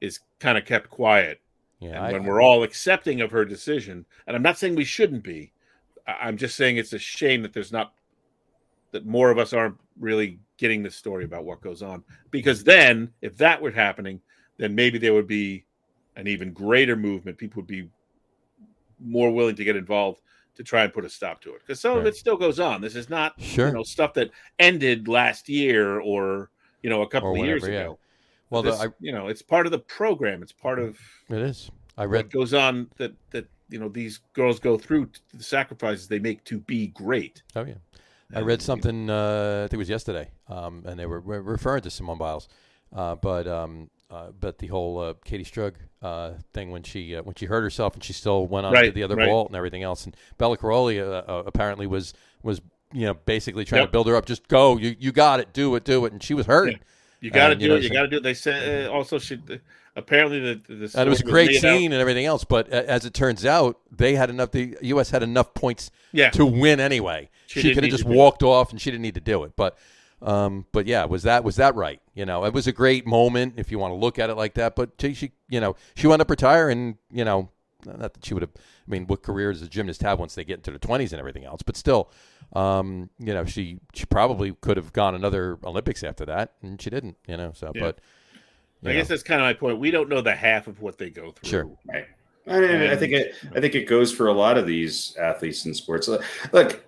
is kind of kept quiet. Yeah, and when we're all accepting of her decision, and I'm not saying we shouldn't be, I'm just saying it's a shame that that more of us aren't really getting the story about what goes on. Because then, if that were happening, then maybe there would be an even greater movement. People would be more willing to get involved to try and put a stop to it. Because some of it still goes on. This is not stuff that ended last year or a couple of years ago. Well, it's part of the program. It's part of it is. I read what goes on that these girls go through, the sacrifices they make to be great. Oh yeah, I read something. I think it was yesterday, and they were referring to Simone Biles, but the whole Katie Strug thing when she hurt herself and she still went on to the other vault and everything else, and Bella Caroli apparently was basically trying to build her up. Just go, you got it, do it, and she was hurt. Yeah. You got to do it. You got to do it. They said also apparently the and it was a great scene and everything else. But as it turns out, they had enough. The U.S. had enough points to win anyway. She could have just walked off, and she didn't need to do it. But yeah, was that right? It was a great moment if you want to look at it like that. But she wound up retiring. Not that she would have. I mean, what career does a gymnast have once they get into their 20s and everything else? But still, she probably could have gone another Olympics after that, and she didn't. So, but I guess that's kind of my point. We don't know the half of what they go through. Sure. Right. I think it goes for a lot of these athletes in sports. Look,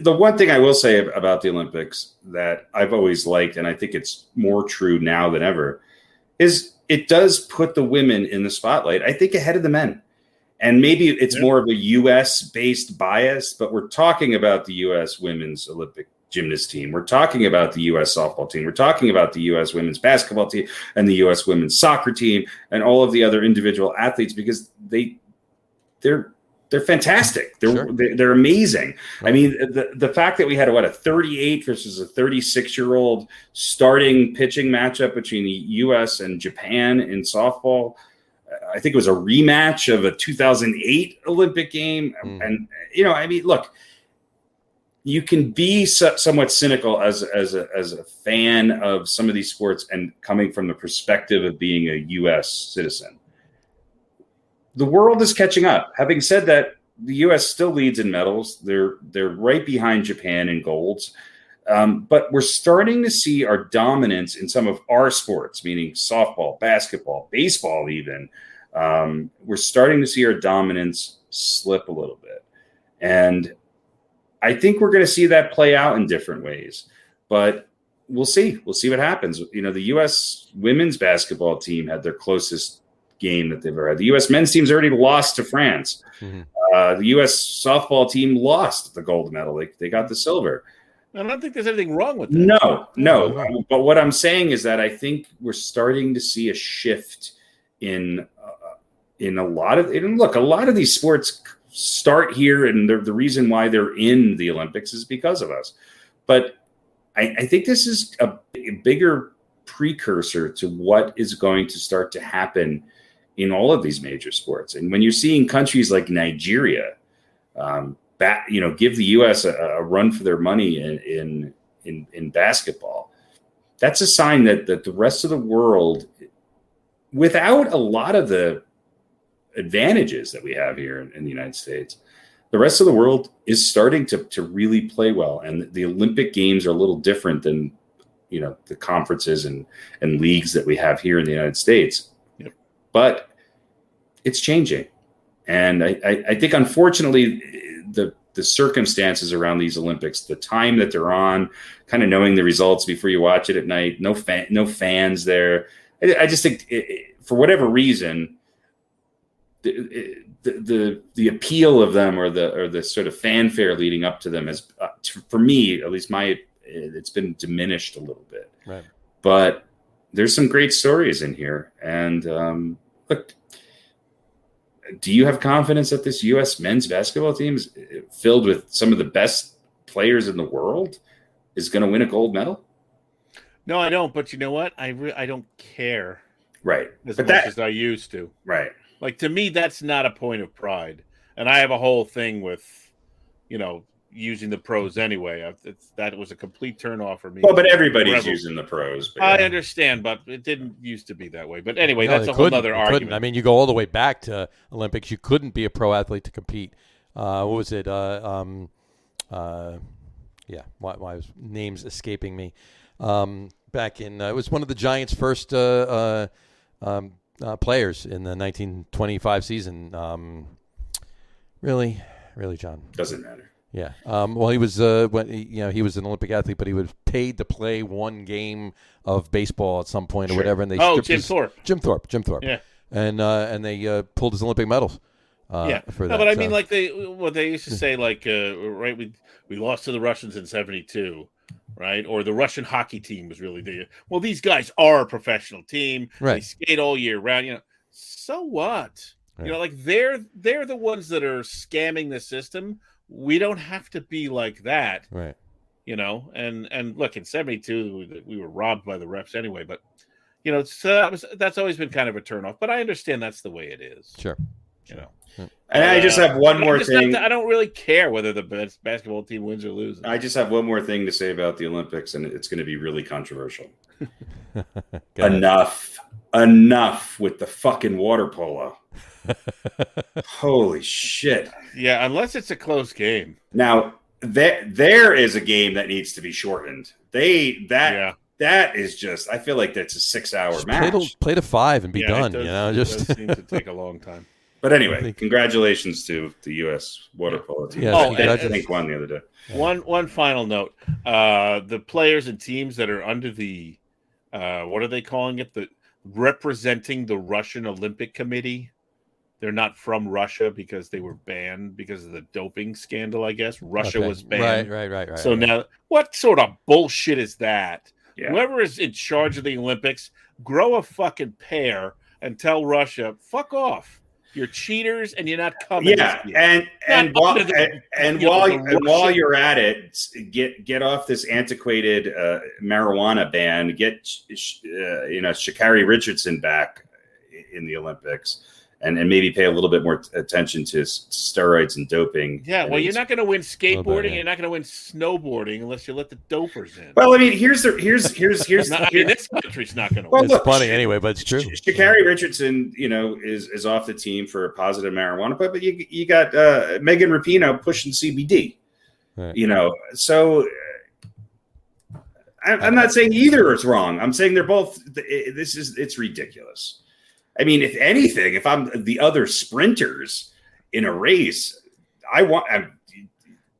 the one thing I will say about the Olympics that I've always liked, and I think it's more true now than ever, is it does put the women in the spotlight, I think, ahead of the men. And maybe it's more of a U.S.-based bias, but we're talking about the U.S. women's Olympic gymnast team. We're talking about the U.S. softball team. We're talking about the U.S. women's basketball team and the U.S. women's soccer team and all of the other individual athletes because they're fantastic. They're amazing. Right. I mean, the fact that we had a 38 versus a 36-year-old starting pitching matchup between the U.S. and Japan in softball. I think it was a rematch of a 2008 Olympic game. And, look, you can be somewhat cynical as a fan of some of these sports and coming from the perspective of being a U.S. citizen. The world is catching up. Having said that, the U.S. still leads in medals. They're right behind Japan in golds. But we're starting to see our dominance in some of our sports, meaning softball, basketball, baseball even. We're starting to see our dominance slip a little bit. And I think we're going to see that play out in different ways. But we'll see. We'll see what happens. The U.S. women's basketball team had their closest game that they've ever had. The U.S. men's team's already lost to France. Mm-hmm. The U.S. softball team lost the gold medal. They got the silver. I don't think there's anything wrong with that. No. But what I'm saying is that I think we're starting to see a shift in a lot of – look, a lot of these sports start here, and the reason why they're in the Olympics is because of us. But I think this is a bigger precursor to what is going to start to happen in all of these major sports. And when you're seeing countries like Nigeria give the U.S. a run for their money in basketball, that's a sign that the rest of the world, without a lot of the advantages that we have here in the United States, the rest of the world is starting to really play well. And the Olympic Games are a little different than the conferences and leagues that we have here in the United States. Yep. But it's changing. And I think, unfortunately, the circumstances around these Olympics, the time that they're on, kind of knowing the results before you watch it at night, no fans there. I just think for whatever reason, the appeal of them or the sort of fanfare leading up to them has, for me, at least it's been diminished a little bit. Right. But there's some great stories in here. And look, do you have confidence that this U.S. men's basketball team is filled with some of the best players in the world is going to win a gold medal? No, I don't. But you know what? I don't care. Right. As much as I used to. Right. Like, to me, that's not a point of pride. And I have a whole thing with, using the pros anyway. That was a complete turnoff for me. Well, but everybody's using the pros. But I understand, but it didn't used to be that way. But anyway, that's a whole other argument. I mean, you go all the way back to Olympics. You couldn't be a pro athlete to compete. What was it? Why was names escaping me? Back in it was one of the Giants' first players in the 1925 season. Really, John? Doesn't matter. Yeah. Well, he was he was an Olympic athlete, but he was paid to play one game of baseball at some point or whatever. And they Jim Thorpe. Jim Thorpe. Yeah. And they pulled his Olympic medals. For that. No, but I mean, like they used to say, like right, we lost to the Russians in '72. Right, or the Russian hockey team was really these guys are a professional team. Right. They skate all year round. So what? Right. Like they're the ones that are scamming the system. We don't have to be like that. Right. And look, in '72 we were robbed by the refs anyway. But so that's always been kind of a turnoff. But I understand that's the way it is. Sure. And I just have one more thing. I don't really care whether the best basketball team wins or loses. I just have one more thing to say about the Olympics, and it's going to be really controversial. Enough with the fucking water polo. Holy shit. Yeah, unless it's a close game. Now, there is a game that needs to be shortened. That is just, I feel like that's a 6-hour match. Play to 5 and be done. It does seem to take a long time. But anyway, congratulations to the U.S. water polo team. Yes, I think won the other day. One final note: the players and teams that are under the what are they calling it? The representing the Russian Olympic Committee. They're not from Russia because they were banned because of the doping scandal. I guess Russia was banned. Right. So now, what sort of bullshit is that? Yeah. Whoever is in charge of the Olympics, grow a fucking pair and tell Russia, "Fuck off! You're cheaters, and you're not coming." Yeah, and while you're at it, get off this antiquated marijuana ban. Get Sha'Carri Richardson back in the Olympics, and maybe pay a little bit more attention to steroids and doping. Yeah, well, you're not going to win skateboarding. You're not going to win snowboarding unless you let the dopers in. Well, I mean, here's this country's not going to win. It's funny anyway, but it's true. Sha'Carri Richardson, is off the team for positive marijuana, but you got Megan Rapinoe pushing CBD. Right. So I'm not saying either is wrong. I'm saying they're both. It's ridiculous. I mean, if anything, if I'm the other sprinters in a race,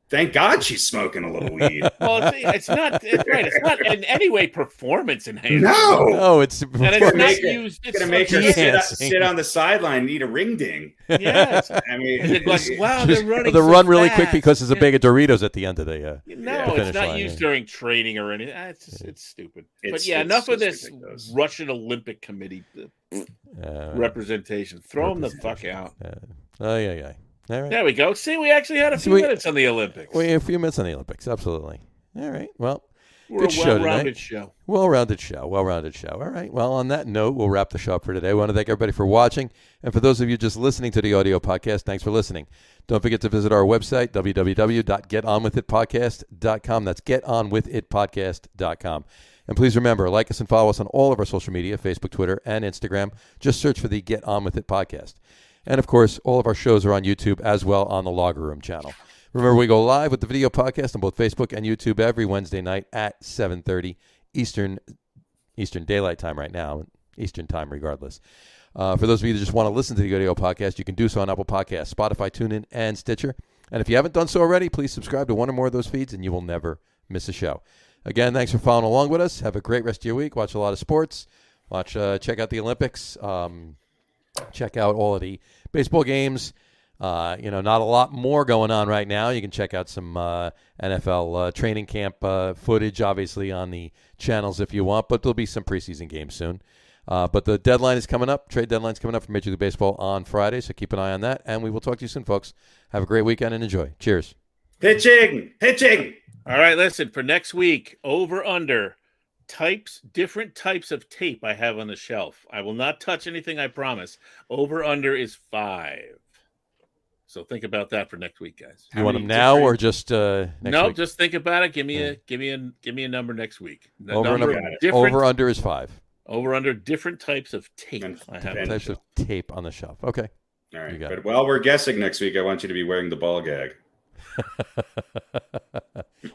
thank God she's smoking a little weed. Well, it's not right. It's not in any way performance enhancing. No, it's and it's not used. It's going to make her sit on the sideline and eat a ring ding. Yes, I mean, wow, they're running. They run really fast. quick because there's a bag of Doritos at the end of the. It's not used during training or anything. It's stupid. Enough of this ridiculous. Russian Olympic Committee representation. Throw them the fuck out. Yeah. All right. There we go. See, we actually had a few minutes on the Olympics. We had a few minutes on the Olympics, absolutely. All right. Well, we're a well-rounded show. Well-rounded show. All right. Well, on that note, we'll wrap the show up for today. I want to thank everybody for watching. And for those of you just listening to the audio podcast, thanks for listening. Don't forget to visit our website, www.getonwithitpodcast.com. That's getonwithitpodcast.com. And please remember, like us and follow us on all of our social media, Facebook, Twitter, and Instagram. Just search for the Get On With It podcast. And, of course, all of our shows are on YouTube as well on the Logger Room channel. Remember, we go live with the video podcast on both Facebook and YouTube every Wednesday night at 7:30 Eastern Daylight Time right now, Eastern Time regardless. For those of you that just want to listen to the audio podcast, you can do so on Apple Podcasts, Spotify, TuneIn, and Stitcher. And if you haven't done so already, please subscribe to one or more of those feeds, and you will never miss a show. Again, thanks for following along with us. Have a great rest of your week. Watch a lot of sports. Check out the Olympics. Check out all of the baseball games. Not a lot more going on right now. You can check out some NFL training camp footage, obviously, on the channels if you want, but there'll be some preseason games soon. But the deadline is coming up. Trade deadline's coming up for Major League Baseball on Friday, so keep an eye on that, and we will talk to you soon, folks. Have a great weekend and enjoy. Cheers. Pitching. All right, listen, for next week, over-under. Different types of tape I have on the shelf. I will not touch anything, I promise. Over under is 5. So think about that for next week, guys. You want them now or just next week? Just think about it. Give me a number next week. Over under is 5. Over under different types of tape. I have types of tape on the shelf. Okay. All right. But while we're guessing next week, I want you to be wearing the ball gag.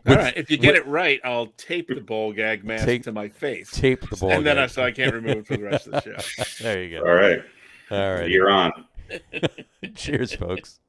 All right, if you get it right, I'll tape the ball gag mask to my face. Tape the ball and gag. then so I can't remove it for the rest of the show. There you go. All right. All right. You're on. Cheers, folks.